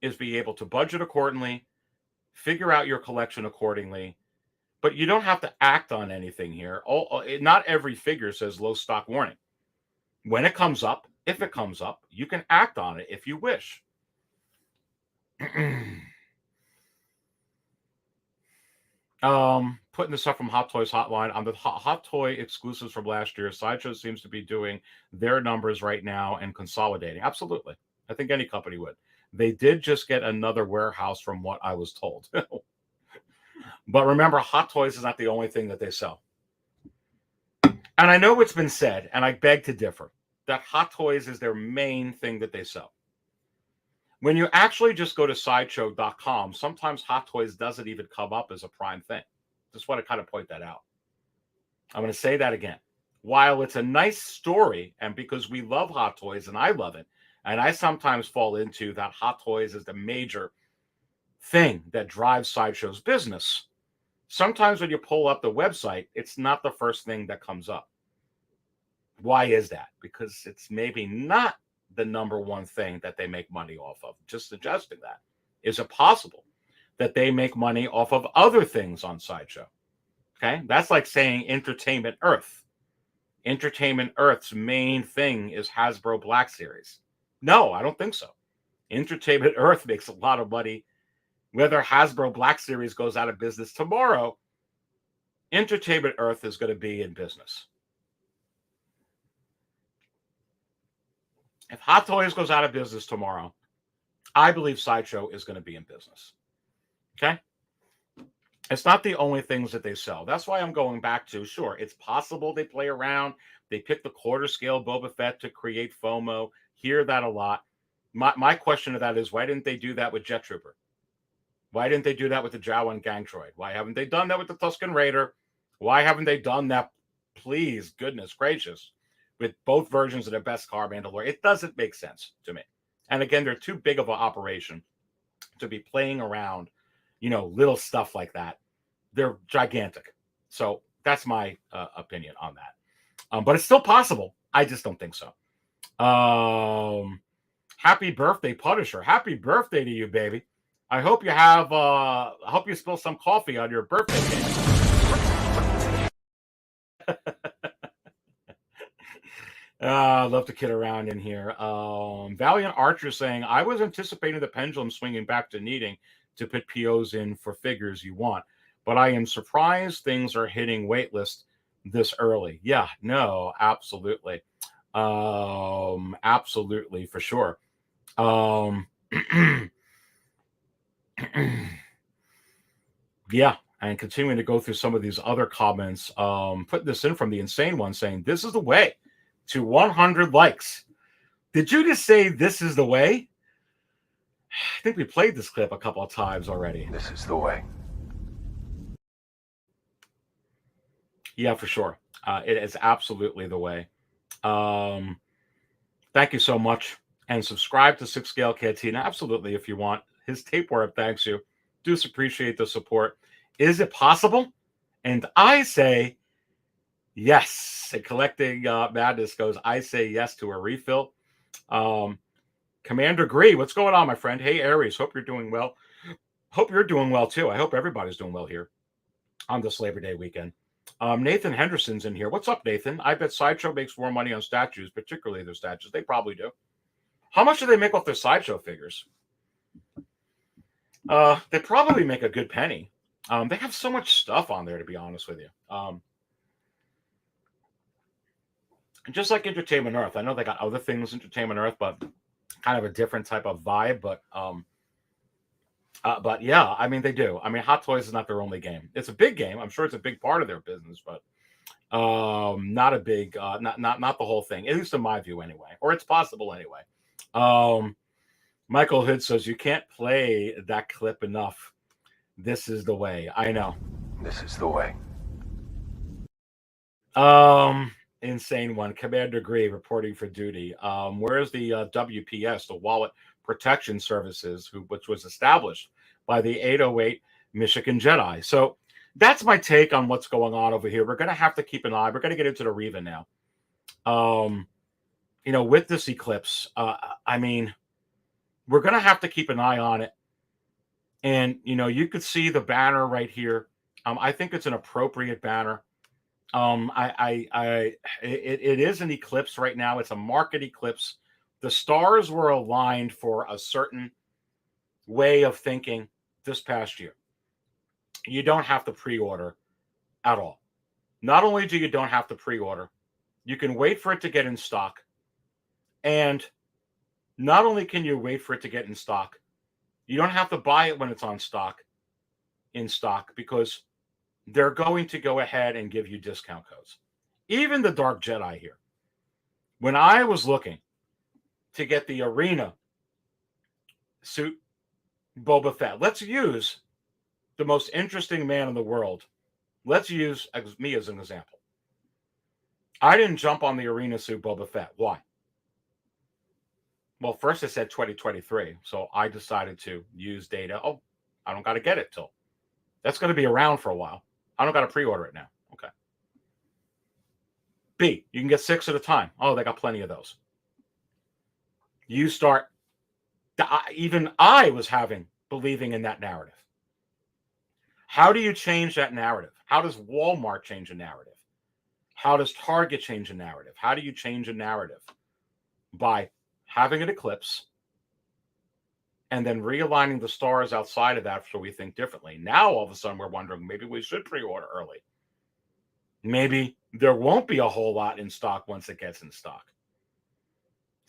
is be able to budget accordingly, figure out your collection accordingly, but you don't have to act on anything here. Not every figure says low stock warning. When it comes up, if it comes up, you can act on it if you wish. Putting this up from Hot Toys Hotline on the Hot Toy exclusives from last year. Sideshow seems to be doing their numbers right now and consolidating. Absolutely. I think any company would. They did just get another warehouse from what I was told. But remember, Hot Toys is not the only thing that they sell. And I know it's been said, and I beg to differ, that Hot Toys is their main thing that they sell. When you actually just go to sideshow.com, sometimes Hot Toys doesn't even come up as a prime thing. Just want to kind of point that out. I'm going to say that again. While it's a nice story, and because we love Hot Toys, and I love it, and I sometimes fall into that Hot Toys is the major thing that drives Sideshow's business, sometimes when you pull up the website, it's not the first thing that comes up. Why is that? Because it's maybe not the number one thing that they make money off of. Just suggesting that. Is it possible that they make money off of other things on Sideshow? Okay, that's like saying Entertainment Earth. Entertainment Earth's main thing is Hasbro Black Series. No, I don't think so. Entertainment Earth makes a lot of money. Whether Hasbro Black Series goes out of business tomorrow, Entertainment Earth is going to be in business. If Hot Toys goes out of business tomorrow, I believe Sideshow is going to be in business. Okay? It's not the only things that they sell. That's why I'm going back to, sure, it's possible they play around. They pick the quarter scale Boba Fett to create FOMO. Hear that a lot. My question to that is, why didn't they do that with Jet Trooper? Why didn't they do that with the Jawa Gang Droid? Why haven't they done that with the Tusken Raider? Why haven't they done that, please, goodness gracious, with both versions of the best car, Mandalorian? It doesn't make sense to me. And again, they're too big of an operation to be playing around, little stuff like that. They're gigantic. So that's my opinion on that. But it's still possible. I just don't think so. Happy birthday, Punisher. Happy birthday to you, baby. I hope you have, I hope you spill some coffee on your birthday cake. I love to kid around in here. Valiant Archer saying, I was anticipating the pendulum swinging back to needing to put POs in for figures you want, but I am surprised things are hitting waitlist this early. Yeah, no, absolutely. Absolutely, for sure. Yeah, and continuing to go through some of these other comments, putting this in from the Insane One saying, this is the way to 100 likes. Did you just say this is the way? I think we played this clip a couple of times already. This is the way. Yeah, for sure. It is absolutely the way. Thank you so much. And subscribe to 6 Scale Cantina. Absolutely, if you want. His tapeworm thanks you. Do appreciate the support. Is it possible? And I say yes. And Collecting Madness goes, I say yes to a refill. Commander Gree, what's going on, my friend? Hey, Aries, hope you're doing well. Hope you're doing well, too. I hope everybody's doing well here on this Labor Day weekend. Nathan Henderson's in here. What's up, Nathan? I bet Sideshow makes more money on statues, particularly their statues. They probably do. How much do they make off their Sideshow figures? They probably make a good penny. They have so much stuff on there, to be honest with you. Just like Entertainment Earth. I know they got other things, Entertainment Earth, but kind of a different type of vibe. But yeah, I mean, they do. I mean, Hot Toys is not their only game. It's a big game. I'm sure it's a big part of their business, but not a big, not the whole thing, at least in my view anyway, or it's possible anyway. Michael Hood says, you can't play that clip enough. This is the way. I know. This is the way. Insane one. Commander Gree reporting for duty. Where's the WPS, the Wallet Protection Services, which was established by the 808 Michigan Jedi? So that's my take on what's going on over here. We're going to have to keep an eye. We're going to get into the Riva now. With this Eclipse, I mean, we're going to have to keep an eye on it. And, you could see the banner right here. I think it's an appropriate banner. It is an eclipse right now. It's a market eclipse. The stars were aligned for a certain way of thinking this past year. You don't have to pre-order at all. Not only do you don't have to pre-order, you can wait for it to get in stock. And not only can you wait for it to get in stock, you don't have to buy it when it's in stock, because they're going to go ahead and give you discount codes. Even the Dark Jedi here. When I was looking to get the arena suit Boba Fett, let's use the most interesting man in the world. Let's use me as an example. I didn't jump on the arena suit Boba Fett. Why? Well, first it said 2023, so I decided to use data. Oh, I don't got to get it till. That's going to be around for a while. I don't got to pre-order it now. Okay. B, you can get 6 at a time. Oh, they got plenty of those. You start. Even I was believing in that narrative. How do you change that narrative? How does Walmart change a narrative? How does Target change a narrative? How do you change a narrative? By having an eclipse and then realigning the stars outside of that so we think differently. Now, all of a sudden, we're wondering, maybe we should pre-order early. Maybe there won't be a whole lot in stock once it gets in stock.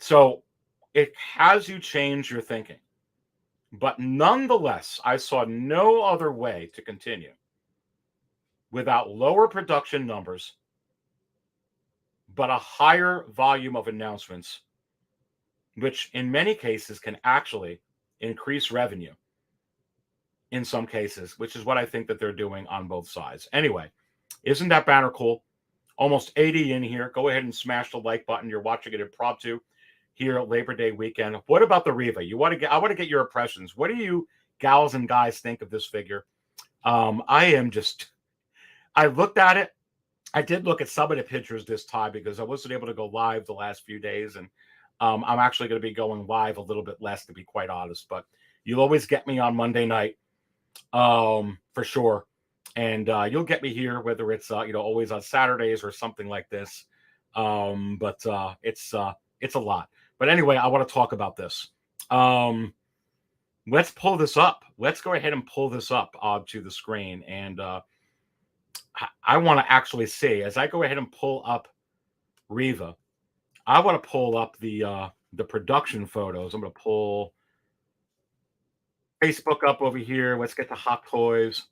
So it has you change your thinking. But nonetheless, I saw no other way to continue without lower production numbers, but a higher volume of announcements, which in many cases can actually increase revenue in some cases, which is what I think that they're doing on both sides. Anyway, isn't that banner cool? Almost 80 in here. Go ahead and smash the like button. You're watching it impromptu here at Labor Day weekend. What about the Riva? I want to get your impressions. What do you gals and guys think of this figure? I looked at it. I did look at some of the pictures this time because I wasn't able to go live the last few days, and I'm actually going to be going live a little bit less, to be quite honest. But you'll always get me on Monday night, for sure, and you'll get me here whether it's always on Saturdays or something like this. But it's a lot. But anyway, I want to talk about this. Let's pull this up. Let's go ahead and pull this up to the screen, and I want to actually see as I go ahead and pull up Riva. I want to pull up the production photos. I'm going to pull Facebook up over here. Let's get to Hot Toys.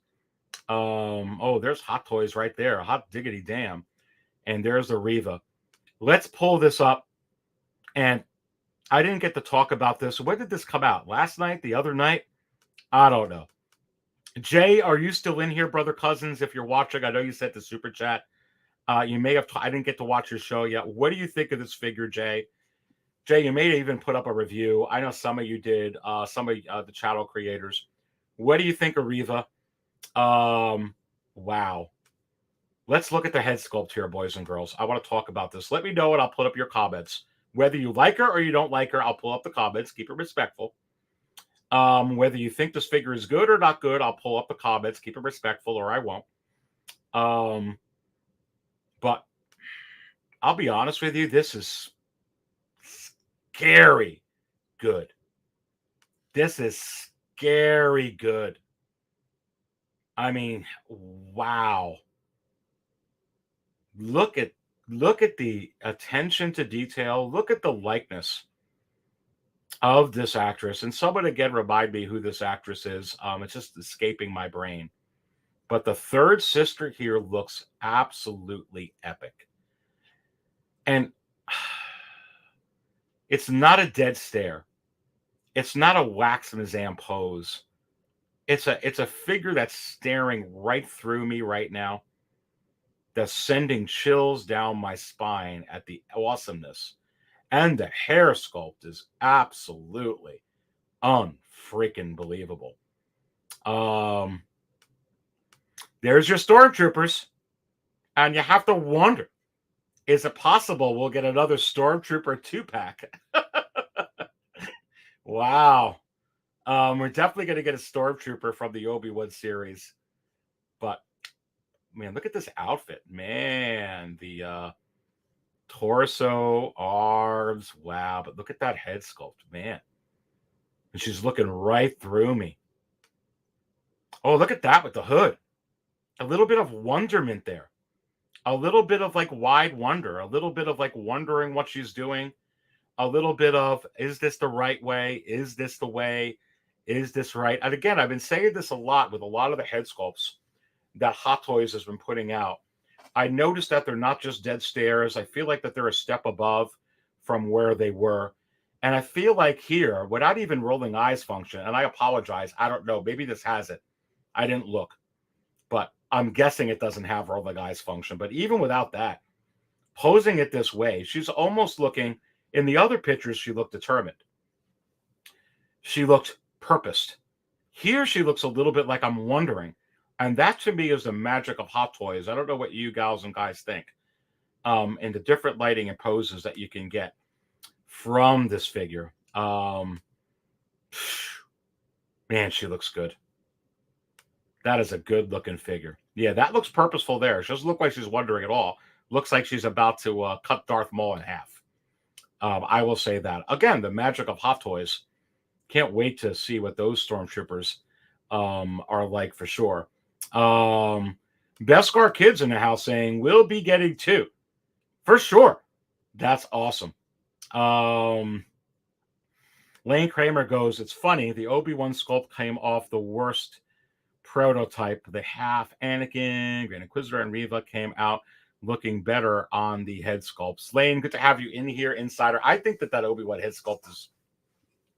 Oh, there's Hot Toys right there. Hot diggity damn. And there's the Riva. Let's pull this up. And I didn't get to talk about this. When did this come out? Last night? The other night? I don't know. Jay, are you still in here, brother Cousins? If you're watching, I know you sent the super chat. You may have. I didn't get to watch your show yet. What do you think of this figure, Jay? Jay, you may even put up a review. I know some of you did. Some of the channel creators. What do you think of Riva? Wow. Let's look at the head sculpt here, boys and girls. I want to talk about this. Let me know, and I'll put up your comments. Whether you like her or you don't like her, I'll pull up the comments. Keep it respectful. Whether you think this figure is good or not good, I'll pull up the comments. Keep it respectful, or I won't. I'll be honest with you, this is scary good. This is scary good. I mean, wow. Look at the attention to detail. Look at the likeness of this actress. And someone again remind me who this actress is. It's just escaping my brain. But the third sister here looks absolutely epic. And it's not a dead stare. It's not a wax museum pose. It's a figure that's staring right through me right now. That's sending chills down my spine at the awesomeness. And the hair sculpt is absolutely unfreaking believable. There's your stormtroopers. And you have to wonder, is it possible we'll get another Stormtrooper 2-pack? Wow. We're definitely going to get a Stormtrooper from the Obi-Wan series. But, man, look at this outfit. Man, the torso, arms, wow. But look at that head sculpt, man. And she's looking right through me. Oh, look at that with the hood. A little bit of wonderment there. A little bit of like wide wonder. A little bit of like wondering what she's doing. A little bit of, is this the right way? Is this the way? Is this right? And again, I've been saying this a lot with a lot of the head sculpts that Hot Toys has been putting out. I noticed that they're not just dead stares. I feel like that they're a step above from where they were. And I feel like here, without even rolling eyes function, and I apologize, I don't know, maybe this has it. I didn't look. But I'm guessing it doesn't have rolling eyes function. But even without that, posing it this way, she's almost looking, in the other pictures, she looked determined. She looked purposed. Here, she looks a little bit like I'm wondering. And that, to me, is the magic of Hot Toys. I don't know what you gals and guys think. And the different lighting and poses that you can get from this figure. Man, she looks good. That is a good-looking figure. Yeah, that looks purposeful there. She doesn't look like she's wondering at all. Looks like she's about to cut Darth Maul in half. I will say that. Again, the magic of Hot Toys. Can't wait to see what those Stormtroopers are like for sure. Beskar Kids in the house saying, we'll be getting 2. For sure. That's awesome. Lane Kramer goes, it's funny. The Obi-Wan sculpt came off the worst prototype. The half Anakin, Grand Inquisitor, and Riva came out looking better on the head sculpts. Lane, good to have you in here, Insider. I think that Obi-Wan head sculpt is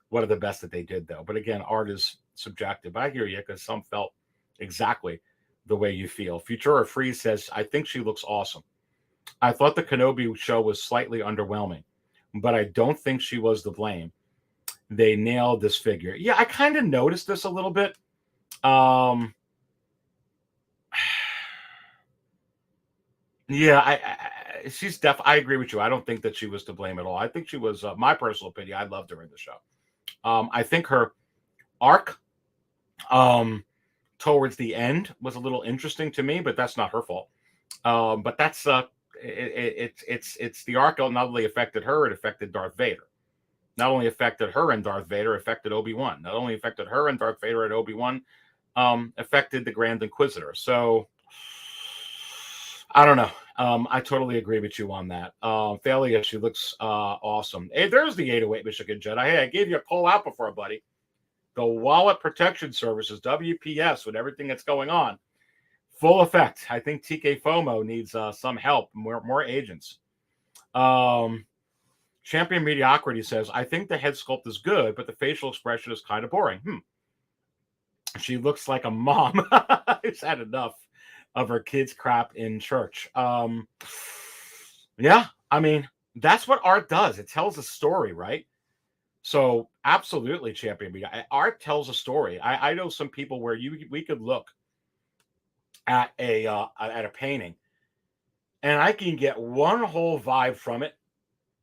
one of the best that they did, though. But again, art is subjective. I hear you, because some felt exactly the way you feel. Futura Freeze says, I think she looks awesome. I thought the Kenobi show was slightly underwhelming, but I don't think she was to blame. They nailed this figure. Yeah, I kind of noticed this a little bit. Yeah, she's I agree with you. I don't think that she was to blame at all. I think she was, my personal opinion, I loved her in the show. I think her arc towards the end was a little interesting to me, but that's not her fault. But that's it's the arc not only affected her, it affected Darth Vader. Not only affected her and Darth Vader, affected Obi-Wan. Not only affected her and Darth Vader and Obi-Wan, affected the Grand Inquisitor. So I don't know. I totally agree with you on that. Thalia, she looks awesome. Hey, there's the 808 Michigan Jedi. Hey, I gave you a call out before, buddy. The Wallet Protection Services, WPS, with everything that's going on. Full effect. I think TK FOMO needs some help, more agents. Champion Mediocrity says, I think the head sculpt is good, but the facial expression is kind of boring. She looks like a mom who's had enough of her kids' crap in church. Yeah, I mean, that's what art does. It tells a story, right? So absolutely, Champion Media. Art tells a story. I know some people where we could look at a painting, and I can get one whole vibe from it,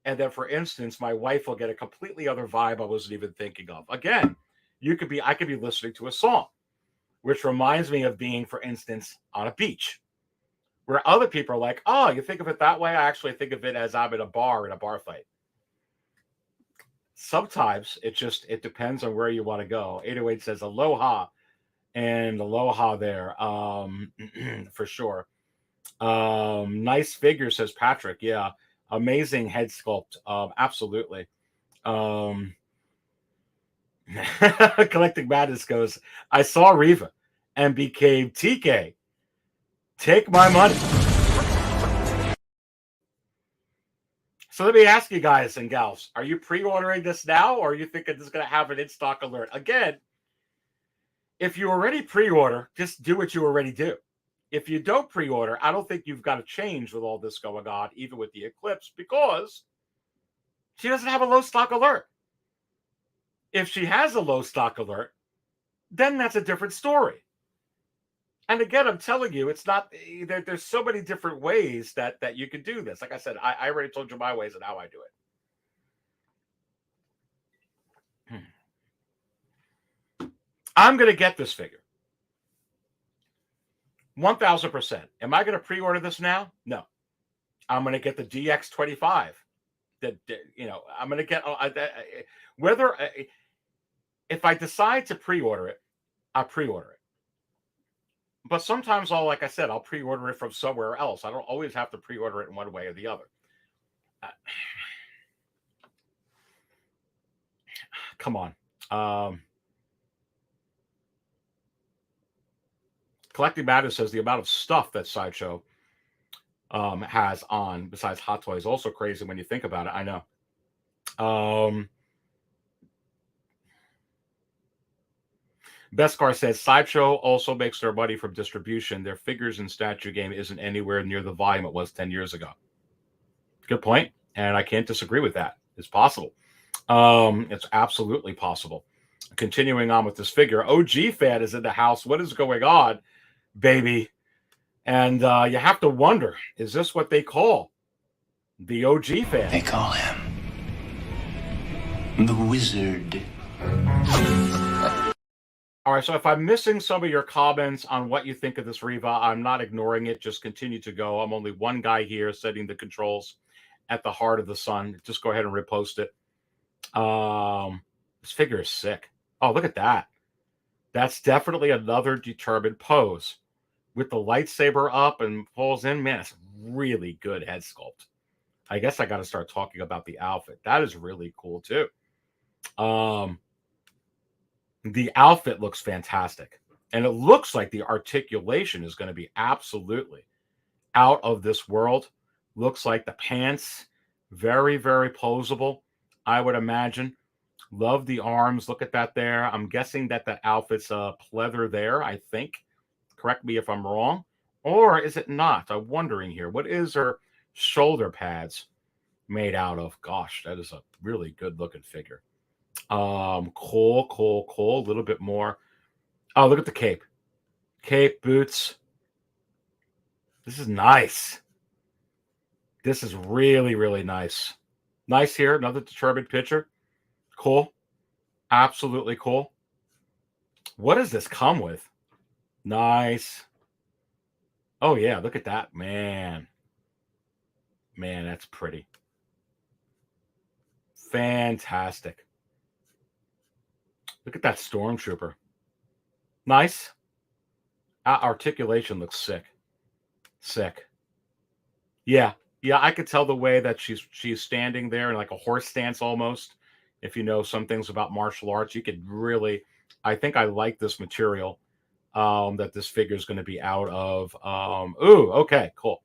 and then, for instance, my wife will get a completely other vibe I wasn't even thinking of. Again, I could be listening to a song, which reminds me of being, for instance, on a beach. Where other people are like, oh, you think of it that way? I actually think of it as I'm in a bar fight. Sometimes it depends on where you want to go. 808 says aloha and aloha there. For sure. Nice figure, says Patrick. Yeah. Amazing head sculpt. Absolutely. Collecting Madness goes, I saw Riva and became TK. Take my money. So let me ask you guys and gals, are you pre-ordering this now, or are you thinking this is going to have an in-stock alert? Again, if you already pre-order, just do what you already do. If you don't pre-order, I don't think you've got to change with all this going on, even with the Eclipse, because she doesn't have a low stock alert. If she has a low stock alert, then that's a different story. And again, I'm telling you, it's not, there's so many different ways that you can do this. Like I said, I already told you my ways and how I do it. I'm going to get this figure. 1,000%. Am I going to pre-order this now? No. I'm going to get the DX25. I'm going to get, whether, if I decide to pre-order it, I'll pre-order it. But sometimes like I said, I'll pre-order it from somewhere else. I don't always have to pre-order it in one way or the other. Come on. Collecting Matters says the amount of stuff that Sideshow has on, besides Hot Toys, also crazy when you think about it. I know. Beskar says Sideshow also makes their money from distribution. Their figures and statue game isn't anywhere near the volume it was 10 years ago. Good point. And I can't disagree with that. It's possible. It's absolutely possible. Continuing on with this figure, OG fan is in the house. What is going on, baby? And you have to wonder, is this what they call the OG fan? They call him the Wizard. All right, so if I'm missing some of your comments on what you think of this Riva, I'm not ignoring it. Just continue to go. I'm only one guy here setting the controls at the heart of the sun. Just go ahead and repost it. This figure is sick. Oh, look at that. That's definitely another determined pose. With the lightsaber up and pulls in, man, it's really good head sculpt. I guess I got to start talking about the outfit. That is really cool, too. The outfit looks fantastic. And it looks like the articulation is going to be absolutely out of this world. Looks like the pants, very, very posable, I would imagine. Love the arms. Look at that there. I'm guessing that outfit's pleather there, I think. Correct me if I'm wrong. Or is it not? I'm wondering here. What is her shoulder pads made out of? Gosh, that is a really good-looking figure. Cool. A little bit more. Oh, look at the cape. Cape, boots. This is nice. This is really, really nice. Nice here. Another determined picture. Cool. Absolutely cool. What does this come with? Nice. Oh, yeah. Look at that. Man, that's pretty. Fantastic. Look at that stormtrooper. Nice. Articulation looks sick. Sick. Yeah, I could tell the way that she's standing there in like a horse stance almost. If you know some things about martial arts, you could really, I think I like this material that this figure is going to be out of. Okay, cool.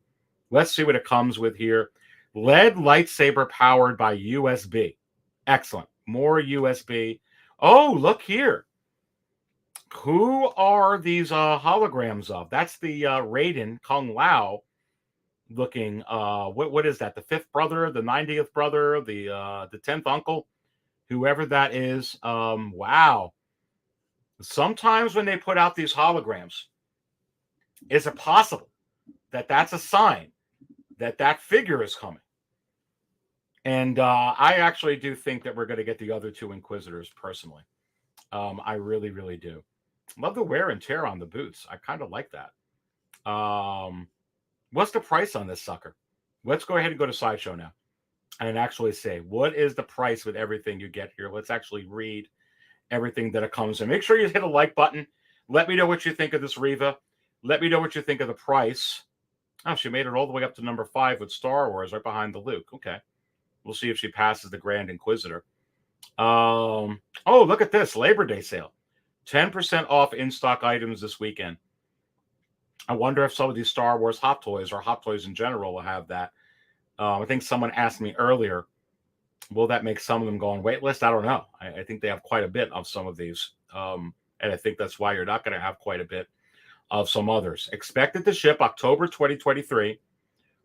Let's see what it comes with here. LED lightsaber powered by USB. Excellent. More USB. Oh, look here. Who are these holograms of? That's the Raiden Kung Lao looking. What is that? The 5th brother, the 90th brother, the 10th uncle, whoever that is. Wow. Sometimes when they put out these holograms, is it possible that that's a sign that figure is coming? And I actually do think that we're going to get the other 2 Inquisitors personally. I really, really do. Love the wear and tear on the boots. I kind of like that. What's the price on this sucker? Let's go ahead and go to Sideshow now and actually say, what is the price with everything you get here? Let's actually read everything that it comes in. Make sure you hit a like button. Let me know what you think of this Riva. Let me know what you think of the price. Oh, she made it all the way up to number 5 with Star Wars right behind the Luke. Okay. We'll see if she passes the Grand Inquisitor. Oh, look at this. Labor Day sale. 10% off in-stock items this weekend. I wonder if some of these Star Wars Hot Toys or Hot Toys in general will have that. I think someone asked me earlier, will that make some of them go on waitlist? I don't know. I think they have quite a bit of some of these. And I think that's why you're not going to have quite a bit of some others. Expected to ship October 2023,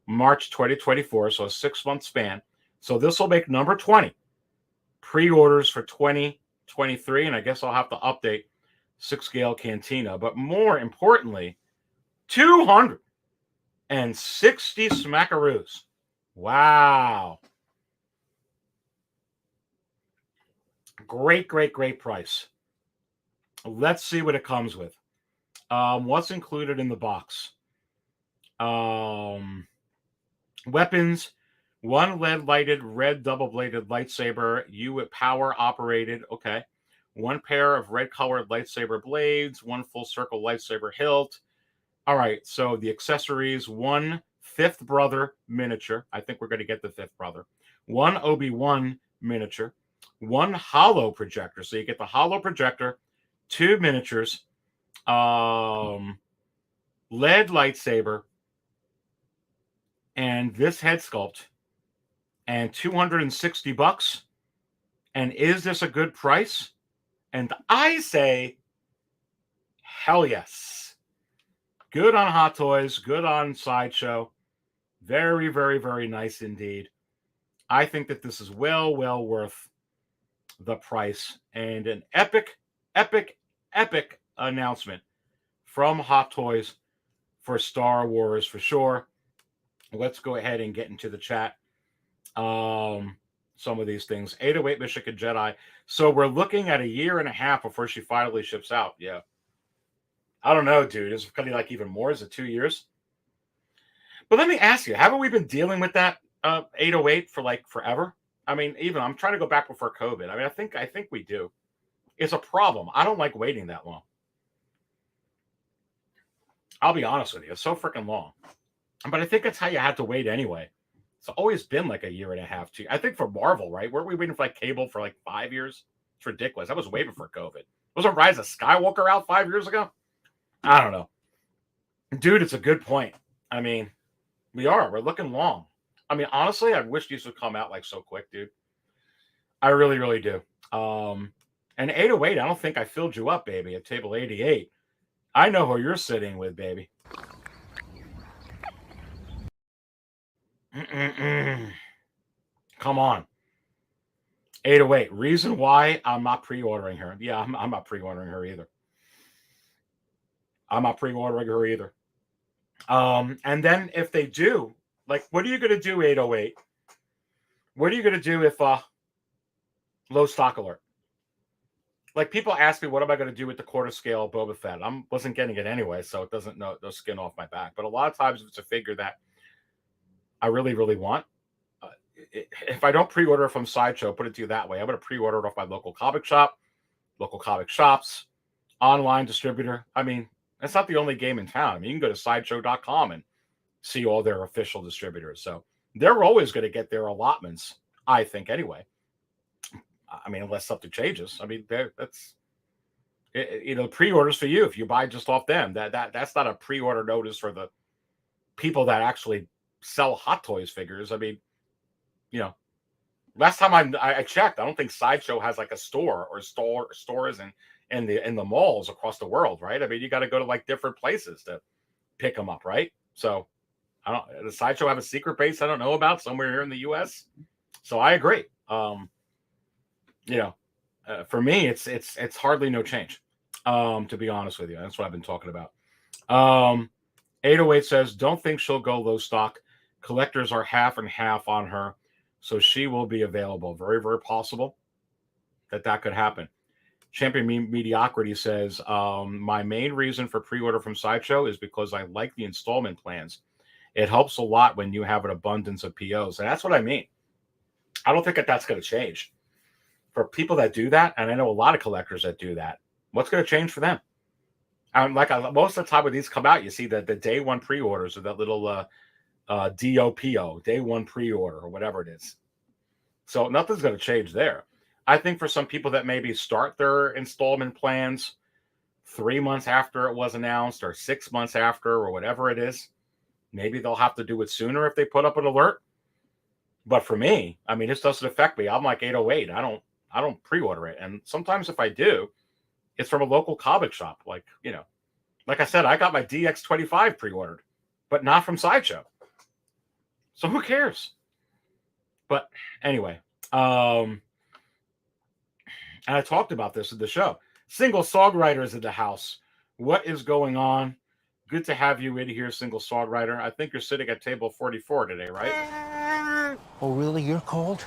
March 2024, so a 6-month span. So this will make number 20. Pre-orders for 2023, and I guess I'll have to update 6-scale Cantina. But more importantly, 260 smackaroos. Wow. Great price. Let's see what it comes with. What's included in the box? Weapons, 1 lead-lighted red double-bladed lightsaber, power operated. Okay. 1 pair of red-colored lightsaber blades, 1 full-circle lightsaber hilt. All right, so the accessories, 1 fifth brother miniature. I think we're going to get the 5th brother. 1 Obi-Wan miniature. 1 holo projector. So you get the holo projector, 2 miniatures, lead lightsaber, and this head sculpt, and $260. And is this a good price? And I say, hell yes. Good on Hot Toys, good on Sideshow. Very, very nice indeed. I think that this is well worth the price, and an epic announcement from Hot Toys for Star Wars for sure. Let's go ahead and get into the chat. Some of these things. 808 Michigan Jedi. So we're looking at a year and a half before she finally ships out. Yeah. I don't know, dude. Is it going to be like even more? Is it 2 years? But let me ask you, haven't we been dealing with that 808 for like forever? I mean, even I'm trying to go back before COVID. I mean, I think we do. It's a problem. I don't like waiting that long. I'll be honest with you. It's so freaking long. But I think that's how you had to wait anyway. It's always been like a year and a half. I think for Marvel, right? Weren't we waiting for like cable for like 5 years? It's ridiculous. That was way before COVID. Wasn't Rise of Skywalker out 5 years ago? I don't know. Dude, it's a good point. I mean, we're looking long. I mean, honestly, I wish these would come out like so quick, dude. I really do. And 808, I don't think I filled you up, baby, at table 88. I know who you're sitting with, baby. Come on. 808. Reason why I'm not pre-ordering her. Yeah, I'm not pre-ordering her either. And then if they do, like, what are you going to do, 808? What are you going to do if low stock alert? Like, people ask me, what am I going to do with the quarter scale Boba Fett? Wasn't getting it anyway, so it doesn't no skin off my back. But a lot of times, if it's a figure that I really want, if I don't pre-order from Sideshow, put it to you that way, I'm going to pre-order it off my local comic shop, local comic shops, online distributor. I mean, that's not the only game in town. I mean, you can go to sideshow.com and see all their official distributors. So they're always going to get their allotments, I think, anyway. I mean, unless something changes. I mean, that's, you know, pre-orders for you. If you buy just off them, that's not a pre-order notice for the people that actually sell Hot Toys figures. I mean, you know, last time I checked, I don't think Sideshow has like a store or stores in the malls across the world, right? I mean, you got to go to like different places to pick them up, right? So, does Sideshow have a secret base I don't know about somewhere here in the U.S.? So I agree. You know, for me, it's hardly no change. To be honest with you, that's what I've been talking about. 808 says, don't think she'll go low stock. Collectors are half and half on her, so she will be available. Very possible that could happen. Champion Mediocrity says, my main reason for pre-order from Sideshow is because I like the installment plans It helps a lot when you have an abundance of POs. And that's what I mean. I don't think that's going to change. For people that do that, and I know a lot of collectors that do that, what's going to change for them? And most of the time when these come out, you see that the day one pre-orders or that little DOPO, day one pre-order or whatever it is. So nothing's going to change there. I think for some people that maybe start their installment plans 3 months after it was announced or 6 months after or whatever it is, maybe they'll have to do it sooner if they put up an alert. But for me, I mean, this doesn't affect me. I'm like 808. I don't pre-order it. And sometimes if I do, it's from a local comic shop. Like, you know, like I said, I got my DX25 pre-ordered, but not from Sideshow. So who cares? But anyway, and I talked about this in the show. Single songwriters in the house. What is going on? Good to have you in here, single songwriter. I think you're sitting at table 44 today, right? Oh, really? You're cold?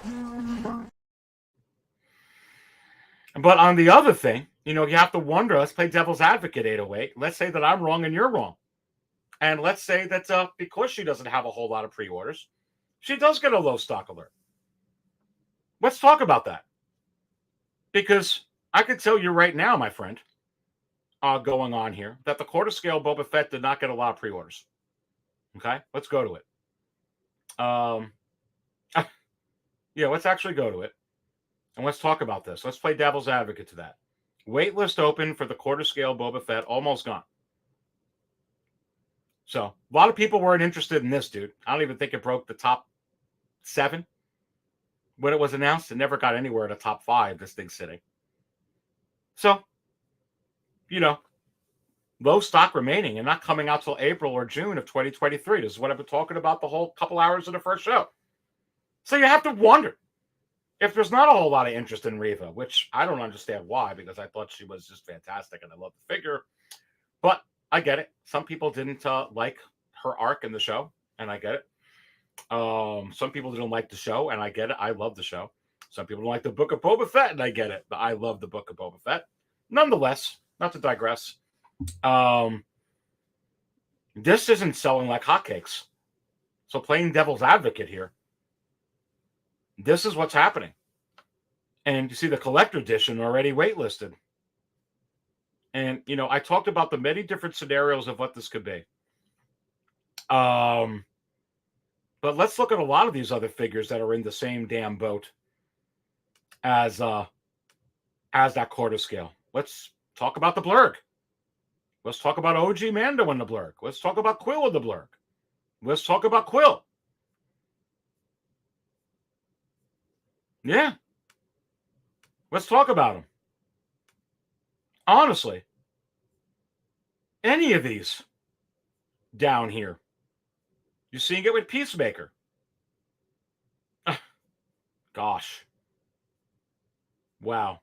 But on the other thing, you know, you have to wonder, let's play devil's advocate, 808. Let's say that I'm wrong and you're wrong. And let's say that because she doesn't have a whole lot of pre-orders, she does get a low stock alert. Let's talk about that. Because I can tell you right now, my friend, going on here, that the quarter scale Boba Fett did not get a lot of pre-orders. Okay, let's go to it. Yeah, let's actually go to it. And let's talk about this. Let's play devil's advocate to that. Waitlist open for the quarter scale Boba Fett, almost gone. So a lot of people weren't interested in this, dude. I don't even think it broke the top 7 when it was announced. It never got anywhere in the top 5, this thing's sitting. So, you know, low stock remaining and not coming out till April or June of 2023. This is what I've been talking about the whole couple hours of the first show. So you have to wonder if there's not a whole lot of interest in Riva, which I don't understand why, because I thought she was just fantastic and I love the figure. But I get it. Some people didn't like her arc in the show, and I get it. Some people didn't like the show, and I get it. I love the show. Some people don't like the Book of Boba Fett, and I get it. But I love the Book of Boba Fett. Nonetheless, not to digress, this isn't selling like hotcakes. So playing devil's advocate here, this is what's happening. And you see the collector edition already waitlisted. And, you know, I talked about the many different scenarios of what this could be. But let's look at a lot of these other figures that are in the same damn boat as that quarter scale. Let's talk about the Blurg. Let's talk about OG Mando in the Blurg. Let's talk about Quill in the Blurg. Let's talk about Quill. Yeah. Let's talk about him. Honestly, any of these down here, you're seeing it with Peacemaker. Gosh. Wow.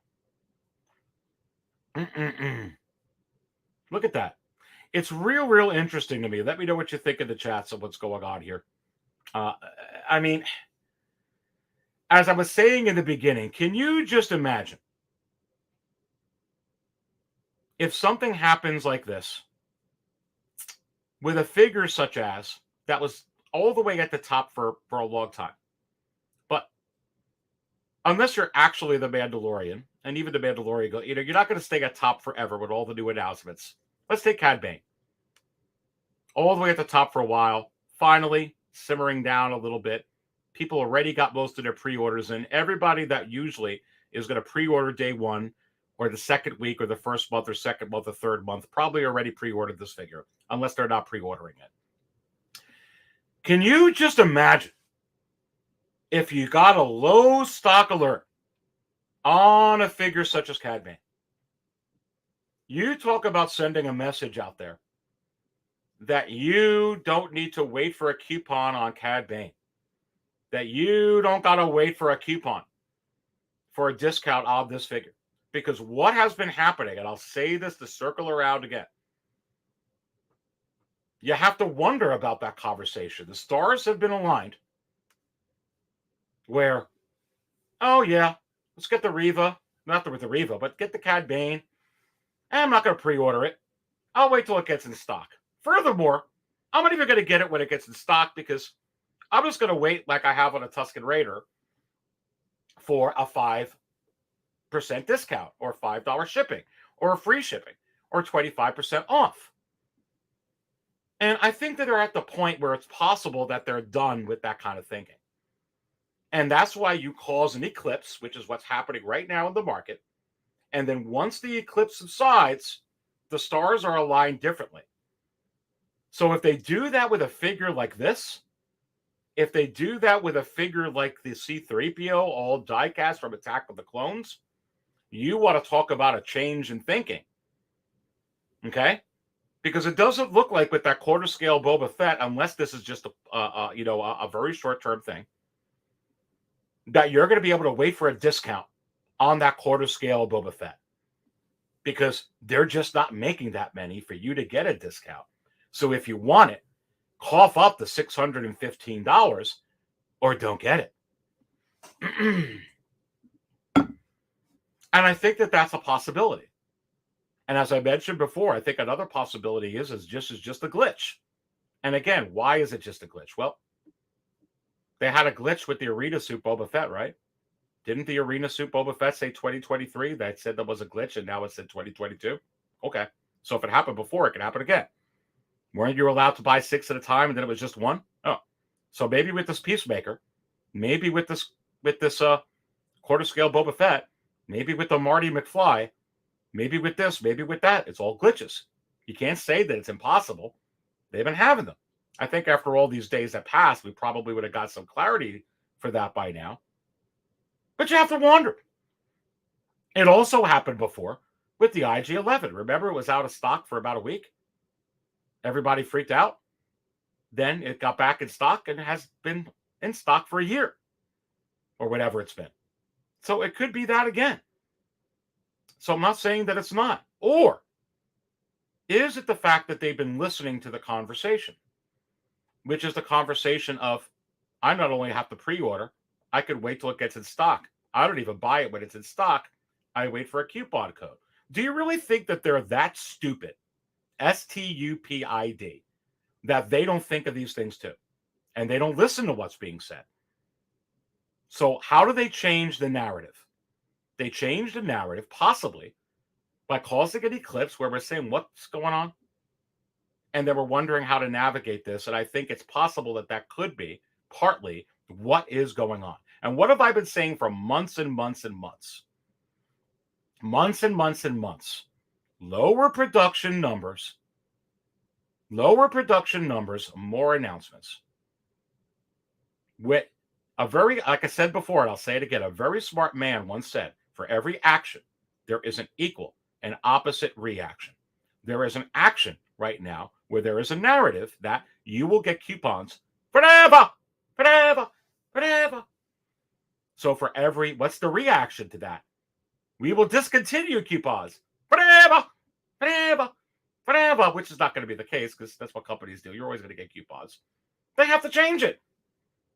Look at that. It's real interesting to me. Let me know what you think in the chats of what's going on here. I mean, as I was saying in the beginning, can you just imagine if something happens like this with a figure such as that was all the way at the top for a long time? But unless you're actually the Mandalorian, and even the Mandalorian, you know, you're not going to stay at top forever with all the new announcements. Let's take Cad Bane. All the way at the top for a while, finally simmering down a little bit. People already got most of their pre-orders in. Everybody that usually is going to pre-order day one or the second week or the first month or second month or third month probably already pre-ordered this figure, unless they're not pre-ordering it. Can you just imagine if you got a low stock alert on a figure such as Cad Bane? You talk about sending a message out there that you don't need to wait for a coupon on Cad Bane. That you don't got to wait for a coupon for a discount on this figure. Because what has been happening, and I'll say this to circle around again, you have to wonder about that conversation. The stars have been aligned where, oh yeah, let's get the Riva, not with the Riva, but get the Cad Bane. And I'm not going to pre-order it. I'll wait till it gets in stock. Furthermore, I'm not even going to get it when it gets in stock because I'm just going to wait like I have on a Tusken Raider for a 5% discount or $5 shipping or free shipping or 25% off. And I think that they're at the point where it's possible that they're done with that kind of thinking. And that's why you cause an eclipse, which is what's happening right now in the market. And then once the eclipse subsides, the stars are aligned differently. So if they do that with a figure like this, if they do that with a figure like the C-3PO, all die-cast from Attack of the Clones, you want to talk about a change in thinking. Okay? Because it doesn't look like with that quarter scale Boba Fett, unless this is just a very short-term thing, that you're going to be able to wait for a discount on that quarter scale Boba Fett. Because they're just not making that many for you to get a discount. So if you want it, cough up the $615 or don't get it. And I think that that's a possibility. And as I mentioned before, I think another possibility is just a glitch. And again, why is it just a glitch? Well, they had a glitch with the arena suit Boba Fett, right? Didn't the arena suit Boba Fett say 2023? That said there was a glitch, and now it said 2022? Okay. So if it happened before, it can happen again. Weren't you allowed to buy 6 at a time, and then it was just 1? Oh. So maybe with this Peacemaker, maybe with this quarter scale Boba Fett, maybe with the Marty McFly, maybe with this, maybe with that, it's all glitches. You can't say that it's impossible. They've been having them. I think after all these days that passed, we probably would have got some clarity for that by now. But you have to wonder. It also happened before with the IG-11. Remember, it was out of stock for about a week. Everybody freaked out. Then it got back in stock and has been in stock for a year or whatever it's been. So it could be that again. So I'm not saying that it's not. Or is it the fact that they've been listening to the conversation, which is the conversation of, I not only have to pre-order, I could wait till it gets in stock. I don't even buy it when it's in stock. I wait for a coupon code. Do you really think that they're that stupid, stupid, that they don't think of these things too? And they don't listen to what's being said. So how do they change the narrative? They change the narrative possibly by causing an eclipse where we're saying, what's going on? And then we're wondering how to navigate this. And I think it's possible that that could be partly what is going on. And what have I been saying for months and months and months? Months and months and months. Lower production numbers, more announcements. With a very, like I said before, and I'll say it again, a very smart man once said, for every action, there is an equal and opposite reaction. There is an action right now where there is a narrative that you will get coupons forever. So for every, what's the reaction to that? We will discontinue coupons forever, which is not going to be the case because that's what companies do. You're always going to get coupons. They have to change it.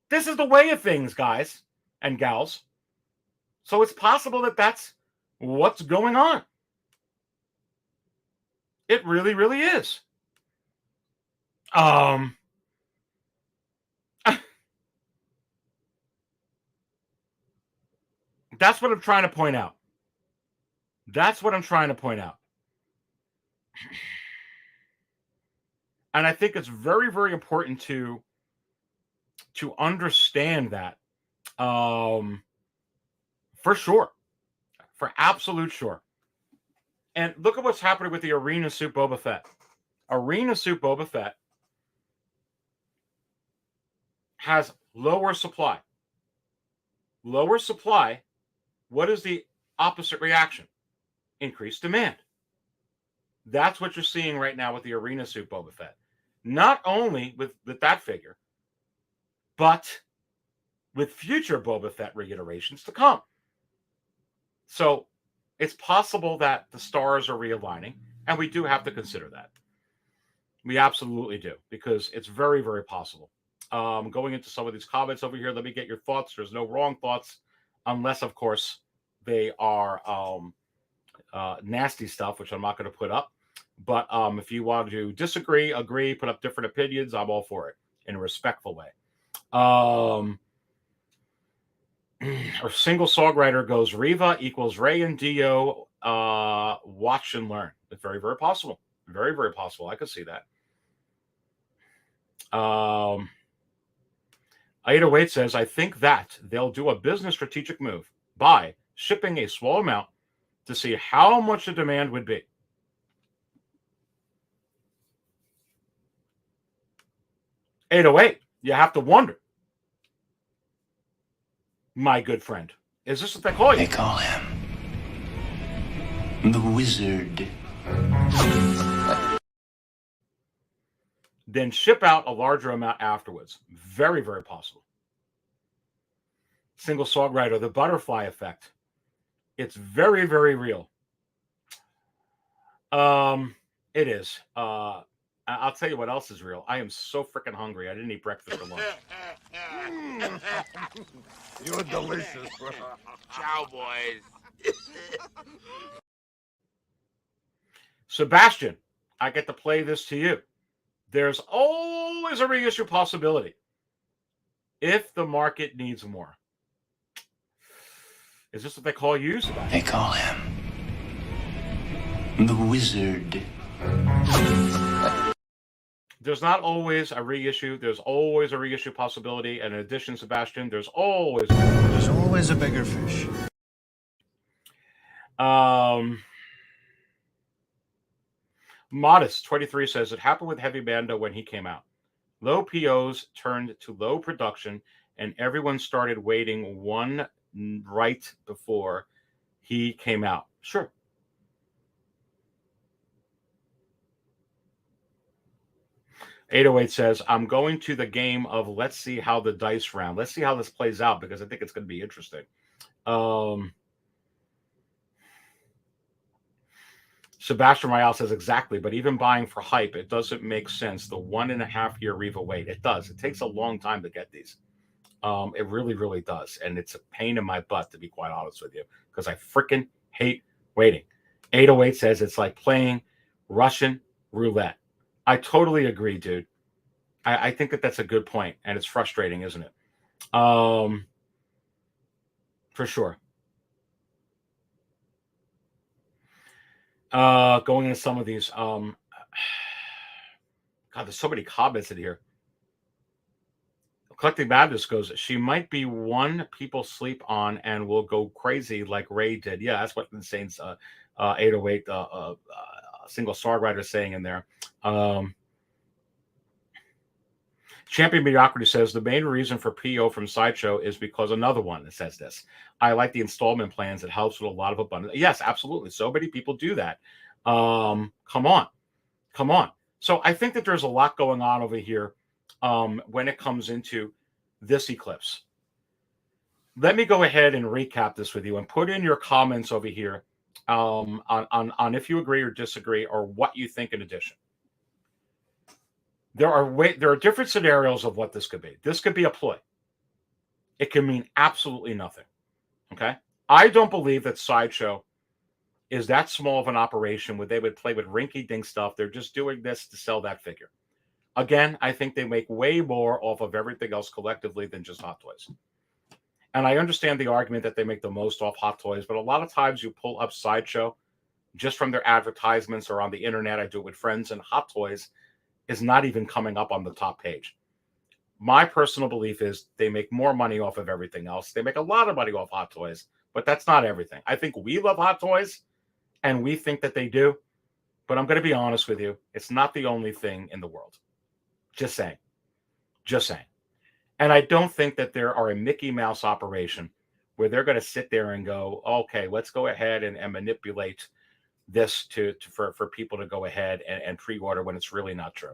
This is the way of things, guys and gals. So it's possible that that's what's going on. It really, really is. That's what I'm trying to point out. And I think it's very, very important to understand that for sure. For absolute sure. And look at what's happening with the Arena Suit Boba Fett. Arena Suit Boba Fett has lower supply. Lower supply. What is the opposite reaction? Increased demand. That's what you're seeing right now with the Arena Suit Boba Fett. Not only with that figure, but with future Boba Fett reiterations to come. So it's possible that the stars are realigning, and we do have to consider that. We absolutely do, because it's very, very possible. Going into some of these comments over here, let me get your thoughts. There's no wrong thoughts, unless, of course, they are nasty stuff, which I'm not going to put up. But if you want to disagree, agree, put up different opinions, I'm all for it in a respectful way. Our single songwriter goes Riva equals Ray and Dio. Watch and learn. It's very, very possible. Very, very possible. I could see that. 808 says, I think that they'll do a business strategic move by shipping a small amount to see how much the demand would be. "808, you have to wonder, my good friend. Is this what they call you?" They call him the Wizard. Then ship out a larger amount afterwards. Very, very possible. Single songwriter, the butterfly effect. It's very, very real. It is. I'll tell you what else is real. I am so freaking hungry. I didn't eat breakfast for lunch. You're delicious. Ciao, boys. Sebastian, I get to play this to you. There's always a reissue possibility if the market needs more. Is this what they call you, Sebastian? They call him the Wizard. There's not always a reissue. There's always a reissue possibility. And in addition, Sebastian, there's always a bigger fish. Modest 23 says it happened with Heavy Bando when he came out. Low POs turned to low production, and everyone started waiting one right before he came out. Sure. "808 says, I'm going to the game of let's see how the dice round. Let's see how this plays out because I think it's going to be interesting. Sebastian Royale says exactly, but even buying for hype, it doesn't make sense. The 1.5 year Riva wait. It does. It takes a long time to get these. It really, really does. And it's a pain in my butt, to be quite honest with you, because I freaking hate waiting. 808 says it's like playing Russian roulette. I totally agree, dude. I think that that's a good point, and it's frustrating, isn't it? For sure. Going into some of these, God, there's so many comments in here. Collecting Madness goes, she might be one people sleep on and will go crazy like Ray did. Yeah, that's what Insane's 808 single songwriter saying in there. Champion Mediocrity says the main reason for PO from Sideshow is because another one that says this. I like the installment plans. It helps with a lot of abundance. Yes, absolutely. So many people do that. Come on. So I think that there's a lot going on over here when it comes into this Eclipse. Let me go ahead and recap this with you and put in your comments over here on if you agree or disagree or what you think in addition. There are different scenarios of what this could be. This could be a ploy. It can mean absolutely nothing. Okay? I don't believe that Sideshow is that small of an operation where they would play with rinky-dink stuff. They're just doing this to sell that figure. Again, I think they make way more off of everything else collectively than just Hot Toys. And I understand the argument that they make the most off Hot Toys, but a lot of times you pull up Sideshow just from their advertisements or on the internet. I do it with friends, and Hot Toys is not even coming up on the top page. My personal belief is they make more money off of everything else. They make a lot of money off Hot Toys, but that's not everything. I think we love Hot Toys, and we think that they do, but I'm going to be honest with you. It's not the only thing in the world. Just saying. And I don't think that there are a Mickey Mouse operation where they're going to sit there and go, okay, let's go ahead and manipulate this for people to go ahead and pre-order when it's really not true.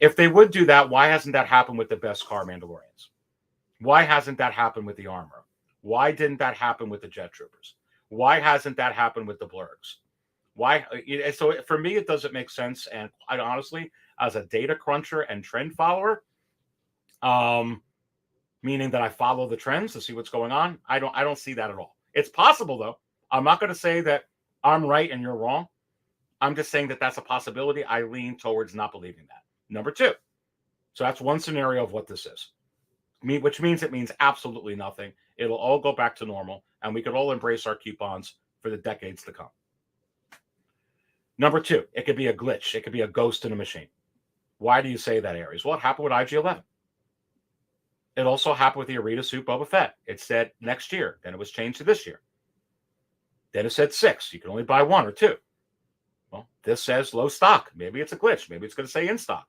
If they would do that, why hasn't that happened with the best car Mandalorians? Why hasn't that happened with the Armor? Why didn't that happen with the Jet Troopers? Why hasn't that happened with the Blurgs? Why? So for me, it doesn't make sense. And quite honestly, as a data cruncher and trend follower, meaning that I follow the trends to see what's going on, I don't see that at all. It's possible though. I'm not going to say that I'm right and you're wrong. I'm just saying that that's a possibility. I lean towards not believing that. Number two. So that's one scenario of what this is, which means it means absolutely nothing. It'll all go back to normal, and we could all embrace our coupons for the decades to come. Number two, it could be a glitch. It could be a ghost in a machine. Why do you say that, Aries? Well, it happened with IG-11. It also happened with the Arita suit Boba Fett. It said next year. Then it was changed to this year. Then it said 6. You can only buy 1 or 2. Well, this says low stock. Maybe it's a glitch. Maybe it's going to say in stock.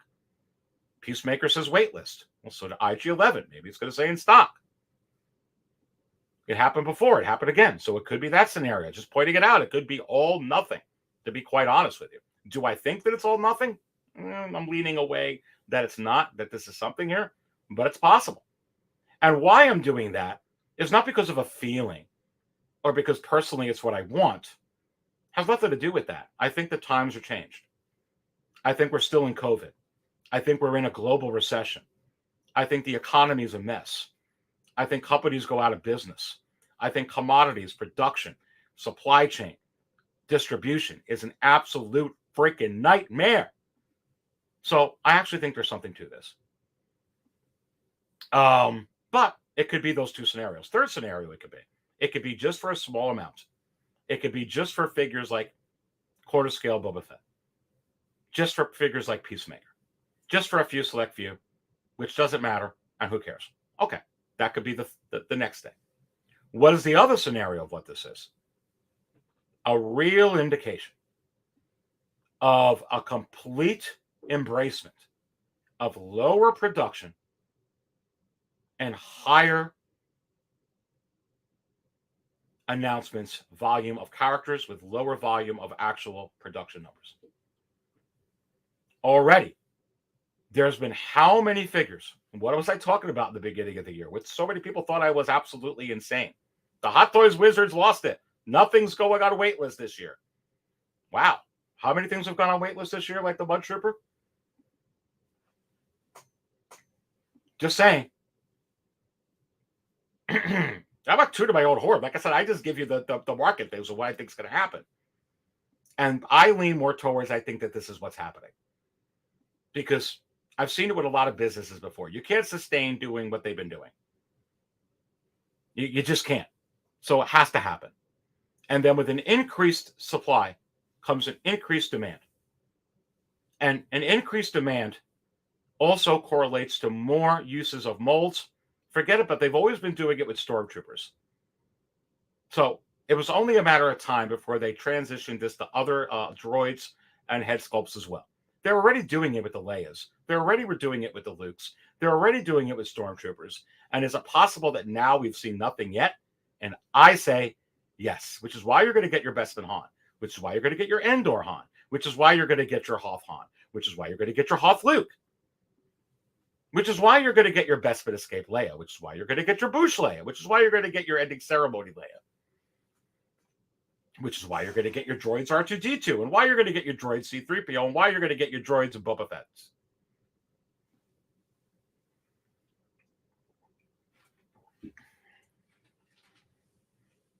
Peacemaker says waitlist. Well, so to IG-11. Maybe it's going to say in stock. It happened before. It happened again. So it could be that scenario. Just pointing it out. It could be all nothing, to be quite honest with you. Do I think that it's all nothing? I'm leaning away that it's not, that this is something here, but it's possible. And why I'm doing that is not because of a feeling or because personally it's what I want. It has nothing to do with that. I think the times are changed. I think we're still in COVID. I think we're in a global recession. I think the economy is a mess. I think companies go out of business. I think commodities, production, supply chain, distribution is an absolute freaking nightmare. So I actually think there's something to this. But it could be those two scenarios. Third scenario, it could be just for a small amount. It could be just for figures like quarter scale Boba Fett. Just for figures like Peacemaker. Just for a few select few, which doesn't matter, and who cares? Okay, that could be the next thing. What is the other scenario of what this is? A real indication of a complete embracement of lower production and higher announcements, volume of characters with lower volume of actual production numbers. Already, there's been how many figures? What was I talking about in the beginning of the year? With so many people thought I was absolutely insane. The Hot Toys Wizards lost it. Nothing's going on waitlist this year. Wow. How many things have gone on waitlist this year, like the Mud Trooper? Just saying. I'm not true to my own horde. Like I said, I just give you the market things of what I think is going to happen. And I lean more towards I think that this is what's happening. Because I've seen it with a lot of businesses before. You can't sustain doing what they've been doing. You just can't. So it has to happen. And then with an increased supply comes an increased demand. And an increased demand also correlates to more uses of molds. Forget it, but they've always been doing it with stormtroopers. So it was only a matter of time before they transitioned this to other droids and head sculpts as well. They're already doing it with the Leias. They're already doing it with the Lukes. They're already doing it with stormtroopers. And is it possible that now we've seen nothing yet? And I say yes, which is why you're going to get your Bespin Han, which is why you're going to get your Endor Han, which is why you're going to get your Hoth Han, which is why you're going to get your Hoth Luke, which is why you're going to get your Bespin Escape Leia, which is why you're going to get your Bouche Leia, which is why you're going to get your Ending Ceremony Leia, which is why you're going to get your droids R2-D2, and why you're going to get your droids C-3PO, and why you're going to get your droids and Boba Fett.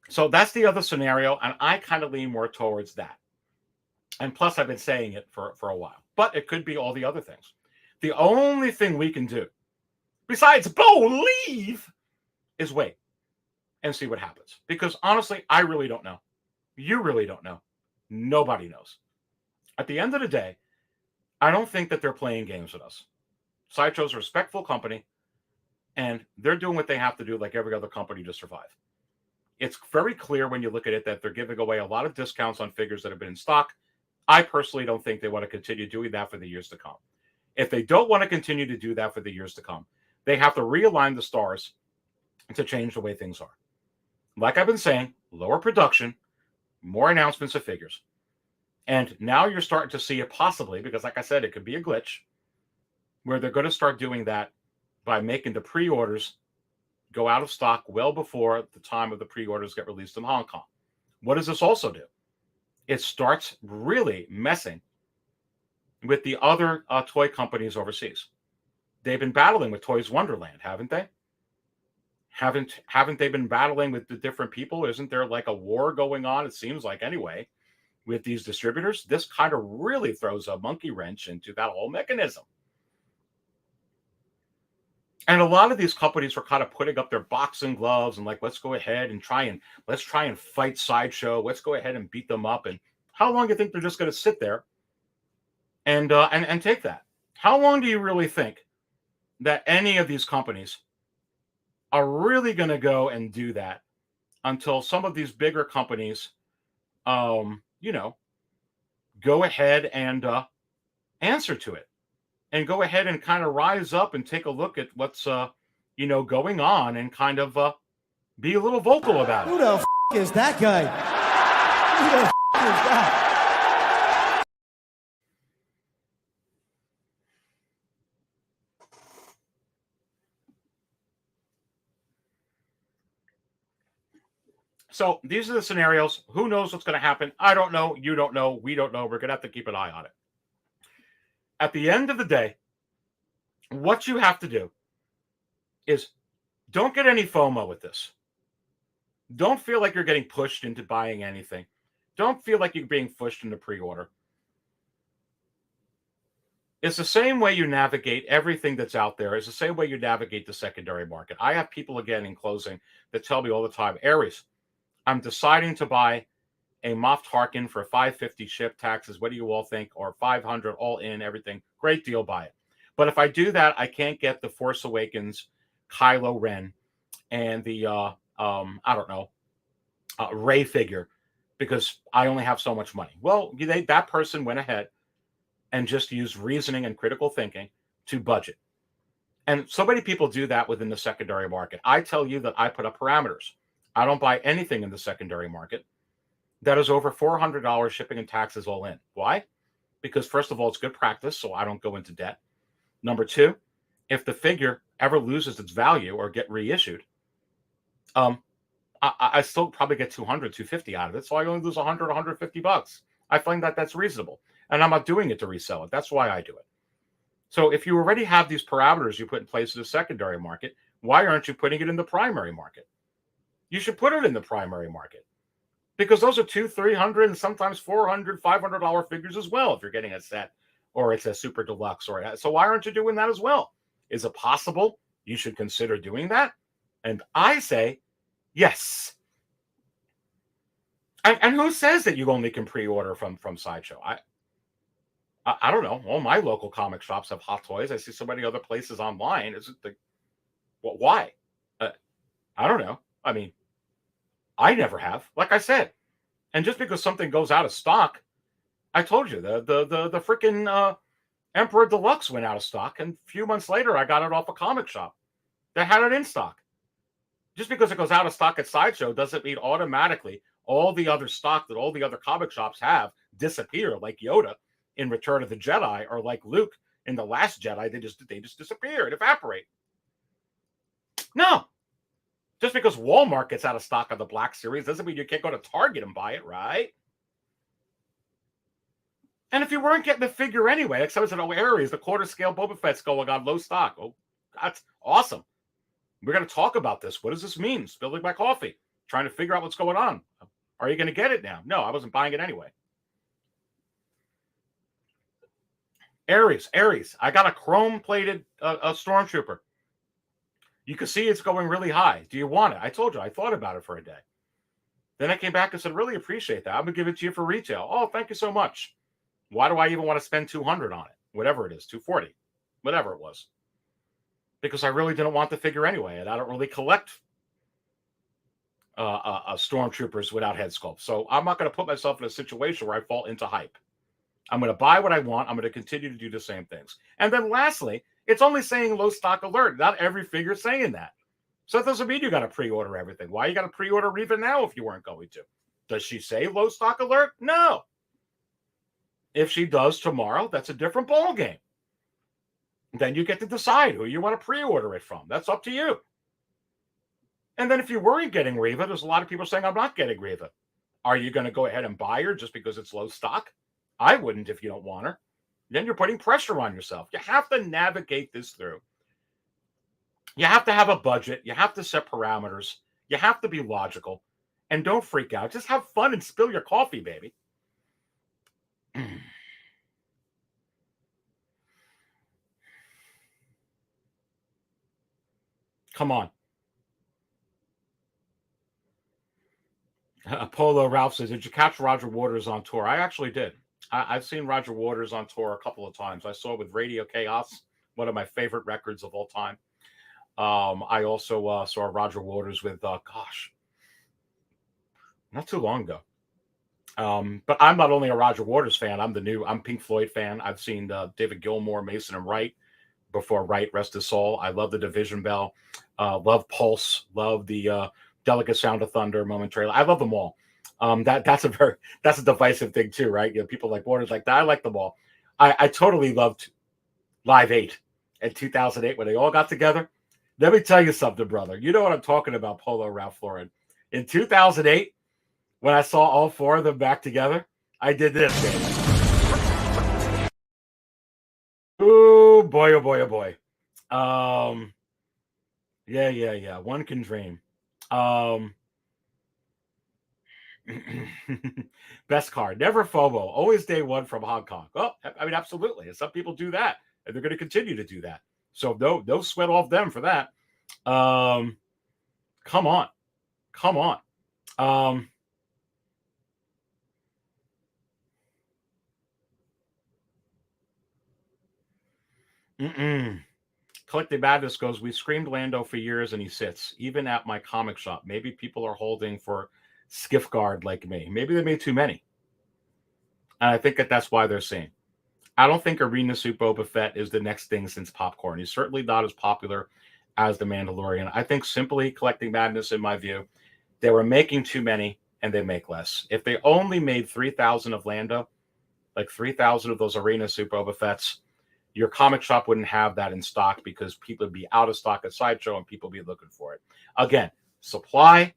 So that's the other scenario, and I kind of lean more towards that. And plus, I've been saying it for a while. But it could be all the other things. The only thing we can do, besides believe, is wait and see what happens. Because honestly, I really don't know. You really don't know. Nobody knows. At the end of the day, I don't think that they're playing games with us. Sideshow's a respectful company, and they're doing what they have to do like every other company to survive. It's very clear when you look at it that they're giving away a lot of discounts on figures that have been in stock. I personally don't think they want to continue doing that for the years to come. If they don't want to continue to do that for the years to come, they have to realign the stars to change the way things are. Like I've been saying, lower production, more announcements of figures. And now you're starting to see it possibly, because like I said, it could be a glitch, where they're going to start doing that by making the pre-orders go out of stock well before the time of the pre-orders get released in Hong Kong. What does this also do? It starts really messing with the other toy companies overseas. They've been battling with Toys Wonderland, haven't they? Haven't they been battling with the different people? Isn't there like a war going on? It seems like anyway, with these distributors, this kind of really throws a monkey wrench into that whole mechanism. And a lot of these companies were kind of putting up their boxing gloves and like, let's go ahead and try and fight Sideshow. Let's go ahead and beat them up. And how long do you think they're just going to sit there and take that? How long do you really think that any of these companies are really going to go and do that until some of these bigger companies, go ahead and answer to it and go ahead and kind of rise up and take a look at what's, going on and kind of be a little vocal about it. Who the is that guy? Who the is that? So these are the scenarios. Who knows what's going to happen? I don't know. You don't know. We don't know. We're going to have to keep an eye on it. At the end of the day, what you have to do is don't get any FOMO with this. Don't feel like you're getting pushed into buying anything. Don't feel like you're being pushed into pre-order. It's the same way you navigate everything that's out there. It's the same way you navigate the secondary market. I have people, again, in closing that tell me all the time, Aries, I'm deciding to buy a Moff Tarkin for $550 ship, taxes. What do you all think? Or $500 all in, everything. Great deal, buy it. But if I do that, I can't get the Force Awakens Kylo Ren and the Rey figure because I only have so much money. Well, that person went ahead and just used reasoning and critical thinking to budget. And so many people do that within the secondary market. I tell you that I put up parameters. I don't buy anything in the secondary market that is over $400 shipping and taxes all in. Why? Because first of all, it's good practice, so I don't go into debt. Number two, if the figure ever loses its value or get reissued, I still probably get $200, $250 out of it. So I only lose $100, $150. I find that that's reasonable. And I'm not doing it to resell it. That's why I do it. So if you already have these parameters you put in place in the secondary market, why aren't you putting it in the primary market? You should put it in the primary market because those are $200, $300, and sometimes $400, $500 figures as well if you're getting a set or it's a super deluxe. So why aren't you doing that as well? Is it possible you should consider doing that? And I say, yes. And who says that you only can pre-order from Sideshow? I don't know. All my local comic shops have Hot Toys. I see so many other places online. Why? I don't know. I mean, I never have, like I said. And just because something goes out of stock, I told you the freaking Emperor Deluxe went out of stock, and a few months later, I got it off a comic shop that had it in stock. Just because it goes out of stock at Sideshow doesn't mean automatically all the other stock that all the other comic shops have disappear, like Yoda in Return of the Jedi, or like Luke in The Last Jedi. They just disappear and evaporate. No. Just because Walmart gets out of stock on the Black Series doesn't mean you can't go to Target and buy it, right? And if you weren't getting the figure anyway, like someone said, Aries, the quarter scale Boba Fett's going on low stock. Oh, that's awesome. We're going to talk about this. What does this mean? Spilling my coffee, trying to figure out what's going on. Are you going to get it now? No, I wasn't buying it anyway. Aries, I got a chrome-plated Stormtrooper. You can see it's going really high. Do you want it? I told you, I thought about it for a day. Then I came back and said, really appreciate that. I'm going to give it to you for retail. Oh, thank you so much. Why do I even want to spend $200 on it? Whatever it is, $240, whatever it was. Because I really didn't want the figure anyway, and I don't really collect Stormtroopers without head sculpt. So I'm not going to put myself in a situation where I fall into hype. I'm going to buy what I want. I'm going to continue to do the same things. And then lastly, it's only saying low stock alert. Not every figure is saying that. So it doesn't mean you got to pre-order everything. Why you got to pre-order Riva now if you weren't going to? Does she say low stock alert? No. If she does tomorrow, that's a different ballgame. Then you get to decide who you want to pre-order it from. That's up to you. And then if you weren't getting Riva, there's a lot of people saying, I'm not getting Riva. Are you going to go ahead and buy her just because it's low stock? I wouldn't if you don't want her. Then you're putting pressure on yourself. You have to navigate this through. You have to have a budget. You have to set parameters. You have to be logical. And don't freak out. Just have fun and spill your coffee, baby. Come on. Polo Ralph says, did you catch Roger Waters on tour? I actually did. I've seen Roger Waters on tour a couple of times. I saw it with Radio Chaos, one of my favorite records of all time. I also saw Roger Waters with, not too long ago. But I'm not only a Roger Waters fan, I'm Pink Floyd fan. I've seen David Gilmour, Mason and Wright before Wright, rest his soul. I love the Division Bell, love Pulse, love the Delicate Sound of Thunder, Momentarily. I love them all. That's a divisive thing too, right? You know, people like Waters like that. I like them all. I totally loved Live 8 in 2008 when they all got together. Let me tell you something, brother. You know what I'm talking about, Polo Ralph Lauren. In 2008, when I saw all four of them back together, I did this. Oh boy, oh boy, oh boy. Yeah. One can dream. Best card. Never FOMO. Always day one from Hong Kong. Well, I mean, absolutely. And some people do that, and they're going to continue to do that. So no sweat off them for that. Come on. Collective Madness goes, we screamed Lando for years and he sits, even at my comic shop. Maybe people are holding for Skiff Guard like me. Maybe they made too many. And I think that's why they're saying. I don't think Arena Soup Boba Fett is the next thing since popcorn. He's certainly not as popular as The Mandalorian. I think simply Collecting Madness, in my view, they were making too many and they make less. If they only made 3,000 of Lando, like 3,000 of those Arena Soup Boba Fetts, your comic shop wouldn't have that in stock because people would be out of stock at Sideshow and people would be looking for it. Again, supply,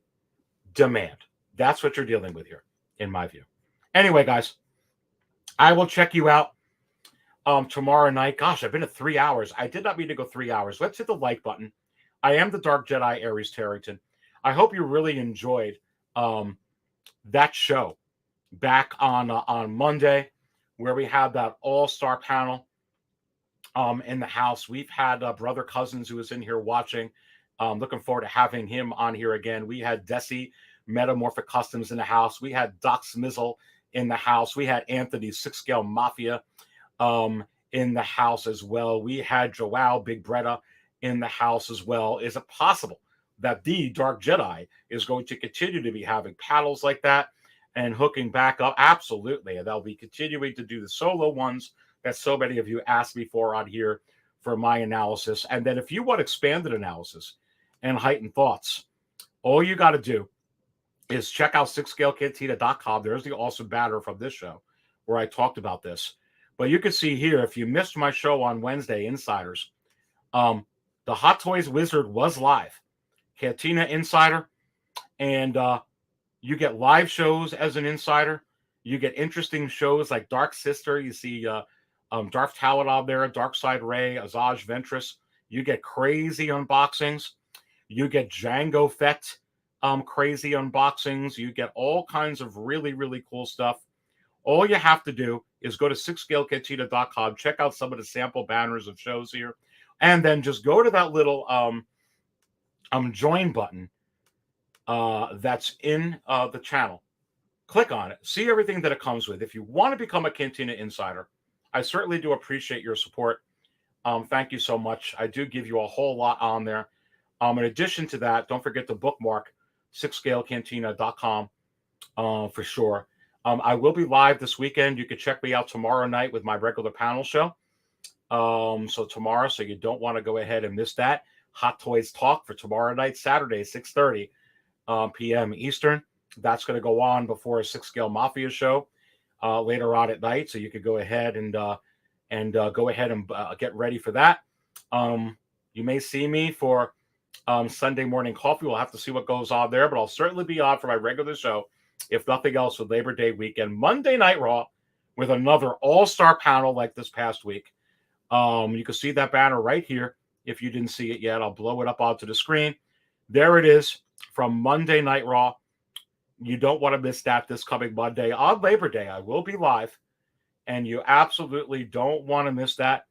demand. That's what you're dealing with here, in my view. Anyway, guys, I will check you out tomorrow night. Gosh, I've been at 3 hours. I did not mean to go 3 hours. Let's hit the like button. I am the Dark Jedi, Aries Tarrington. I hope you really enjoyed that show back on Monday where we had that all-star panel in the house. We've had Brother Cousins who was in here watching. Looking forward to having him on here again. We had Desi Metamorphic Customs in the house. We had Doc Smizzle in the house. We had Anthony 6-Scale Mafia in the house as well. We had Joao Big Bretta in the house as well. Is it possible that the Dark Jedi is going to continue to be having paddles like that and hooking back up? Absolutely. And they'll be continuing to do the solo ones that so many of you asked me for on here for my analysis. And then if you want expanded analysis and heightened thoughts, all you got to do is check out 6scalecantina.com. There's the awesome banner from this show where I talked about this. But you can see here, if you missed my show on Wednesday, Insiders, the Hot Toys Wizard was live. Cantina Insider. And you get live shows as an insider. You get interesting shows like Dark Sister. You see Darth Talon on there, Darkside Ray, Azaj Ventress. You get crazy unboxings. You get Django Fett crazy unboxings. You get all kinds of really, really cool stuff. All you have to do is go to 6scalecantina.com, check out some of the sample banners of shows here, and then just go to that little join button that's in the channel. Click on it. See everything that it comes with. If you want to become a Cantina Insider, I certainly do appreciate your support. Thank you so much. I do give you a whole lot on there. In addition to that, don't forget to bookmark 6scalecantina.com for sure. I will be live this weekend. You can check me out tomorrow night with my regular panel show. So tomorrow, so you don't want to go ahead and miss that. Hot Toys Talk for tomorrow night, Saturday, 6:30 p.m. Eastern. That's going to go on before a 6-Scale Mafia show later on at night. So you could go ahead and go ahead and get ready for that. You may see me for Sunday morning coffee. We'll have to see what goes on there, but I'll certainly be on for my regular show, if nothing else, with Labor Day weekend. Monday Night Raw with another all-star panel like this past week. You can see that banner right here. If you didn't see it yet, I'll blow it up onto the screen. There it is from Monday Night Raw. You don't want to miss that this coming Monday on Labor Day. I will be live. and you absolutely don't want to miss that.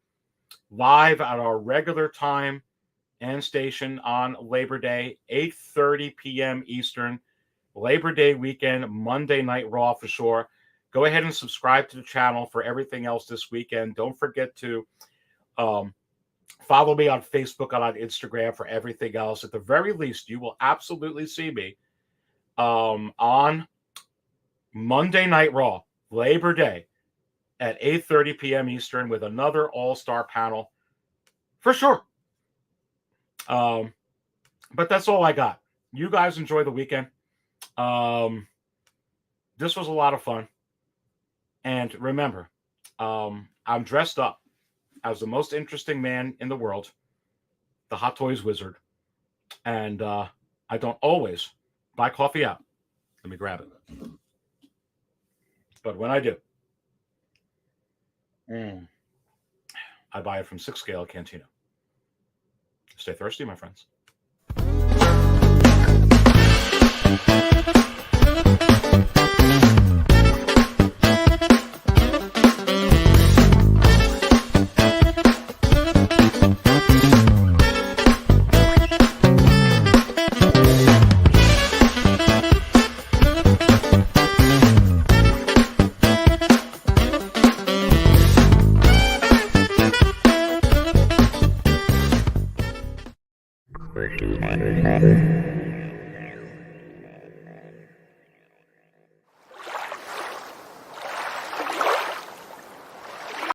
Live at our regular time and station on Labor Day, 8:30 p.m. Eastern. Labor Day weekend, Monday Night Raw for sure. Go ahead and subscribe to the channel for everything else this weekend. Don't forget to follow me on Facebook and on Instagram for everything else. At the very least, you will absolutely see me on Monday Night Raw, Labor Day, at 8:30 p.m. Eastern with another all-star panel for sure. But that's all I got. You guys enjoy the weekend. This was a lot of fun. And remember, I'm dressed up as the most interesting man in the world, the Hot Toys Wizard. And I don't always buy coffee out. Let me grab it. But when I do, I buy it from 6 Scale Cantina. Stay thirsty, my friends. Thank you.